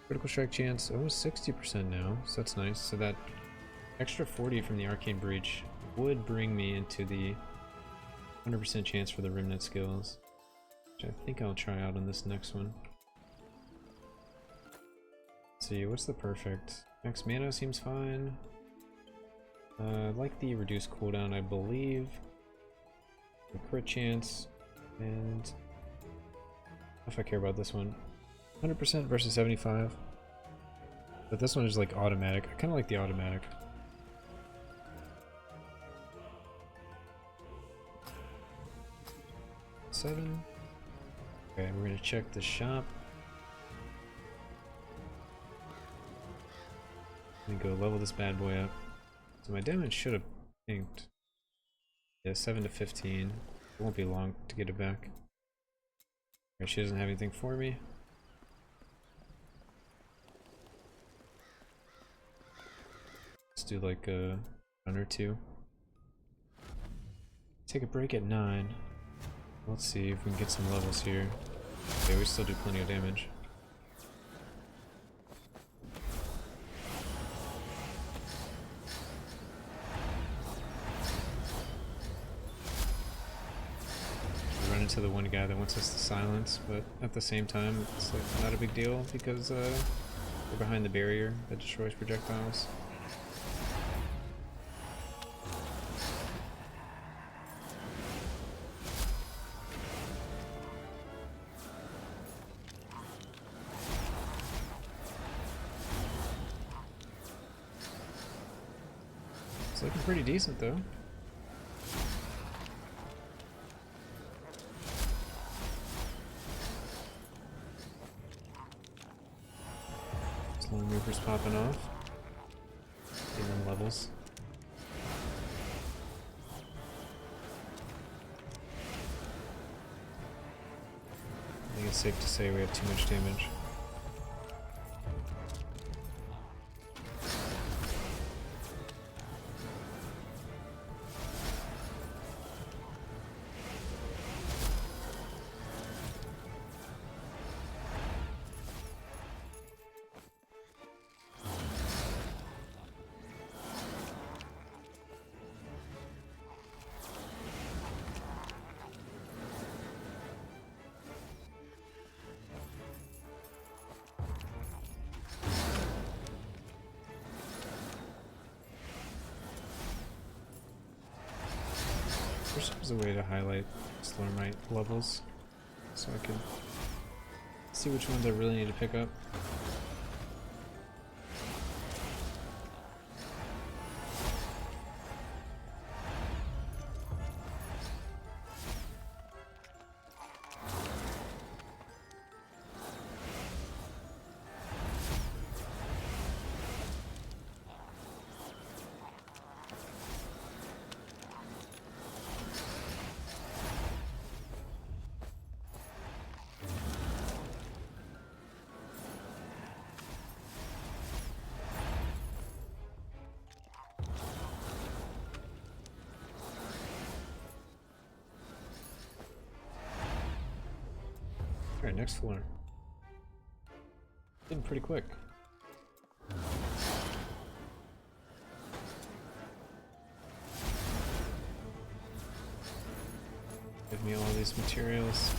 Critical strike chance, almost 60% now, so that's nice. So that extra 40 from the Arcane Breach would bring me into the 100% chance for the Remnant skills, which I think I'll try out on this next one. Let's see, what's the perfect? Max mana seems fine. I like the reduced cooldown, I believe. The crit chance, and if I care about this one, 100% versus 75. But this one is like automatic. I kind of like the automatic. Seven. Okay, we're gonna check the shop. And go level this bad boy up. So my damage should have pinked. Yeah, 7 to 15. It won't be long to get it back. Alright, she doesn't have anything for me. Let's do like a run or two. Take a break at 9. Let's see if we can get some levels here. Okay, we still do plenty of damage. To the one guy that wants us to silence, but at the same time it's like not a big deal because we're behind the barrier that destroys projectiles. It's looking pretty decent though. Lone Reaper's popping off. Getting levels. I think it's safe to say we have too much damage. There's a way to highlight Slurmite levels so I can see which ones I really need to pick up. next floor. Getting pretty quick. Give me all these materials.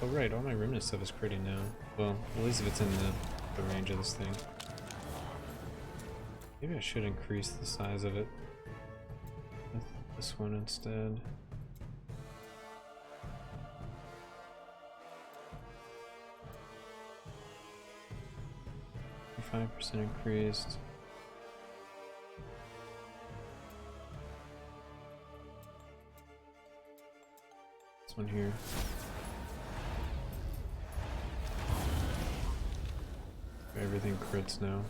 Oh right, all my remnant stuff is critting now. Well, at least if it's in the range of this thing. Maybe I should increase the size of it with this one instead. %, increased. This one here. Everything crits now.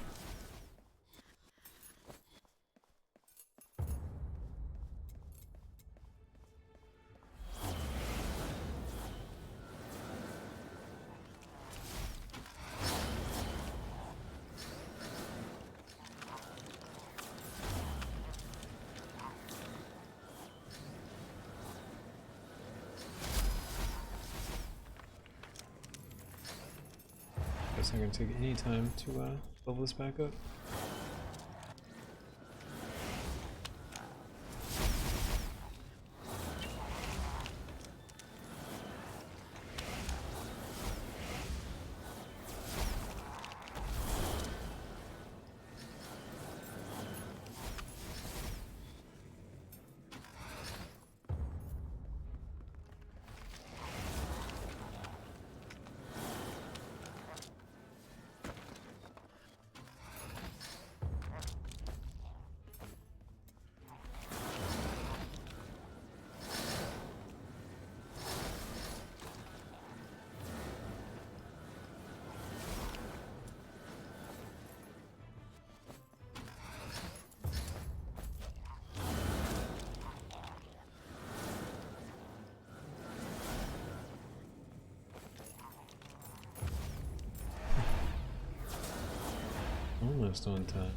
Guess I'm gonna take any time to level this back up. Almost on time.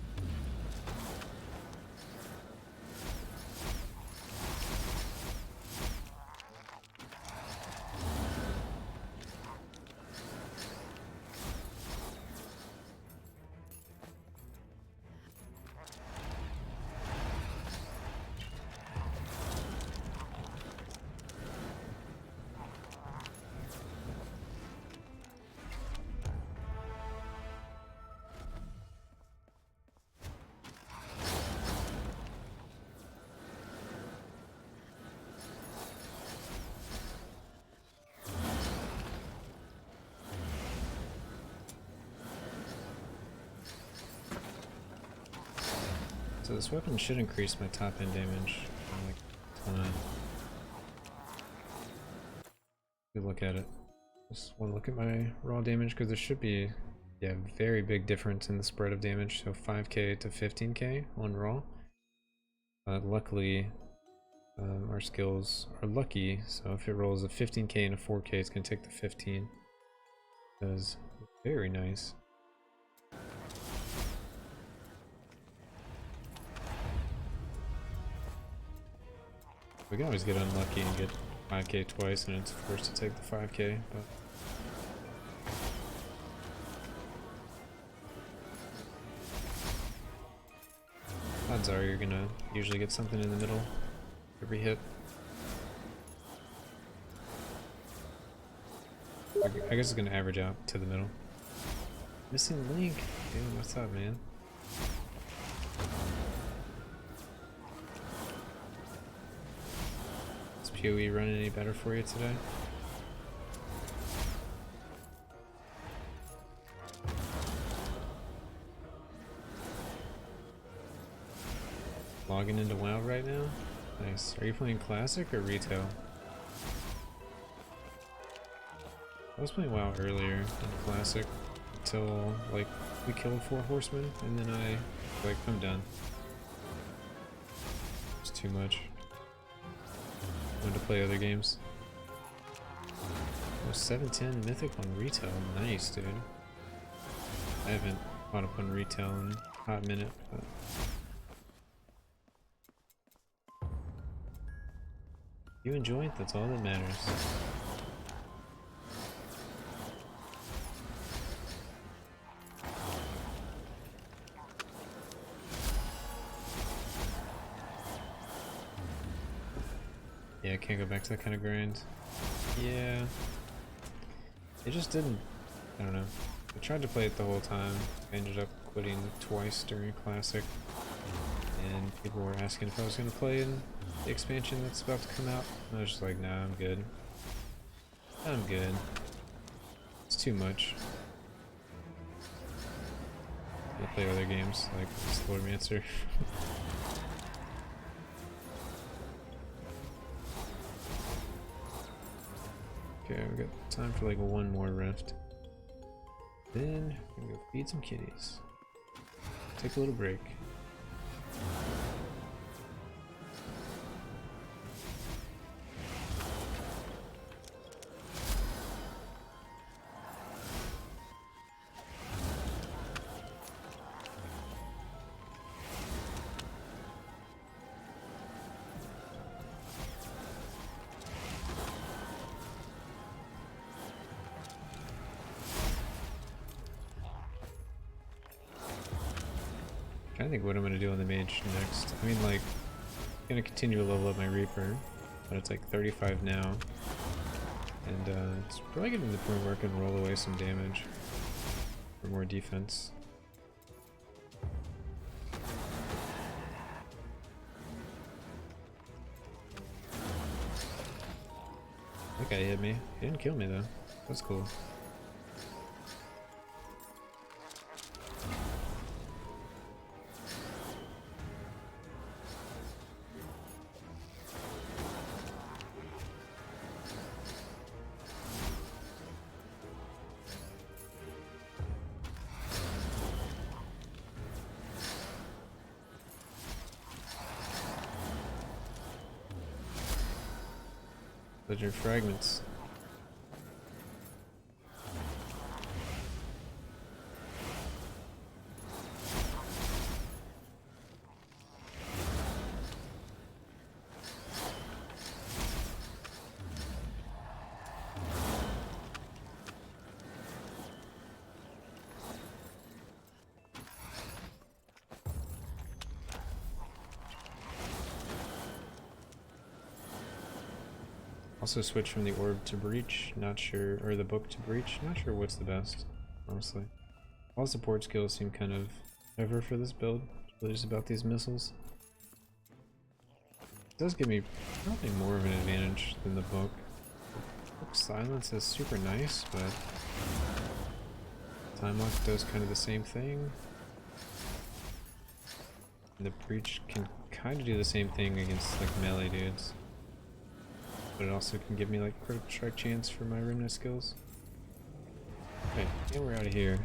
So this weapon should increase my top end damage by like a ton. Good look at it. Just want to look at my raw damage because there should be, yeah, very big difference in the spread of damage. So 5k to 15k on raw. Luckily, our skills are lucky. So if it rolls a 15k and a 4k, it's gonna take the 15. That is very nice. We can always get unlucky and get 5k twice and it's forced to take the 5k, but odds are you're gonna usually get something in the middle every hit. I guess it's gonna average out to the middle. Missing link. Dude, what's up, man? PoE running any better for you today? Logging into WoW right now? Nice. Are you playing Classic or Retail? I was playing WoW earlier in Classic till like we killed 4 horsemen, and then I like I'm done. It's too much. I wanted to play other games. Oh, 710 mythic on retail, nice dude. I haven't caught up on retail in a hot minute, but you enjoy it, that's all that matters. Yeah, I can't go back to that kind of grind. Yeah. It just didn't, I don't know. I tried to play it the whole time. I ended up quitting twice during Classic. And people were asking if I was going to play in the expansion that's about to come out. I was just like, nah, I'm good. I'm good. It's too much. I'll play other games, like Slaughtermancer. Okay, we got time for like one more rift. Then we're gonna go feed some kitties. Take a little break. I think what I'm gonna do on the mage next. I mean, like, I'm gonna continue to level up my Reaper, but it's like 35 now, and it's probably getting to the point where I can roll away some damage for more defense. That guy hit me. He didn't kill me though. That's cool. Those are fragments. Also switch from the orb to breach, not sure, or the book to breach, not sure what's the best, honestly. All support skills seem kind of ever for this build. It's really just about these missiles. It does give me probably more of an advantage than the book. Book silence is super nice, but time lock does kind of the same thing. And the breach can kind of do the same thing against like melee dudes. But it also can give me like critical strike chance for my remnant skills. Okay, yeah, we're out of here.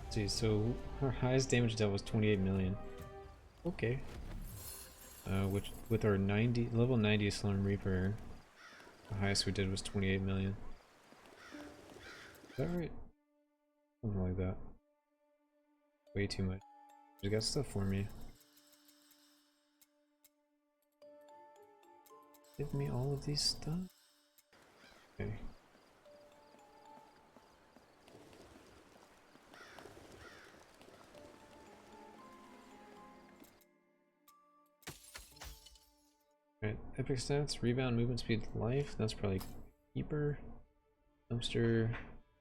Let's see, so our highest damage dealt was 28 million. Okay. Which with our level 90 Slurm Reaper, the highest we did was 28 million. Is that right? Something like that. Way too much. You got stuff for me. Give me all of these stuff? Okay. Alright, epic stats, rebound, movement speed, life, that's probably keeper, dumpster,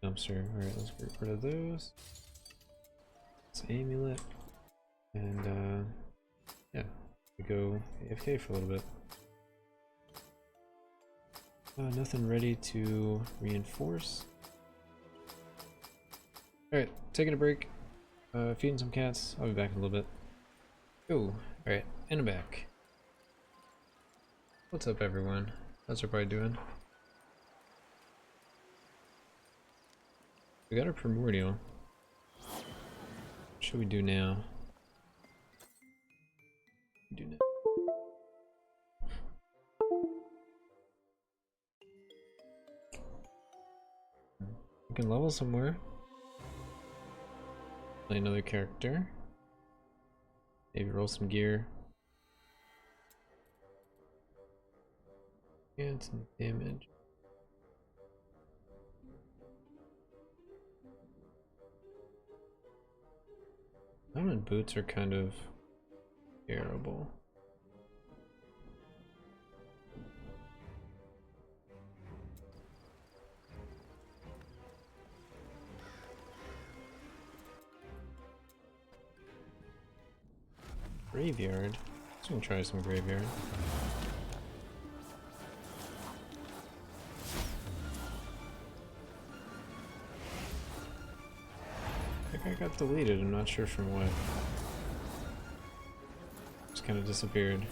dumpster. Alright, let's get rid of those. It's amulet, and yeah, we go AFK for a little bit. Nothing ready to reinforce. Alright, taking a break. Feeding some cats. I'll be back in a little bit. Oh, alright, and I'm back. What's up, everyone? How's everybody doing? We got our primordial. What should we do now? Do now. We can level somewhere. Play another character. Maybe roll some gear. And some damage. Diamond boots are kind of terrible. Graveyard. Let's gonna try some graveyard. I think I got deleted, I'm not sure from what. Just kind of disappeared.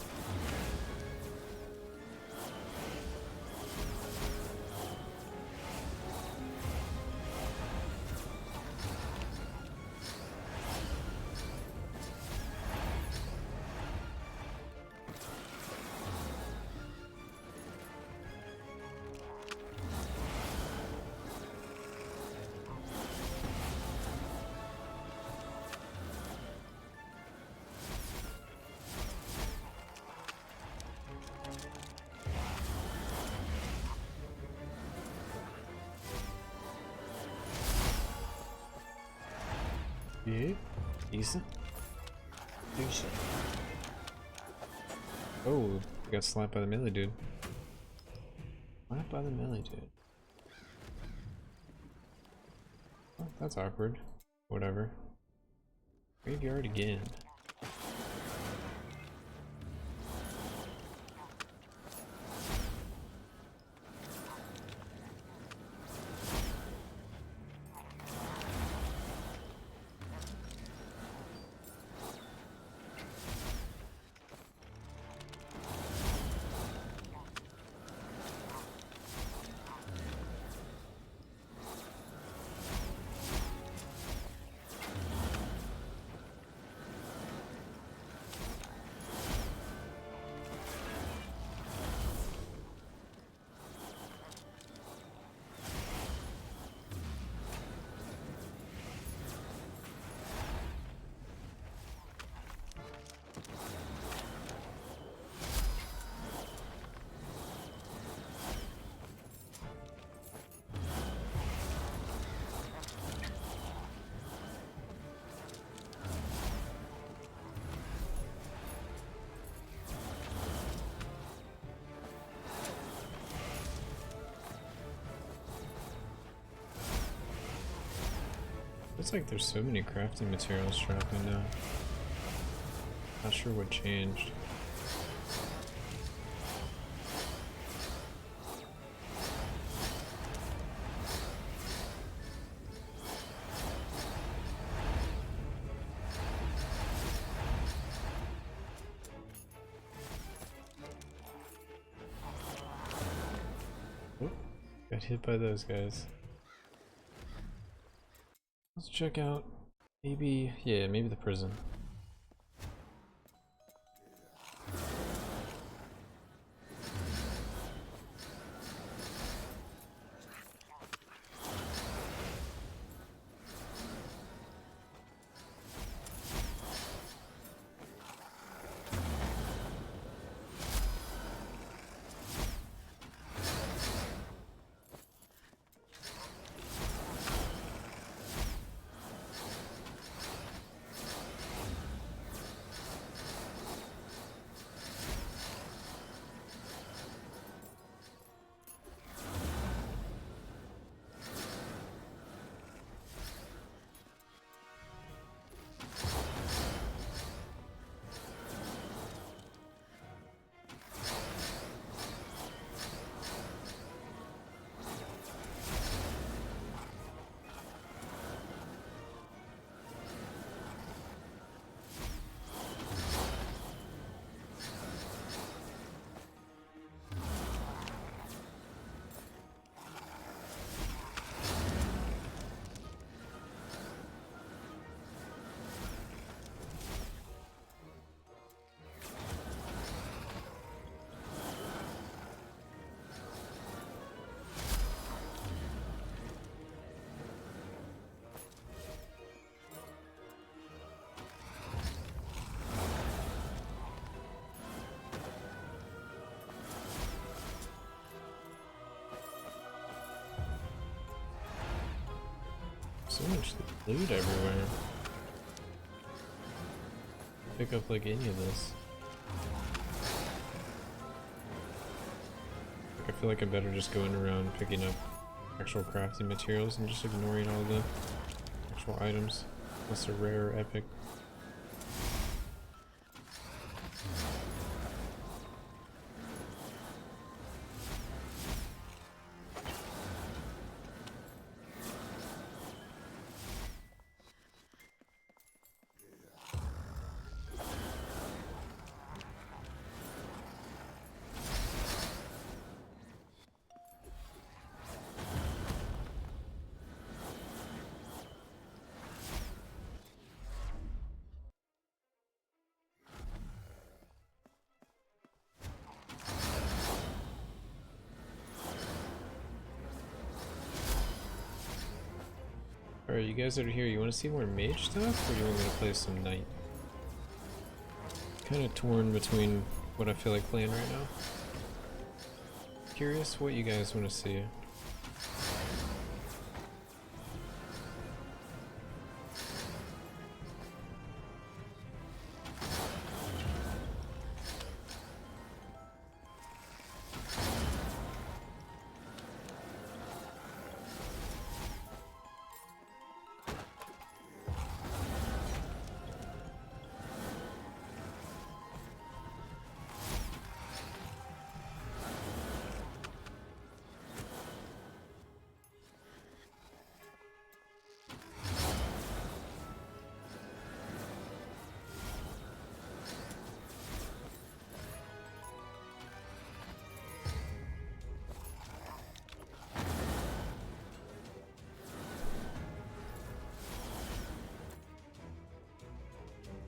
Yeah, decent. Decent. Oh, we got slapped by the melee dude. Slapped by the melee dude. Oh, that's awkward. Whatever. Graveyard again. Looks like there's so many crafting materials dropping now. Not sure what changed. Oh, got hit by those guys. Let's check out, maybe, yeah, maybe the prison. So much loot everywhere. Pick up like any of this. I feel like I'm better just going around picking up actual crafting materials and just ignoring all the actual items. Unless they're rare or epic. Alright, you guys over here, you want to see more mage stuff, or do you want me to play some knight? Kind of torn between what I feel like playing right now. Curious what you guys want to see.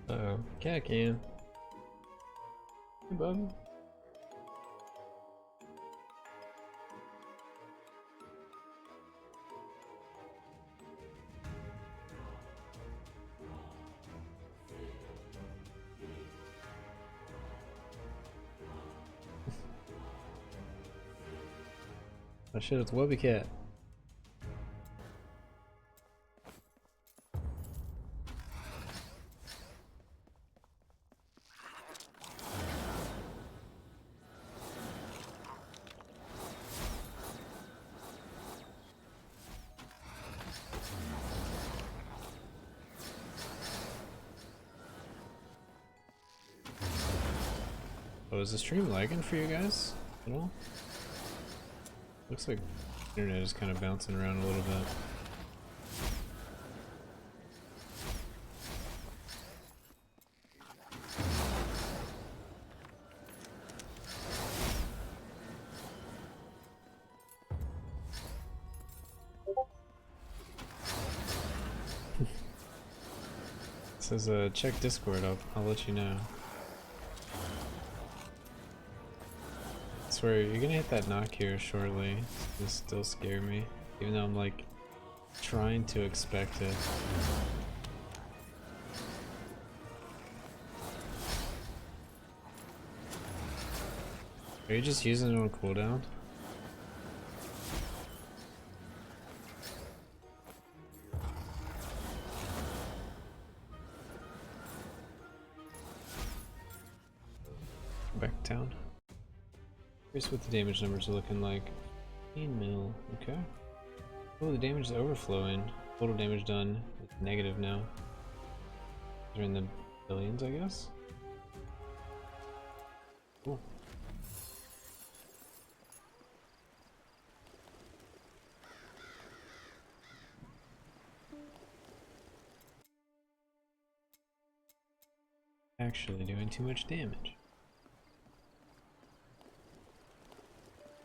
Uh-oh, cat can. Hey, bub. Oh shit, it's Wubby Cat. Oh, is the stream lagging for you guys at all? Looks like the internet is kind of bouncing around a little bit. It says check Discord up, I'll let you know. I swear, you're gonna hit that knock here shortly. It's gonna still scare me, even though I'm like trying to expect it. Are you just using it on cooldown? Back to town. Here's what the damage numbers are looking like. 15 mil, okay. Oh, the damage is overflowing. Total damage done is negative now. They're in the billions, I guess. Cool. Actually doing too much damage.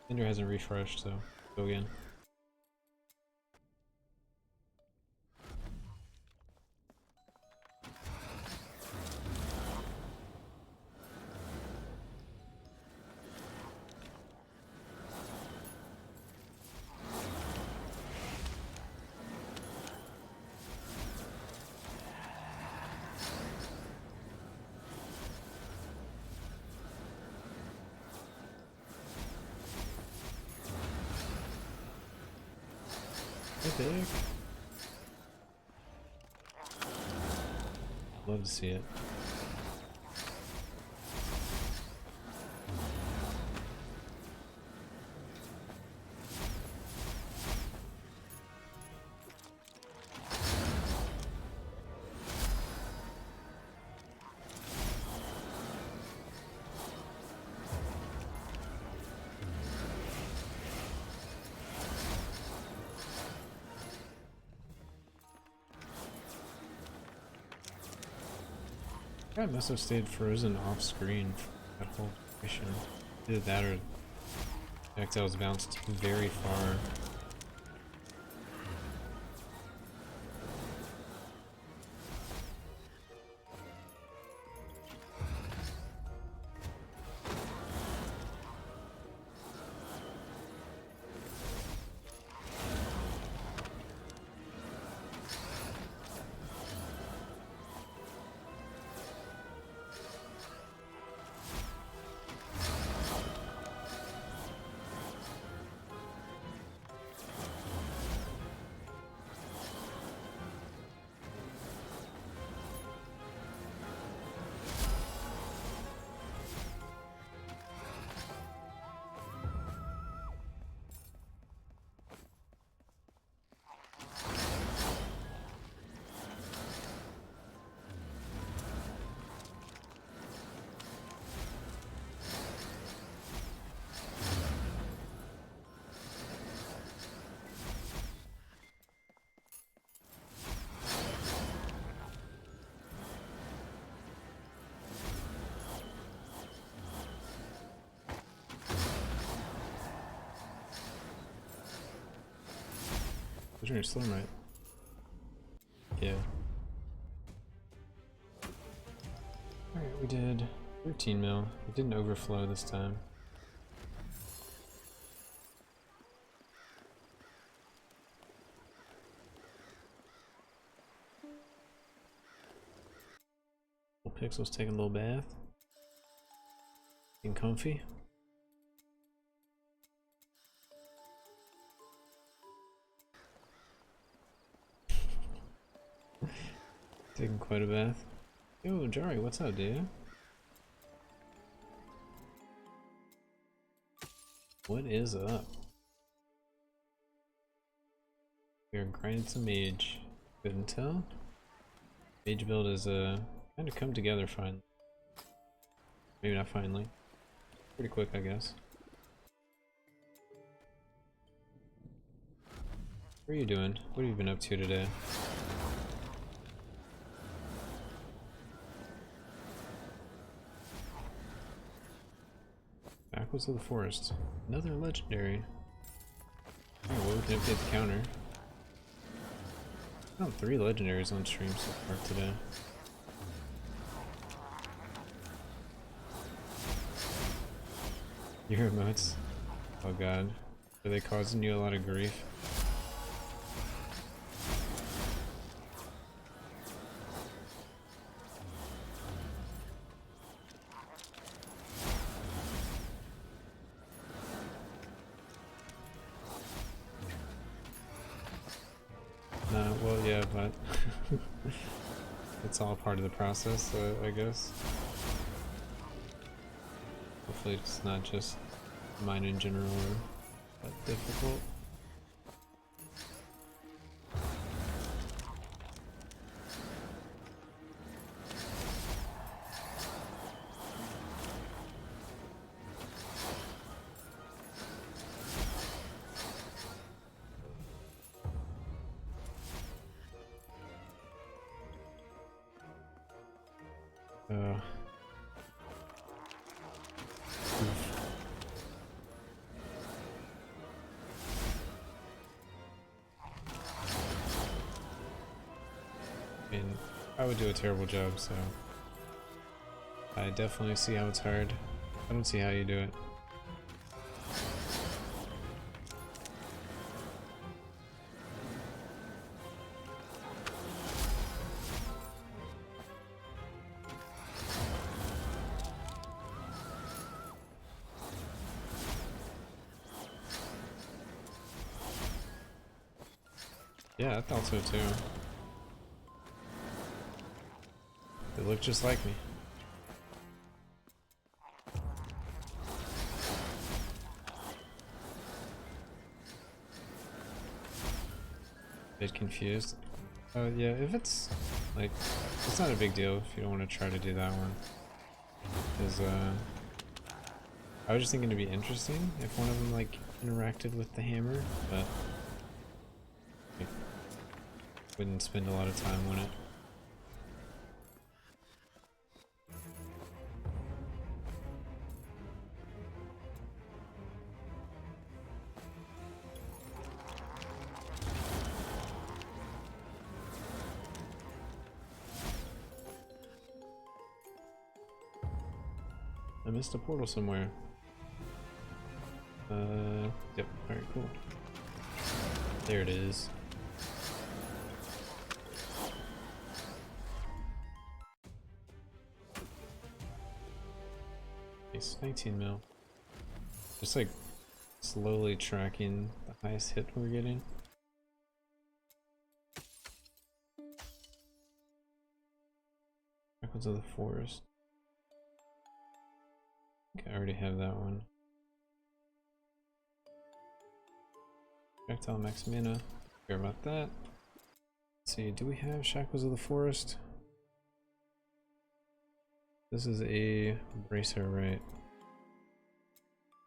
Ender hasn't refreshed, so go again. Hey, Dick. Love to see it. I must have stayed frozen off screen for that whole mission. Either that or projectiles bounced very far. Your slow right? Yeah. Alright, we did 13 mil. We didn't overflow this time. Little Pixel's taking a little bath. Getting comfy. Taking quite a bath. Yo, Jari, what's up, dude? What is up? We're grinding some mage. Couldn't tell. Mage build is kind of come together finally. Maybe not finally. Pretty quick, I guess. What are you doing? What have you been up to today? Backwards of the Forest. Another legendary. Oh, well, we can update the counter. I found 3 legendaries on stream so far today. Your emotes? Oh god. Are they causing you a lot of grief? Well, yeah, but it's all part of the process, I guess. Hopefully it's not just mine in general or that difficult. I mean, I would do a terrible job, so I definitely see how it's hard. I don't see how you do it. Yeah, I thought so too. They look just like me. Bit confused. Yeah, if it's like, it's not a big deal if you don't want to try to do that one. Because I was just thinking it'd be interesting if one of them like interacted with the hammer, but like, wouldn't spend a lot of time on it. I missed a portal somewhere. Yep, alright, cool. There it is. Nice, 19 mil. Just like slowly tracking the highest hit we're getting. Records of the Forest. I think I already have that one. Projectile max mana. Care about that. Let's see, do we have Shackles of the Forest? This is a bracer, right?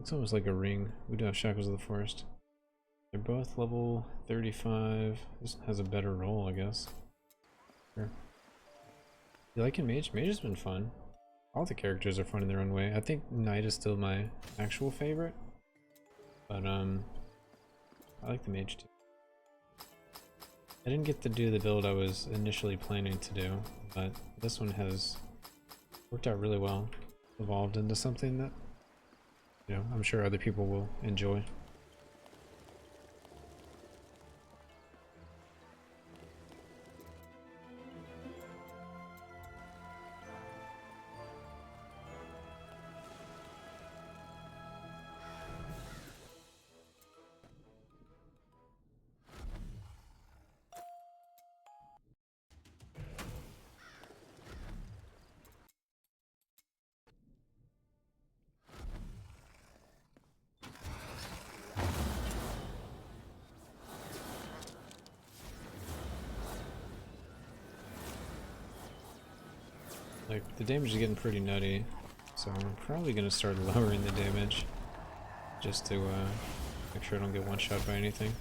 It's almost like a ring. We do have Shackles of the Forest. They're both level 35. This has a better roll, I guess. Sure. You liking Mage? Mage has been fun. All the characters are fun in their own way. I think Knight is still my actual favorite. But I like the Mage too. I didn't get to do the build I was initially planning to do, but this one has worked out really well. Evolved into something that, you know, I'm sure other people will enjoy. Like, the damage is getting pretty nutty, so I'm probably gonna start lowering the damage just to make sure I don't get one shot by anything.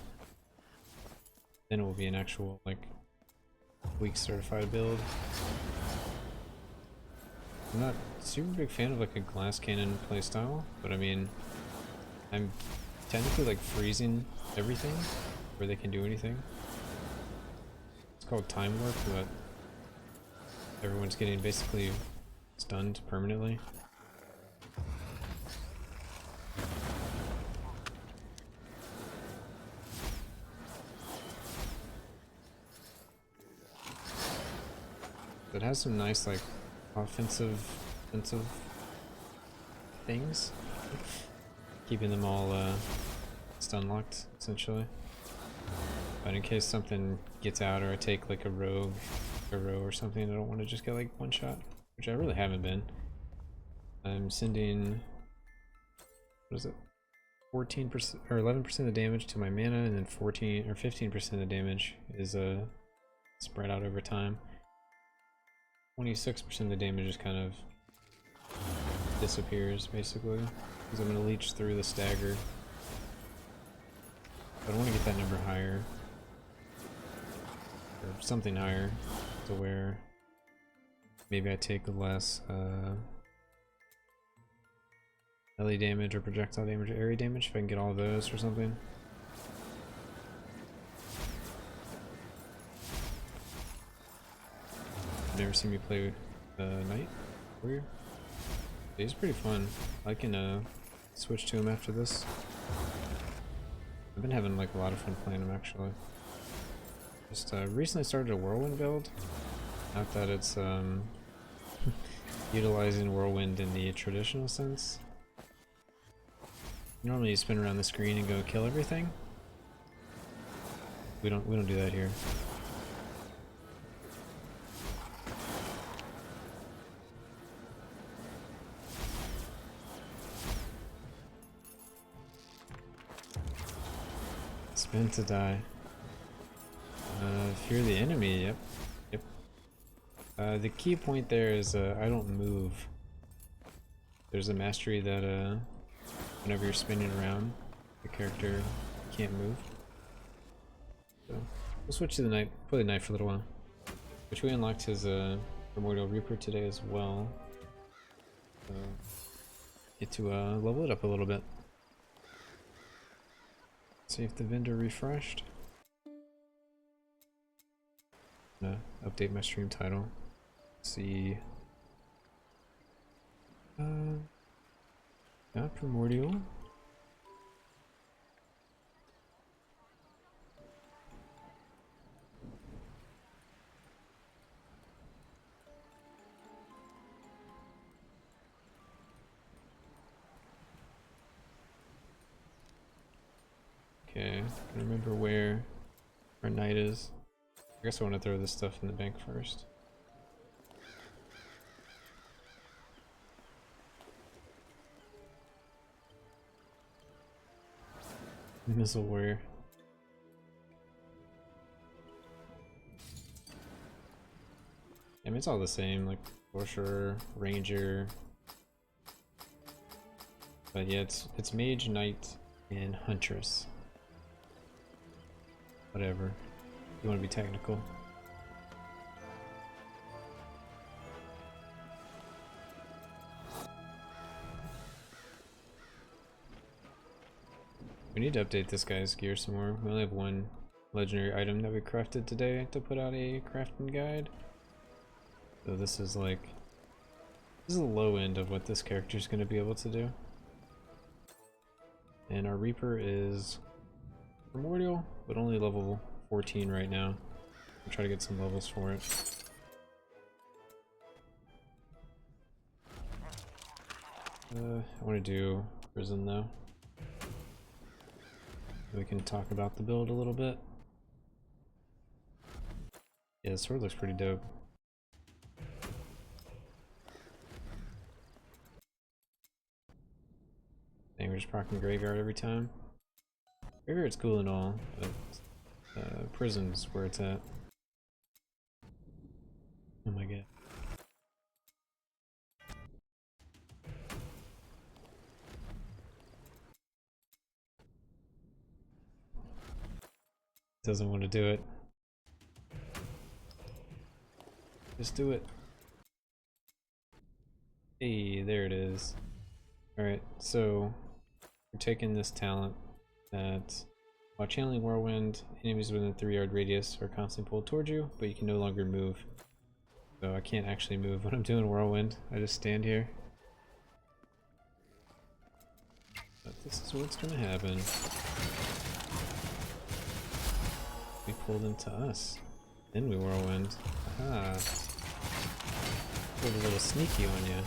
Then it will be an actual, like, Bweeks certified build. I'm not a super big fan of like a glass cannon playstyle, but I mean, I'm technically like freezing everything where they can do anything. It's called time warp, but everyone's getting basically stunned permanently. It has some nice like offensive things, keeping them all stun locked essentially. But in case something gets out, or I take like a rogue, or something, I don't want to just get like one shot, which I really haven't been. I'm sending, what is it, 14% or 11% of the damage to my mana, and then 14 or 15% of the damage is spread out over time. 26% of the damage just kind of disappears basically, because I'm going to leech through the stagger. But I want to get that number higher, or something higher, to where maybe I take less melee damage or projectile damage or area damage if I can get all of those or something. You've never seen me play Knight Warrior? He's pretty fun. I can switch to him after this. I've been having like a lot of fun playing him actually. Just recently started a Whirlwind build. Not that it's utilizing Whirlwind in the traditional sense. Normally you spin around the screen and go kill everything. We don't do that here. Spin to die. Fear the enemy, yep. Yep. The key point there is I don't move. There's a mastery that whenever you're spinning around, the character can't move. So we'll switch to the knight, play the knight for a little while. Which we unlocked his Primordial Reaper today as well. So get to level it up a little bit. See if the vendor refreshed. Update my stream title. See. Not Primordial. Okay, I remember where our knight is. I guess I want to throw this stuff in the bank first. Missile warrior. I mean, it's all the same, like Sorcerer, Ranger. But yeah, it's Mage, Knight, and Huntress. Whatever. You want to be technical. We need to update this guy's gear some more. We only have one legendary item that we crafted today to put out a crafting guide. So this is like, this is the low end of what this character is going to be able to do. And our Reaper is Primordial, but only level 14 right now. I'll try to get some levels for it. I want to do Prison though. We can talk about the build a little bit. Yeah, the sword looks pretty dope. Dang, we're just procking Graveyard every time. Graveyard's cool and all, but Prison's where it's at. Oh my god. Doesn't want to do it. Just do it. Hey, there it is. Alright, so we're taking this talent that while channeling Whirlwind, enemies within a 3-yard radius are constantly pulled towards you, but you can no longer move. So I can't actually move when I'm doing Whirlwind. I just stand here. But this is what's gonna happen. We pulled into us. Then we Whirlwind. Aha. Pulled a little sneaky on you.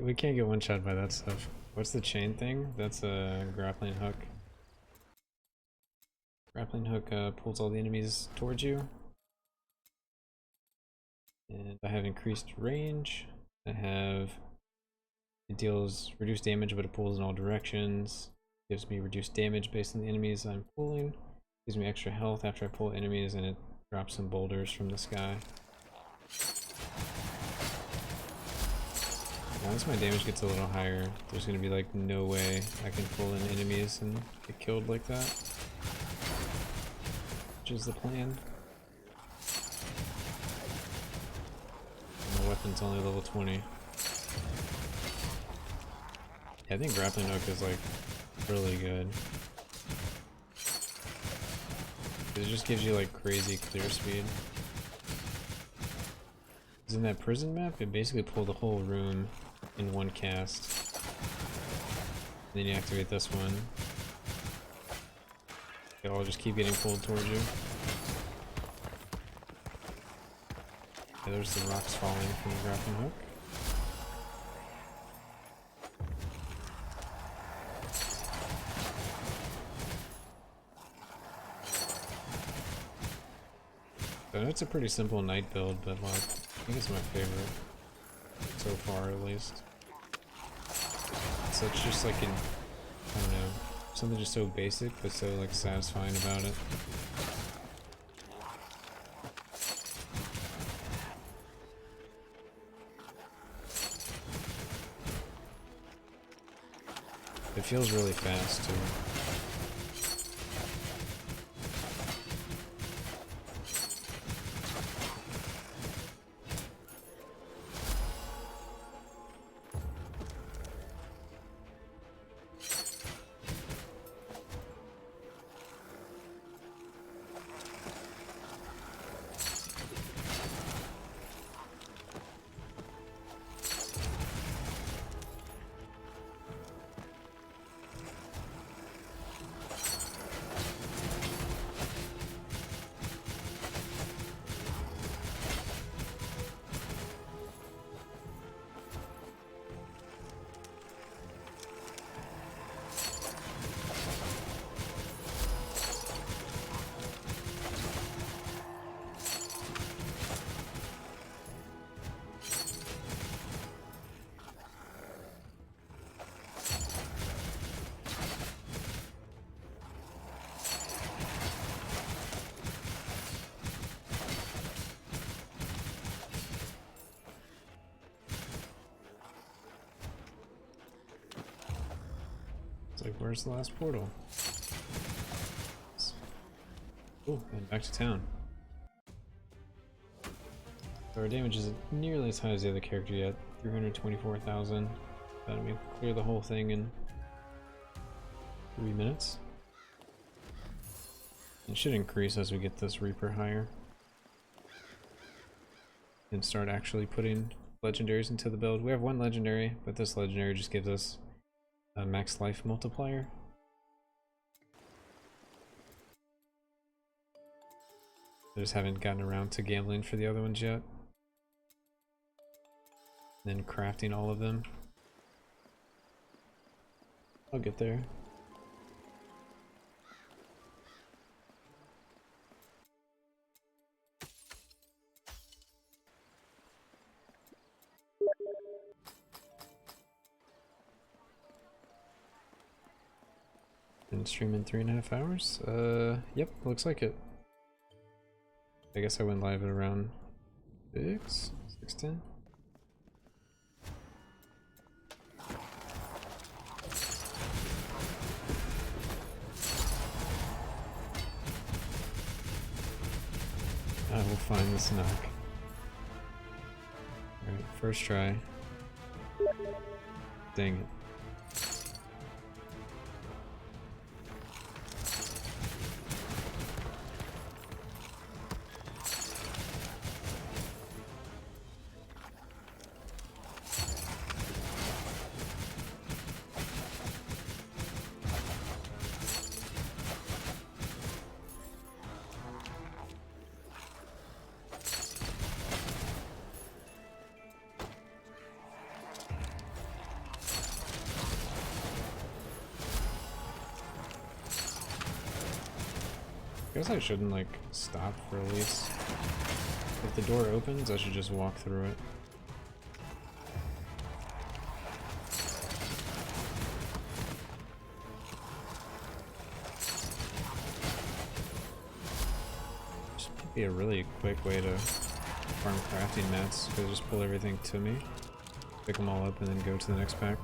We can't get one-shot by that stuff. What's the chain thing? That's a grappling hook. Grappling hook pulls all the enemies towards you. And I have increased range. I have... It deals reduced damage, but it pulls in all directions. Gives me reduced damage based on the enemies I'm pulling. Gives me extra health after I pull enemies, and it drops some boulders from the sky. Once my damage gets a little higher, there's gonna be like no way I can pull in enemies and get killed like that. Which is the plan. My weapon's only level 20. Yeah, I think grappling hook is like really good. It just gives you like crazy clear speed. Because in that prison map, it basically pulled the whole room in one cast. And then you activate this one. It'll all just keep getting pulled towards you. Yeah, there's the rocks falling from the grappling hook. So it's a pretty simple knight build, but like, I think it's my favorite so far, at least. So it's just like I don't know, something just so basic but so like satisfying about it. It feels really fast too. It's like, where's the last portal? Oh, and back to town. So our damage isn't nearly as high as the other character yet. 324,000. That'll me clear the whole thing in 3 minutes. It should increase as we get this Reaper higher. And start actually putting legendaries into the build. We have one legendary, but this legendary just gives us a max life multiplier. I just haven't gotten around to gambling for the other ones yet. And then crafting all of them. I'll get there. And stream in 3.5 hours? Yep, looks like it. I guess I went live at around 6:10. I will find this knock. Alright, first try. Dang it. I guess I shouldn't like stop for at least. If the door opens, I should just walk through it. This might be a really quick way to farm crafting mats, because just pull everything to me, pick them all up, and then go to the next pack.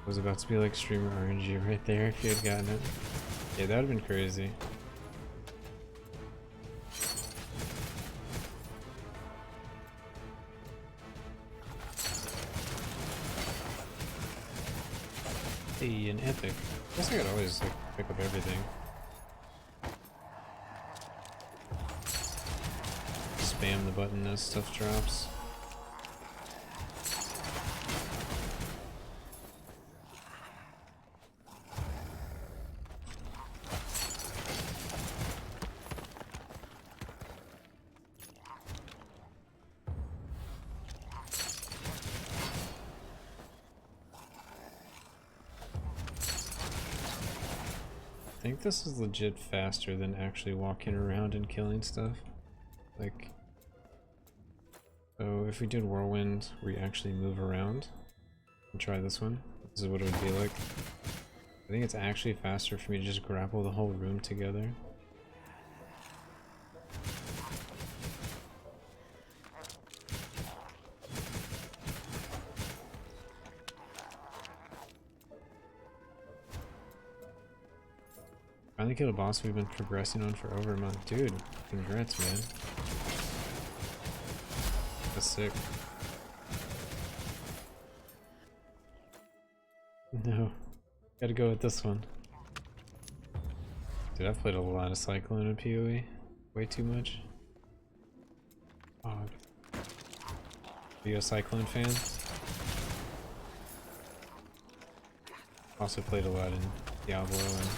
It was about to be like streamer RNG right there if you had gotten it. Yeah, that would have been crazy. Hey, an epic. I guess I could always like pick up everything. Spam the button as stuff drops. think this is legit faster than actually walking around and killing stuff. Like, so if we did Whirlwind, we actually move around and try this one. This is what it would be like. I think it's actually faster for me to just grapple the whole room together. Finally killed a boss we've been progressing on for over a month. Dude, congrats, man. That's sick. No. Gotta go with this one. Dude, I've played a lot of Cyclone in PoE. Way too much. Oh. Are you a Cyclone fan? Also played a lot in Diablo and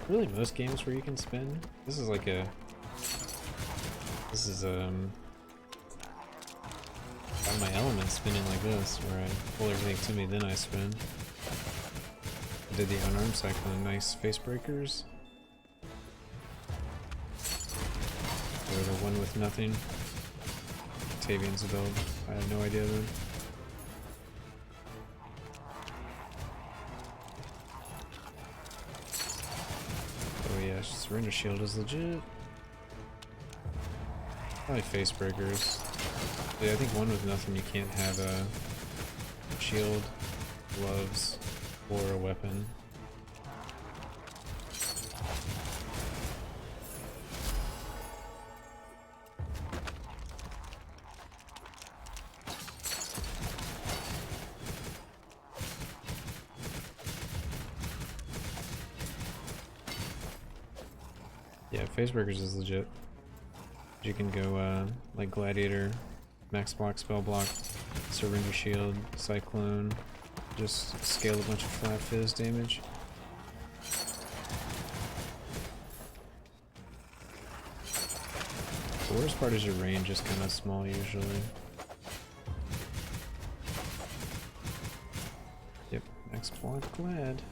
really most games where you can spin. This is like a... This is out of my element spinning like this, where I pull everything to me, then I spin. I did the unarmed cyclone, nice face breakers. Or the one with nothing. Tavian's build. I have no idea then. Oh yeah, surrender shield is legit. Probably face breakers. Yeah, I think one with nothing you can't have a shield, gloves, or a weapon. Yeah, facebreakers is legit. You can go like gladiator, max block, spell block, surrender shield, cyclone, just scale a bunch of flat fizz damage. The worst part is your range is kind of small usually. Yep, max block glad.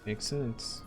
Makes sense.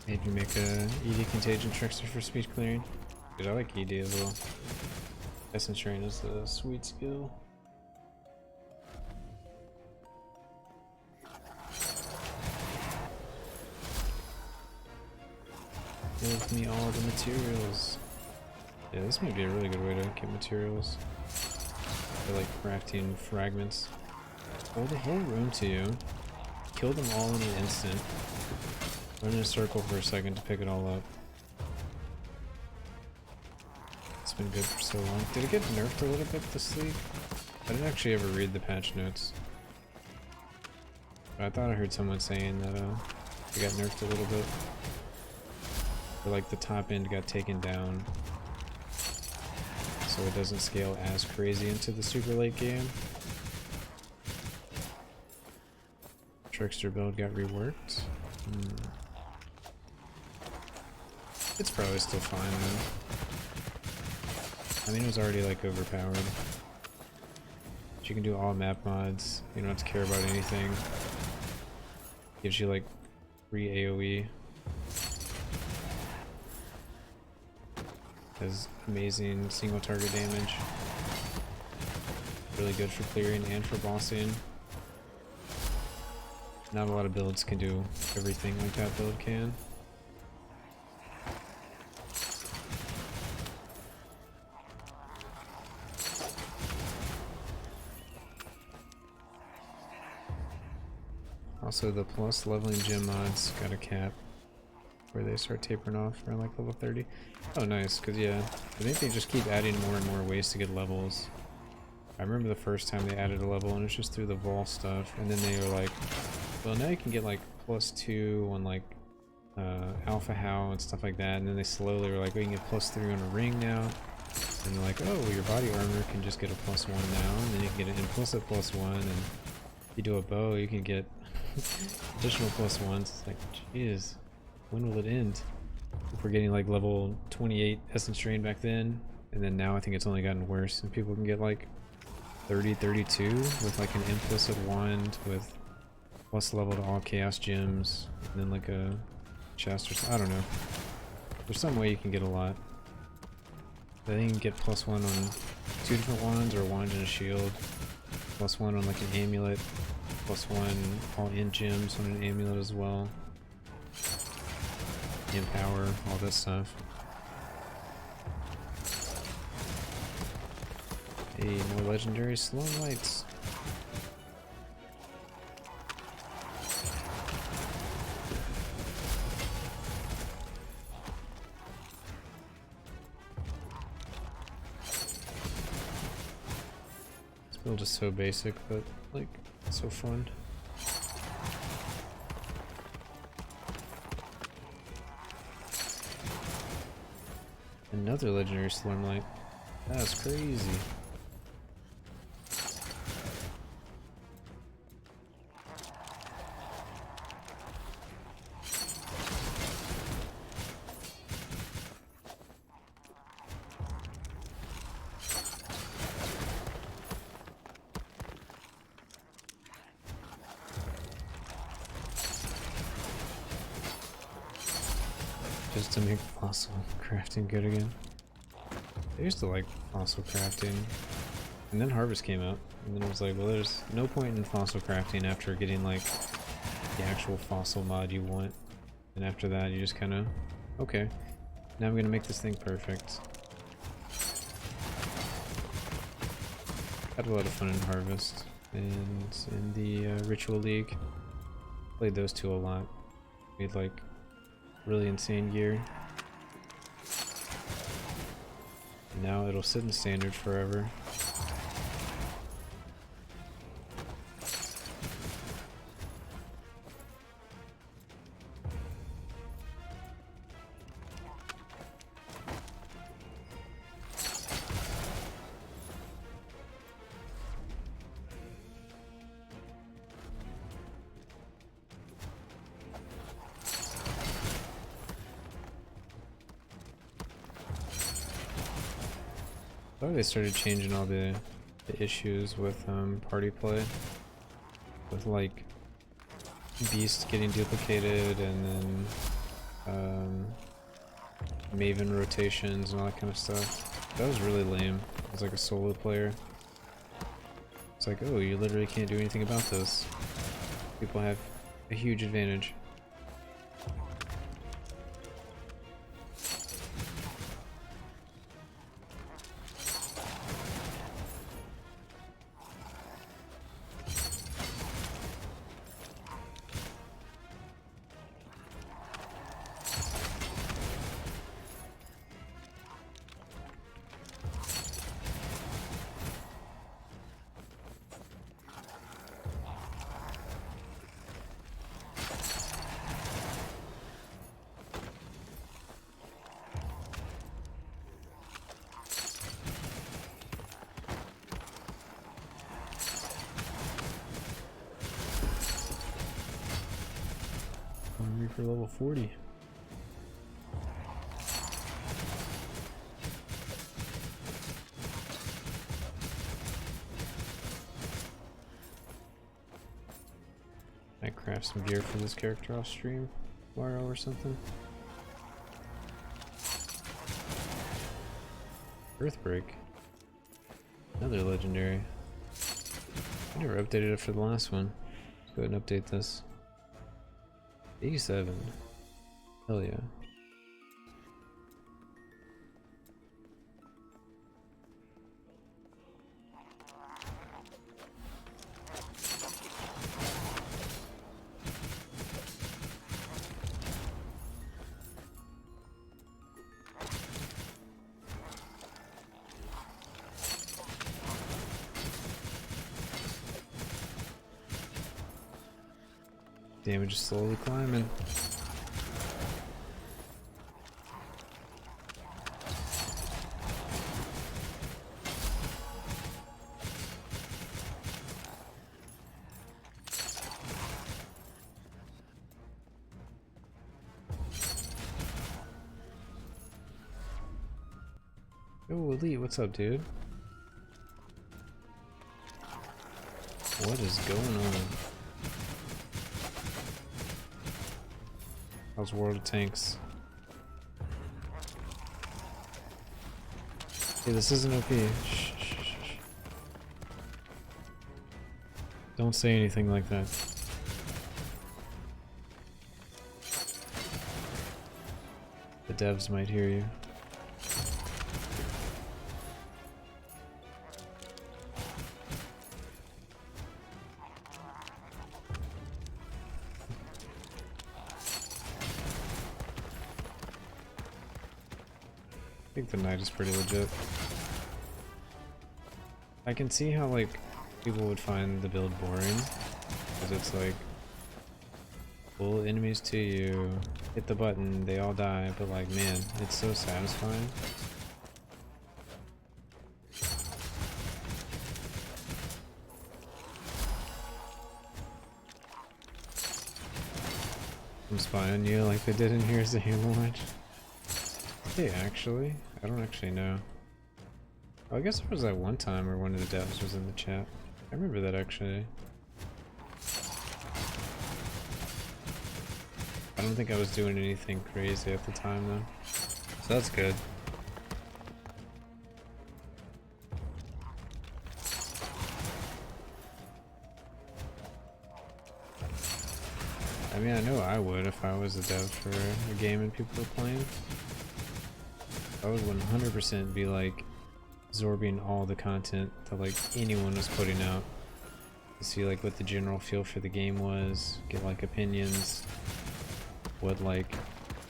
Maybe make a ED Contagion Trickster for speed clearing. Dude, I like ED as well. Essence Train is a sweet skill. Give me all the materials. Yeah, this might be a really good way to get materials. I like crafting fragments. Hold the whole room to you. Kill them all in an instant. Run in a circle for a second to pick it all up. It's been good for so long. Did it get nerfed a little bit this league? I didn't actually ever read the patch notes. But I thought I heard someone saying that it got nerfed a little bit. Or like the top end got taken down. So it doesn't scale as crazy into the super late game. Trickster build got reworked. It's probably still fine though. I mean, it was already like overpowered. But you can do all map mods. You don't have to care about anything. Gives you like free AoE. Has amazing single target damage. Really good for clearing and for bossing. Not a lot of builds can do everything like that build can. Also, the plus leveling gem mods got a cap. where they start tapering off around like level 30. Oh nice, because yeah, I think they just keep adding more and more ways to get levels. I remember the first time they added a level and it's just through the Vol stuff, and then they were like, well now you can get like +2 on like Alpha How and stuff like that, and then they slowly were like, oh, you can get +3 on a ring now, and they're like, oh, your body armor can just get a +1 now, and then you can get an implicit +1, and if you do a bow you can get additional +1s. It's like, jeez, when will it end? If we're getting like level 28 Essence Drain back then, and then now I think it's only gotten worse, and people can get like 30, 32 with like an implicit wand with plus level to all chaos gems, and then like a chest or something. I don't know. There's some way you can get a lot. I think you can get +1 on 2 different wands, or a wand and a shield. +1 on like an amulet. +1 all in gems on an amulet as well. Empower, all this stuff. Hey, more legendary Sloan Lights. This build is so basic, but like, so fun. Another legendary Slurmlight. That's crazy. Just to make fossil crafting good again. I used to like fossil crafting, and then Harvest came out, and then it was like, well, there's no point in fossil crafting after getting like the actual fossil mod you want, and after that you just kind of, okay, now I'm gonna make this thing perfect. Had a lot of fun in Harvest, and in the Ritual League, played those two a lot. Made like really insane gear. And now it'll sit in standard forever. Oh, they started changing all the issues with party play, with like beasts getting duplicated, and then Maven rotations and all that kind of stuff. That was really lame. As like a solo player, it's like, oh, you literally can't do anything about this. People have a huge advantage. For level 40. Might craft some gear for this character off stream tomorrow or something. Earthbreak. Another legendary. I never updated it for the last one. Let's go ahead and update this. 87. Hell yeah. Damage is slowly climbing. Oh, Elite, what's up, dude? What is going on? How's World of Tanks? Hey, this isn't OP. Shh, shh, shh, shh. Don't say anything like that. The devs might hear you. I think the knight is pretty legit. I can see how like people would find the build boring, because it's like pull enemies to you, hit the button, they all die, but like man, it's so satisfying. I'm spying on you like they did in Hero's a Hero Mage. Hey, actually, I don't actually know. Oh, I guess there was that one time where one of the devs was in the chat. I remember that actually. I don't think I was doing anything crazy at the time though. So that's good. I mean, I know I would if I was a dev for a game and people were playing. I would 100% be like absorbing all the content that like anyone was putting out to see like what the general feel for the game was, get like opinions, what like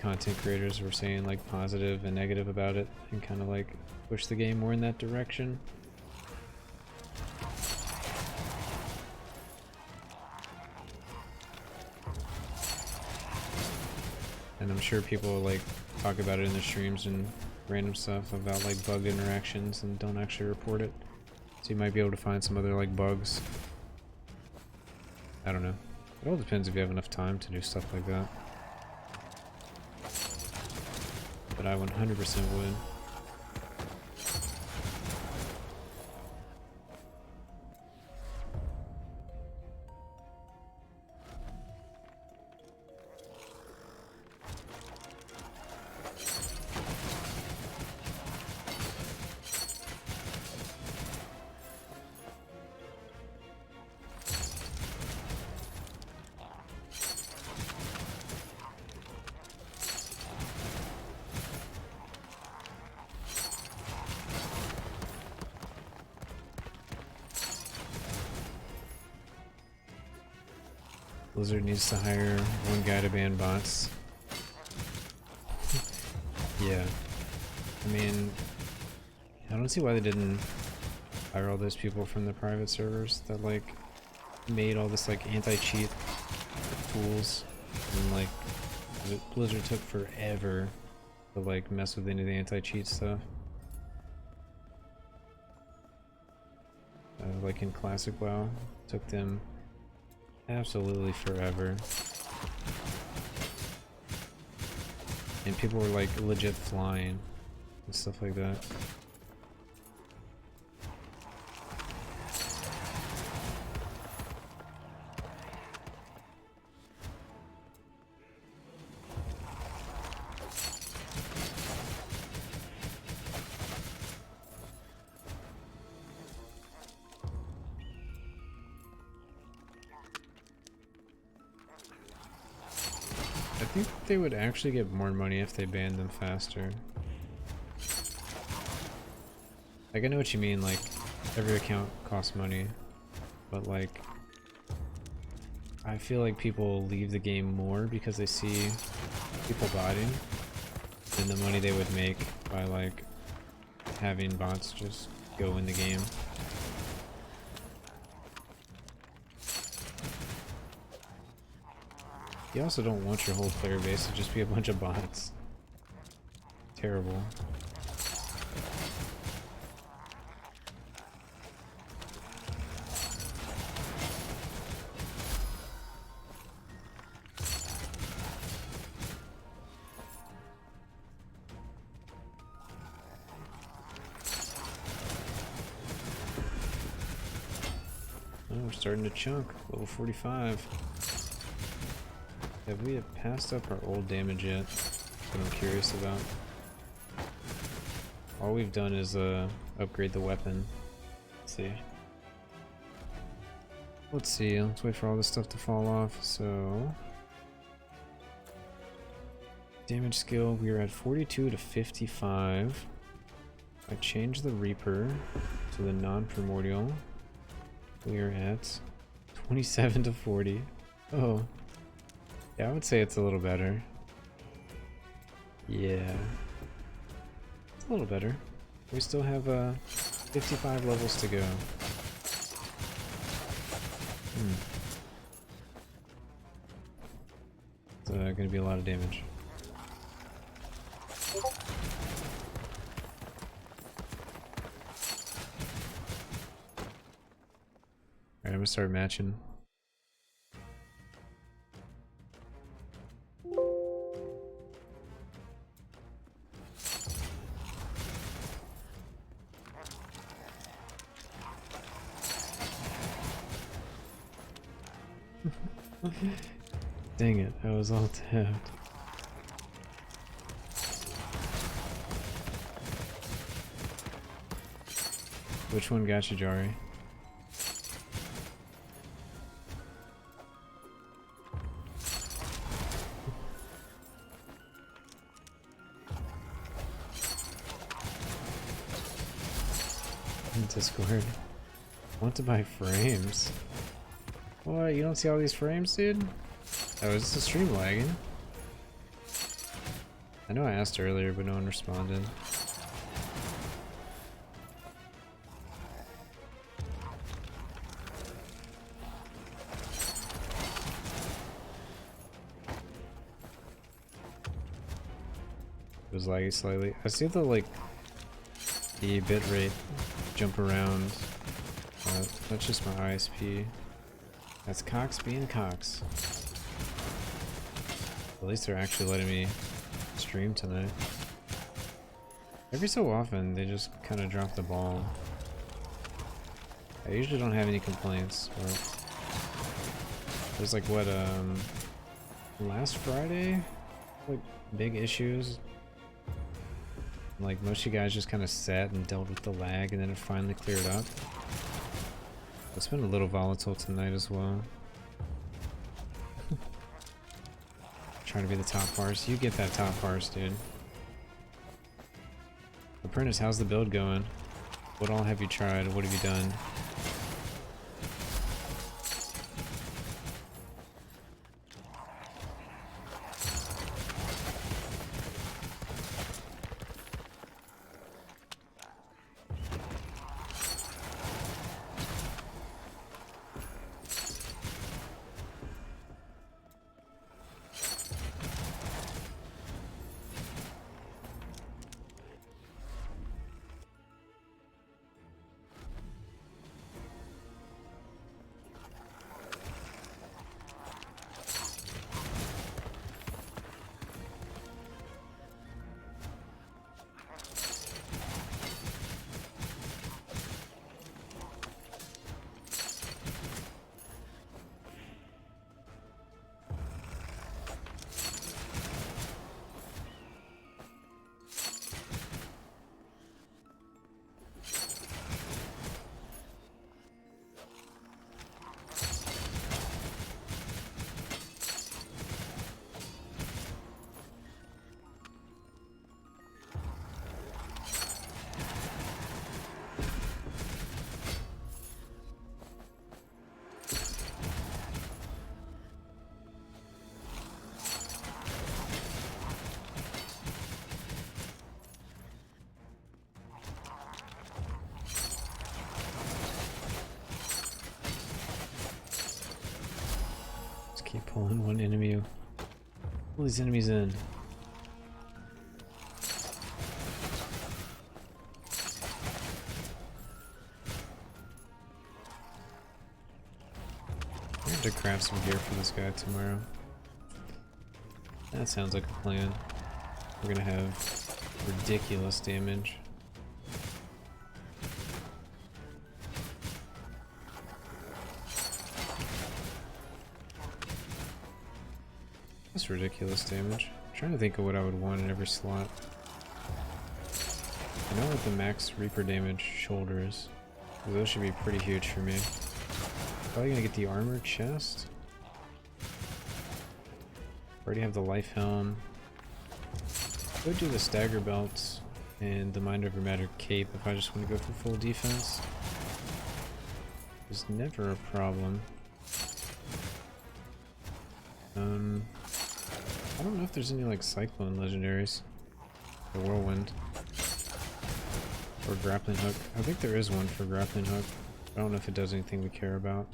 content creators were saying like positive and negative about it, and kind of like push the game more in that direction. And I'm sure people like talk about it in the streams and random stuff about like bug interactions and don't actually report it. So you might be able to find some other like bugs. I don't know. It all depends if you have enough time to do stuff like that. But I 100% would. Blizzard needs to hire one guy to ban bots. Yeah. I mean, I don't see why they didn't hire all those people from the private servers that like made all this like anti-cheat tools, and like Blizzard took forever to like mess with any of the anti-cheat stuff. Like in classic WoW, took them absolutely forever. And people were like legit flying and stuff like that. I think they would actually get more money if they banned them faster. Like, I know what you mean, like, every account costs money, but like, I feel like people leave the game more because they see people botting than the money they would make by like having bots just go in the game. You also don't want your whole player base to just be a bunch of bots. Terrible. Oh, we're starting to chunk. Level 45. Have we passed up our old damage yet? That's what I'm curious about. All we've done is upgrade the weapon. Let's see. Let's wait for all this stuff to fall off. So damage skill, we are at 42 to 55. I change the Reaper to the non-primordial. We are at 27 to 40. Oh. Yeah, I would say it's a little better. Yeah. It's a little better. We still have 55 levels to go. It's gonna be a lot of damage. Alright, I'm gonna start matching. Dang it, I was all tapped. Which one got you, Jari? Discord. Want to buy frames? What? You don't see all these frames, dude? Oh, is the stream lagging? I know I asked earlier, but no one responded. It was laggy slightly. I see the the bitrate jump around. That's just my ISP. That's Cox being Cox. At least they're actually letting me stream tonight. Every so often, they just kind of drop the ball. I usually don't have any complaints, but there's like what, last Friday? Like, big issues. Like, most of you guys just kind of sat and dealt with the lag, and then it finally cleared up. It's been a little volatile tonight as well. Trying to be the top parse. You get that top parse, dude. Apprentice, how's the build going? What all have you tried? What have you done? Keep pulling one enemy Pull these enemies in. I have to craft some gear for this guy tomorrow. That sounds like a plan. We're gonna have ridiculous damage. That's ridiculous damage. I'm trying to think of what I would want in every slot. I know what the max Reaper damage shoulders. Those should be pretty huge for me. Probably gonna get the armor chest. Already have the life helm. Go do the stagger belts and the mind over matter cape if I just want to go for full defense. There's never a problem. I don't know if there's any like cyclone legendaries or whirlwind or grappling hook. I think there is one for grappling hook. I don't know if it does anything we care about.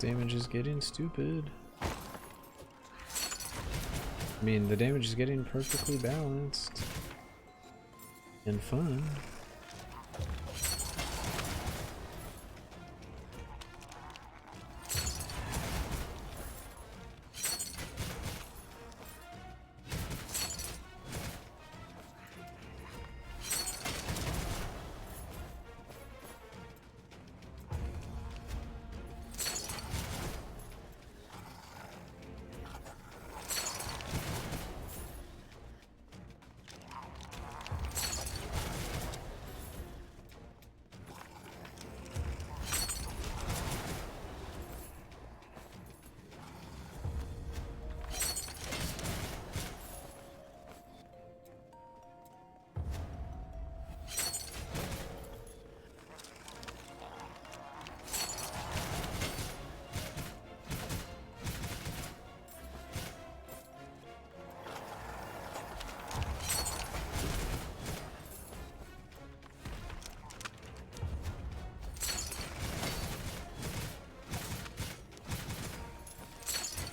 Damage is getting stupid. I mean, the damage is getting perfectly balanced and fun.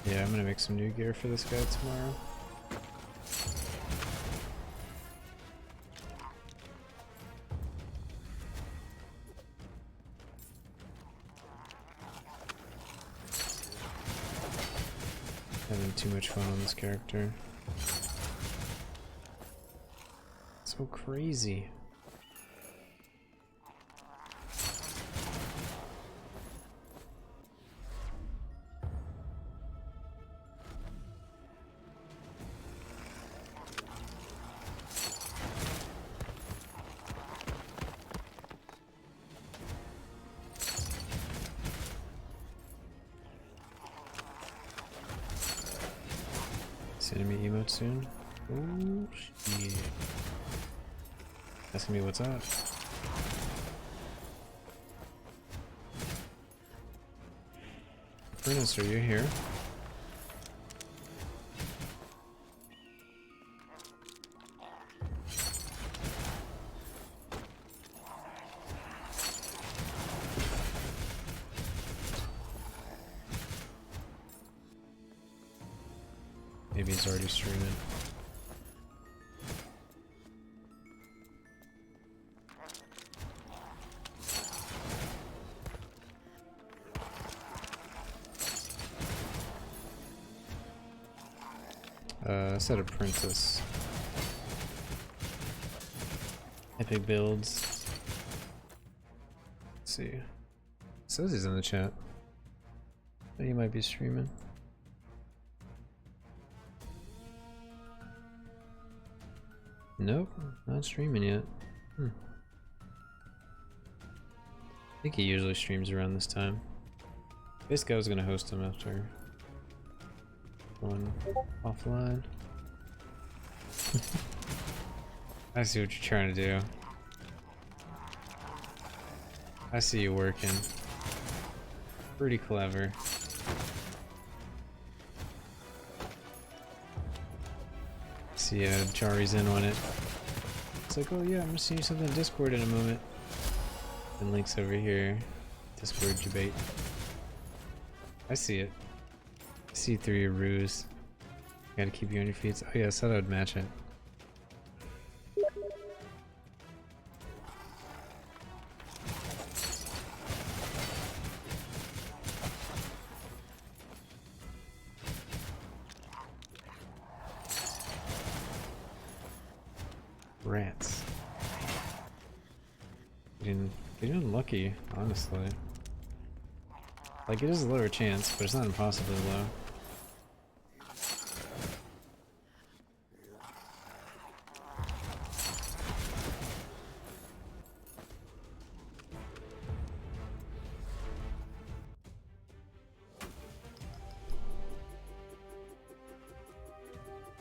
Yeah, I'm gonna make some new gear for this guy tomorrow. Having too much fun on this character. So crazy. Enemy emote soon. Oh shit. Asking me what's up. Furnace, are you here? Maybe he's already streaming. I said apprentice. Epic builds. Let's see. It says he's in the chat. He might be streaming. Nope, not streaming yet. think he usually streams around this time. Basically, I was gonna host him after going offline. I see what you're trying to do. I see you working. Pretty clever. See, Jari's in on it. It's like, oh yeah, I'm gonna see something in Discord in a moment. And Link's over here. Discord debate. I see it. I see through your ruse. Gotta keep you on your feet. Oh yeah, I said I would match it. Rats. Getting unlucky, honestly. Like, it is a lower chance, but it's not impossibly low.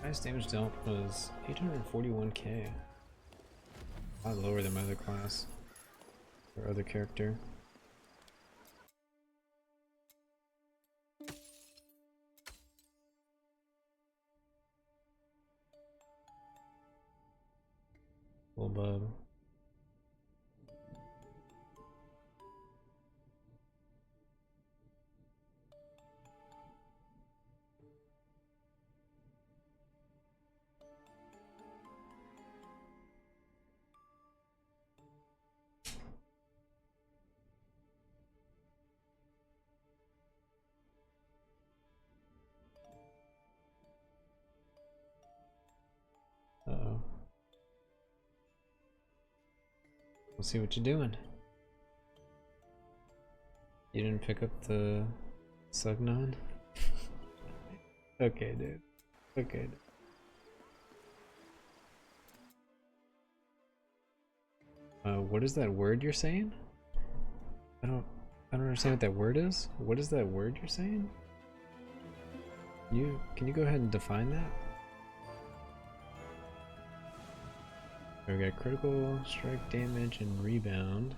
Highest damage dealt was 841k. A lot lower than my other class. Or other character. Little bub. Uh-oh. We'll see what you're doing. You didn't pick up the Sugnon? Okay, dude. Okay, dude. What is that word you're saying? I don't understand what that word is. What is that word you're saying? Can you go ahead and define that? We got critical strike damage and rebound.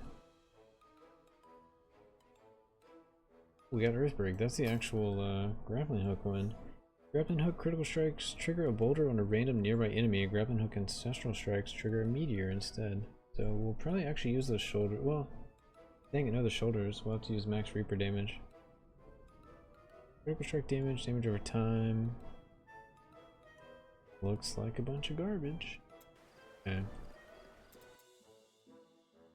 We got Earthbreak. That's the actual grappling hook one. Grappling hook critical strikes trigger a boulder on a random nearby enemy. Grappling hook ancestral strikes trigger a meteor instead. So we'll probably actually use the shoulder. Well, dang it, no, the shoulders. We'll have to use max Reaper damage. Critical strike damage over time. Looks like a bunch of garbage. Okay.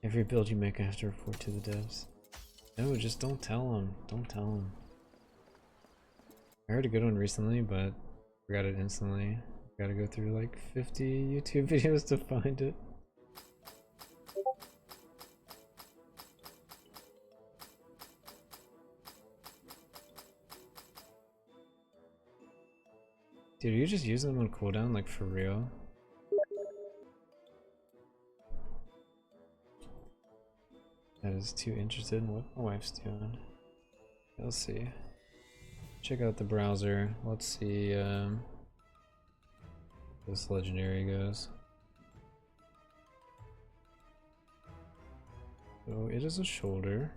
Every build you make, I have to report to the devs. No, just don't tell them. Don't tell them. I heard a good one recently, but forgot it instantly. Gotta go through like 50 YouTube videos to find it. Dude, are you just using them on cooldown, like for real? That is too interested in what my wife's doing. Let's see. Check out the browser. Let's see this legendary goes. So it is a shoulder.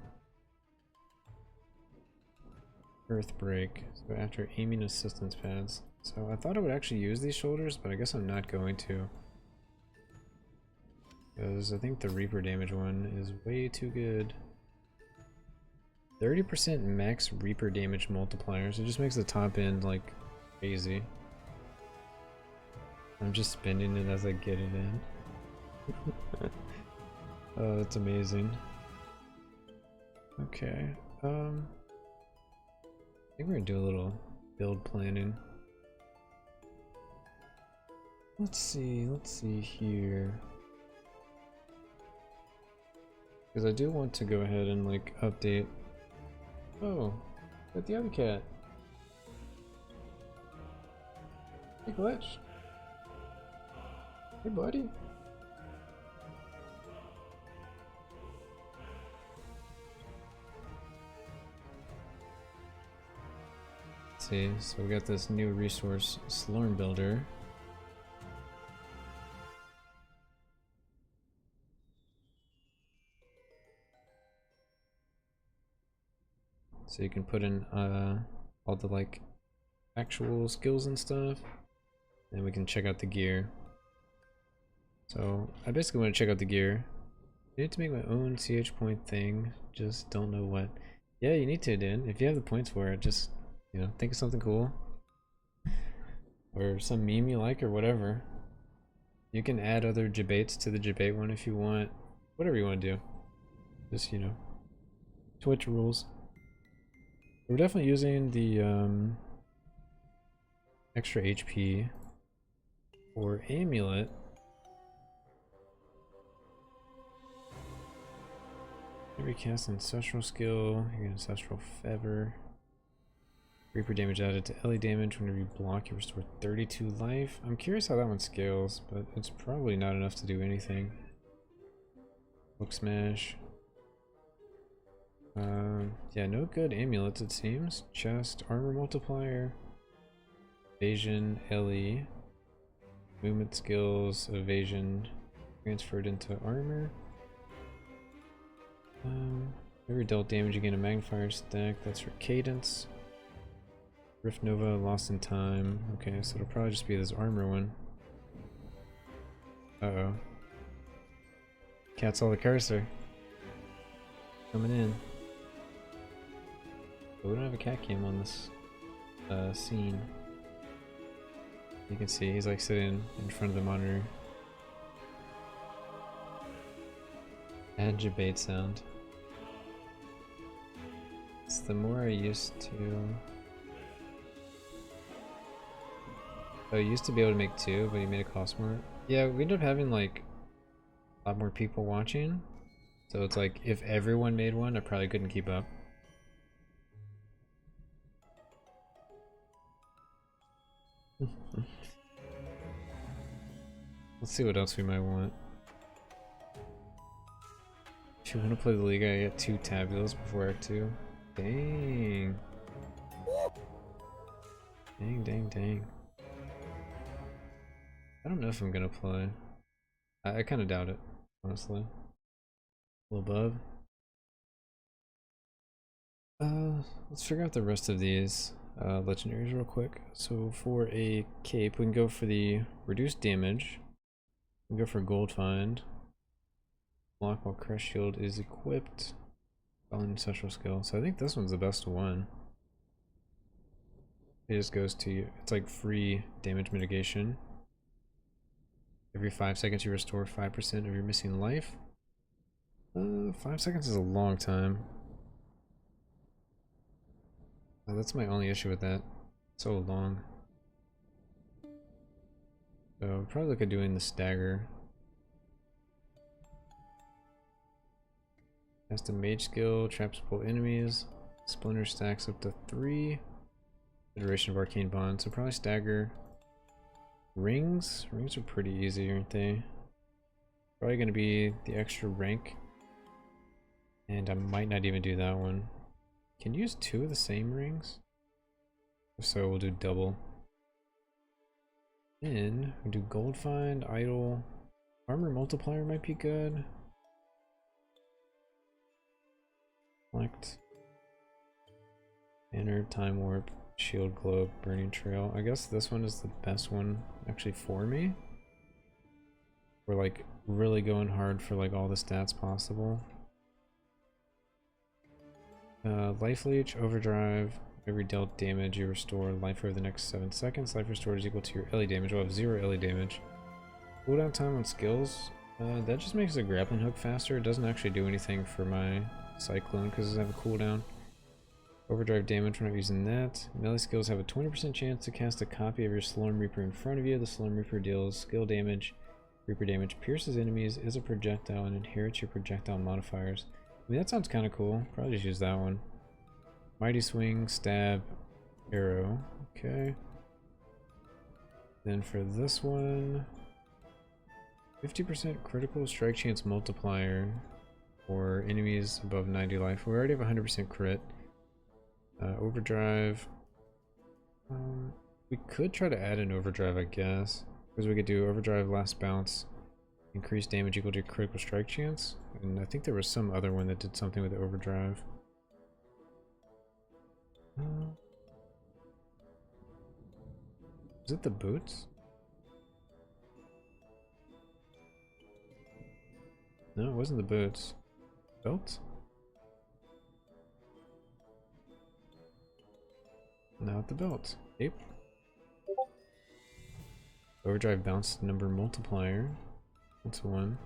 Earthbreak. So after aiming assistance pads. So I thought I would actually use these shoulders, but I guess I'm not going to. Because I think the Reaper damage one is way too good. 30% max Reaper damage multipliers. It just makes the top end like crazy. I'm just spending it as I get it in. Oh, that's amazing. Okay. I think we're gonna do a little build planning. Let's see here. Because I do want to go ahead and like update. Oh, got the other cat. Hey Glitch. Hey buddy. Let's see, so we got this new resource, Slorm Builder. So you can put in all the like actual skills and stuff, and we can check out the gear. So I basically want to check out the gear. I need to make my own CH point thing, just don't know what. Yeah, you need to, dude. If you have the points for it, just, you know, think of something cool. Or some meme you like or whatever. You can add other debates to the debate one if you want. Whatever you want to do. Just, you know, Twitch rules. We're definitely using the extra HP for Amulet. Every cast ancestral skill, you get ancestral feather. Reaper damage added to Ellie damage. Whenever you block, you restore 32 life. I'm curious how that one scales, but it's probably not enough to do anything. Book smash. Yeah, no good amulets it seems. Chest, armor multiplier, evasion, Ellie, movement skills, evasion transferred into armor. Every dealt damage you gain a magnifier stack. That's for cadence. Rift Nova, Lost in Time. Okay, so it'll probably just be this armor one. Uh-oh. Cat saw the cursor. Coming in. But we don't have a cat cam on this scene. You can see he's like sitting in front of the monitor. And debate sound. It's the more I used to... Oh, you used to be able to make 2, but you made it cost more. Yeah, we ended up having like a lot more people watching. So it's like, if everyone made one, I probably couldn't keep up. Let's see what else we might want. If you want to play the league, I get 2 tabulas before Act 2. Dang. Dang. I don't know if I'm gonna play. I kind of doubt it, honestly. A little above. Let's figure out the rest of these legendaries real quick. So for a cape, we can go for the reduced damage. We can go for gold find. Block while Crush Shield is equipped. Fallen Ancestral Skill. So I think this one's the best one. It just goes to, it's like free damage mitigation. Every 5 seconds you restore 5% of your missing life. 5 seconds is a long time. That's my only issue with that. So long. So probably look at doing the stagger. Cast a mage skill, traps pull enemies. Splinter stacks up to 3. Iteration of Arcane Bond, so probably stagger. Rings? Rings are pretty easy, aren't they? Probably gonna be the extra rank. And I might not even do that one. Can you use 2 of the same rings? If so, we'll do double. Then we'll do gold find, idle. Armor multiplier might be good. Select. Banner, time warp, shield globe, burning trail. I guess this one is the best one actually for me. We're like really going hard for like all the stats possible. Life leech, overdrive. Every dealt damage you restore life over the next 7 seconds. Life restored is equal to your Ellie damage. We'll have 0 Ellie damage. Cooldown time on skills. That just makes the grappling hook faster. It doesn't actually do anything for my cyclone because it doesn't have a cooldown. Overdrive damage, we're not using that. Melee skills have a 20% chance to cast a copy of your Slorm Reaper in front of you. The Slorm Reaper deals skill damage, Reaper damage, pierces enemies, is a projectile, and inherits your projectile modifiers. I mean, that sounds kind of cool. Probably just use that one. Mighty Swing, Stab, Arrow. Okay. Then for this one, 50% critical strike chance multiplier for enemies above 90 life. We already have 100% crit. Overdrive. We could try to add an overdrive, I guess. Because we could do overdrive last bounce, increase damage equal to your critical strike chance. And I think there was some other one that did something with the overdrive. Is it the boots? No, it wasn't the boots. Belt? Not the belt. Cape. Overdrive bounce number multiplier. That's one.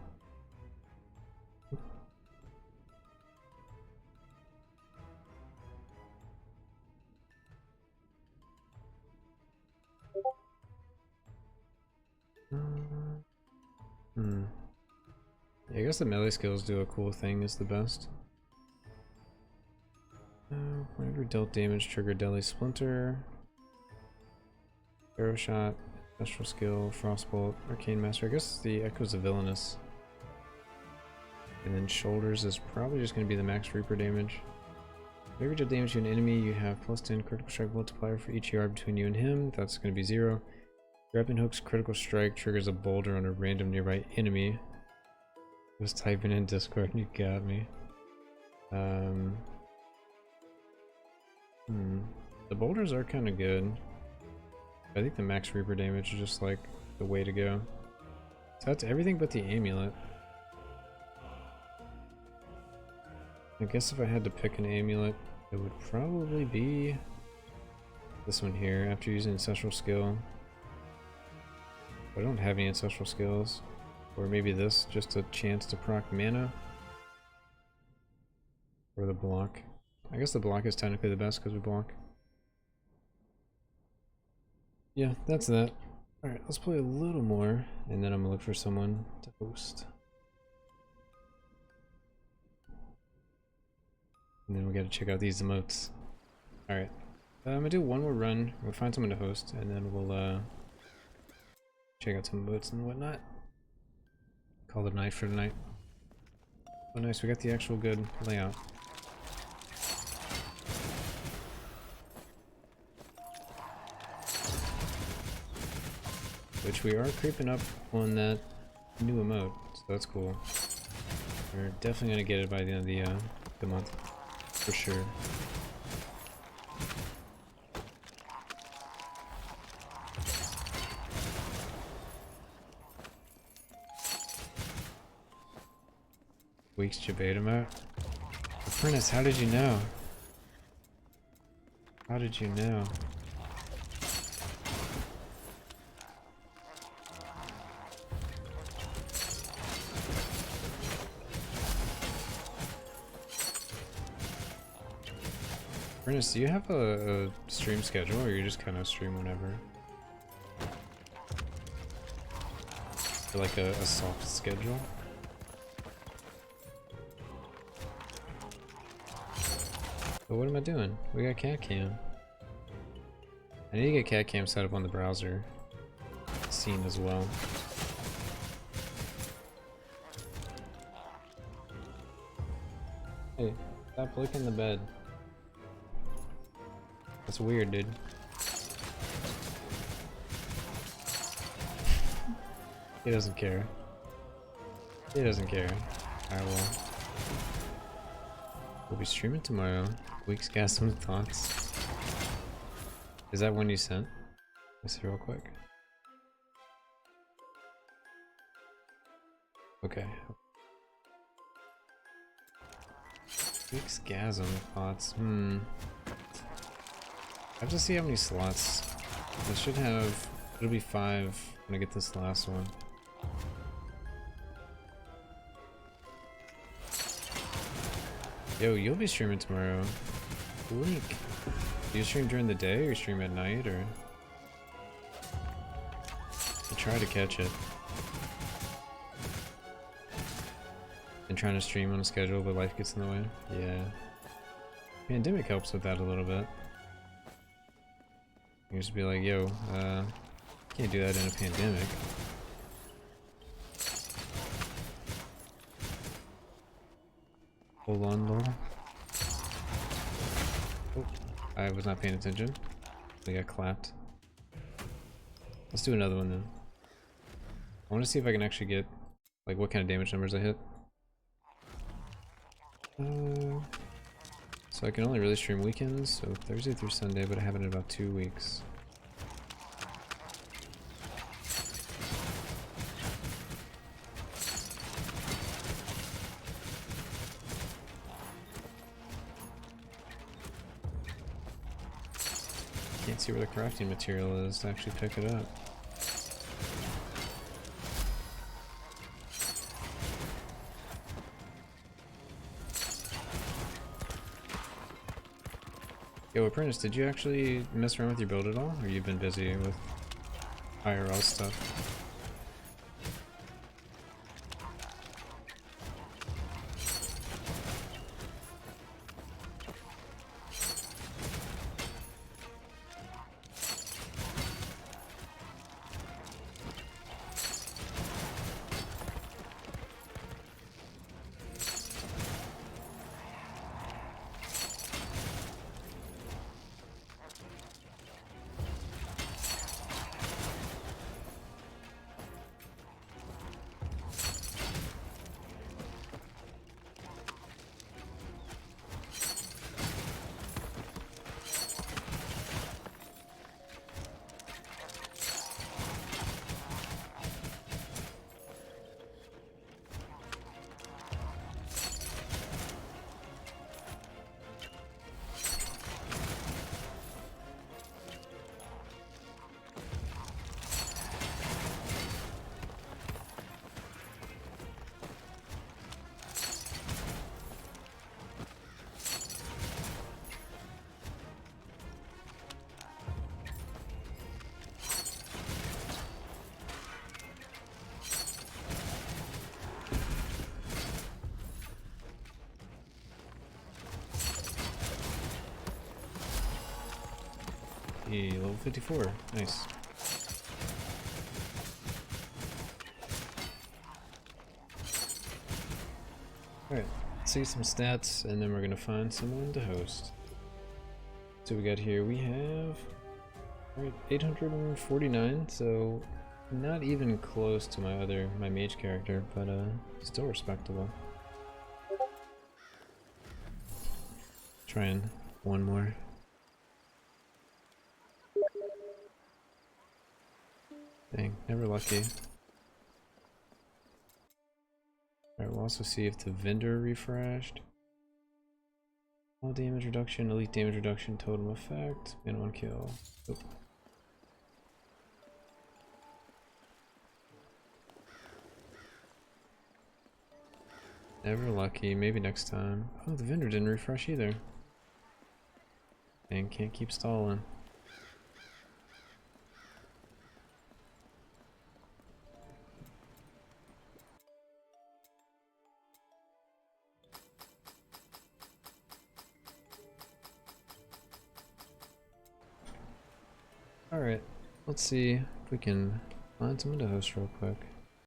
Yeah, I guess the melee skills do a cool thing is the best. Whenever dealt damage, trigger deadly splinter. Arrow shot, special skill, frostbolt, arcane master. I guess the echoes of villainous. And then shoulders is probably just going to be the max reaper damage. Whenever you deal damage to an enemy, you have +10 critical strike multiplier for each ER between you and him. That's going to be 0. Grappling hook's critical strike triggers a boulder on a random nearby enemy. I was typing in Discord and you got me. The boulders are kind of good. I think the max reaper damage is just like the way to go. So that's everything but the amulet. I guess if I had to pick an amulet, it would probably be this one here after using ancestral skill. I don't have any ancestral skills. Or maybe this, just a chance to proc mana. Or the block. I guess the block is technically the best because we block. Yeah, that's that. Alright, let's play a little more, and then I'm gonna look for someone to host. And then we gotta check out these emotes. Alright. I'm gonna do one more run, we'll find someone to host, and then we'll check out some emotes and whatnot. Call it a night for tonight. Oh nice, we got the actual good layout. Which we are creeping up on that new emote, so that's cool. We're definitely gonna get it by the end of the month, for sure. Bweeks Jabate emote. Apprentice, how did you know? How did you know? Apprentice, do you have a stream schedule, or you just kind of stream whenever? Or like a soft schedule? But what am I doing? We got cat cam. I need to get cat cam set up on the browser scene as well. Hey, stop licking the bed. That's weird, dude. He doesn't care. He doesn't care. I will. We'll be streaming tomorrow. Bweeks got some thoughts. Is that one you sent? Let's see real quick. Okay. Bweeks gasm thoughts. I have to see how many slots. I should have. It'll be 5 when I get this last one. Yo, you'll be streaming tomorrow. Link. Do you stream during the day, or you stream at night, or? I try to catch it. Been trying to stream on a schedule, but life gets in the way. Yeah. Pandemic helps with that a little bit. You just be like, yo, can't do that in a pandemic. Hold on, Laura. Oh, I was not paying attention. They got clapped. Let's do another one then. I want to see if I can actually get like what kind of damage numbers I hit. So I can only really stream weekends, so Thursday through Sunday, but I have it in about 2 weeks. Can't see where the crafting material is to actually pick it up. Yo, Apprentice, did you actually mess around with your build at all? Or you've been busy with IRL stuff? Level 54, nice. Alright, let's see some stats and then we're gonna find someone to host. So we got here, we have 849, so not even close to my mage character, but still respectable. Trying one more. Dang, never lucky. Alright, we'll also see if the vendor refreshed. All damage reduction, elite damage reduction, totem effect, and 1 kill. Oop. Never lucky, maybe next time. Oh, the vendor didn't refresh either. Dang, can't keep stalling. Alright, let's see if we can find someone to host real quick.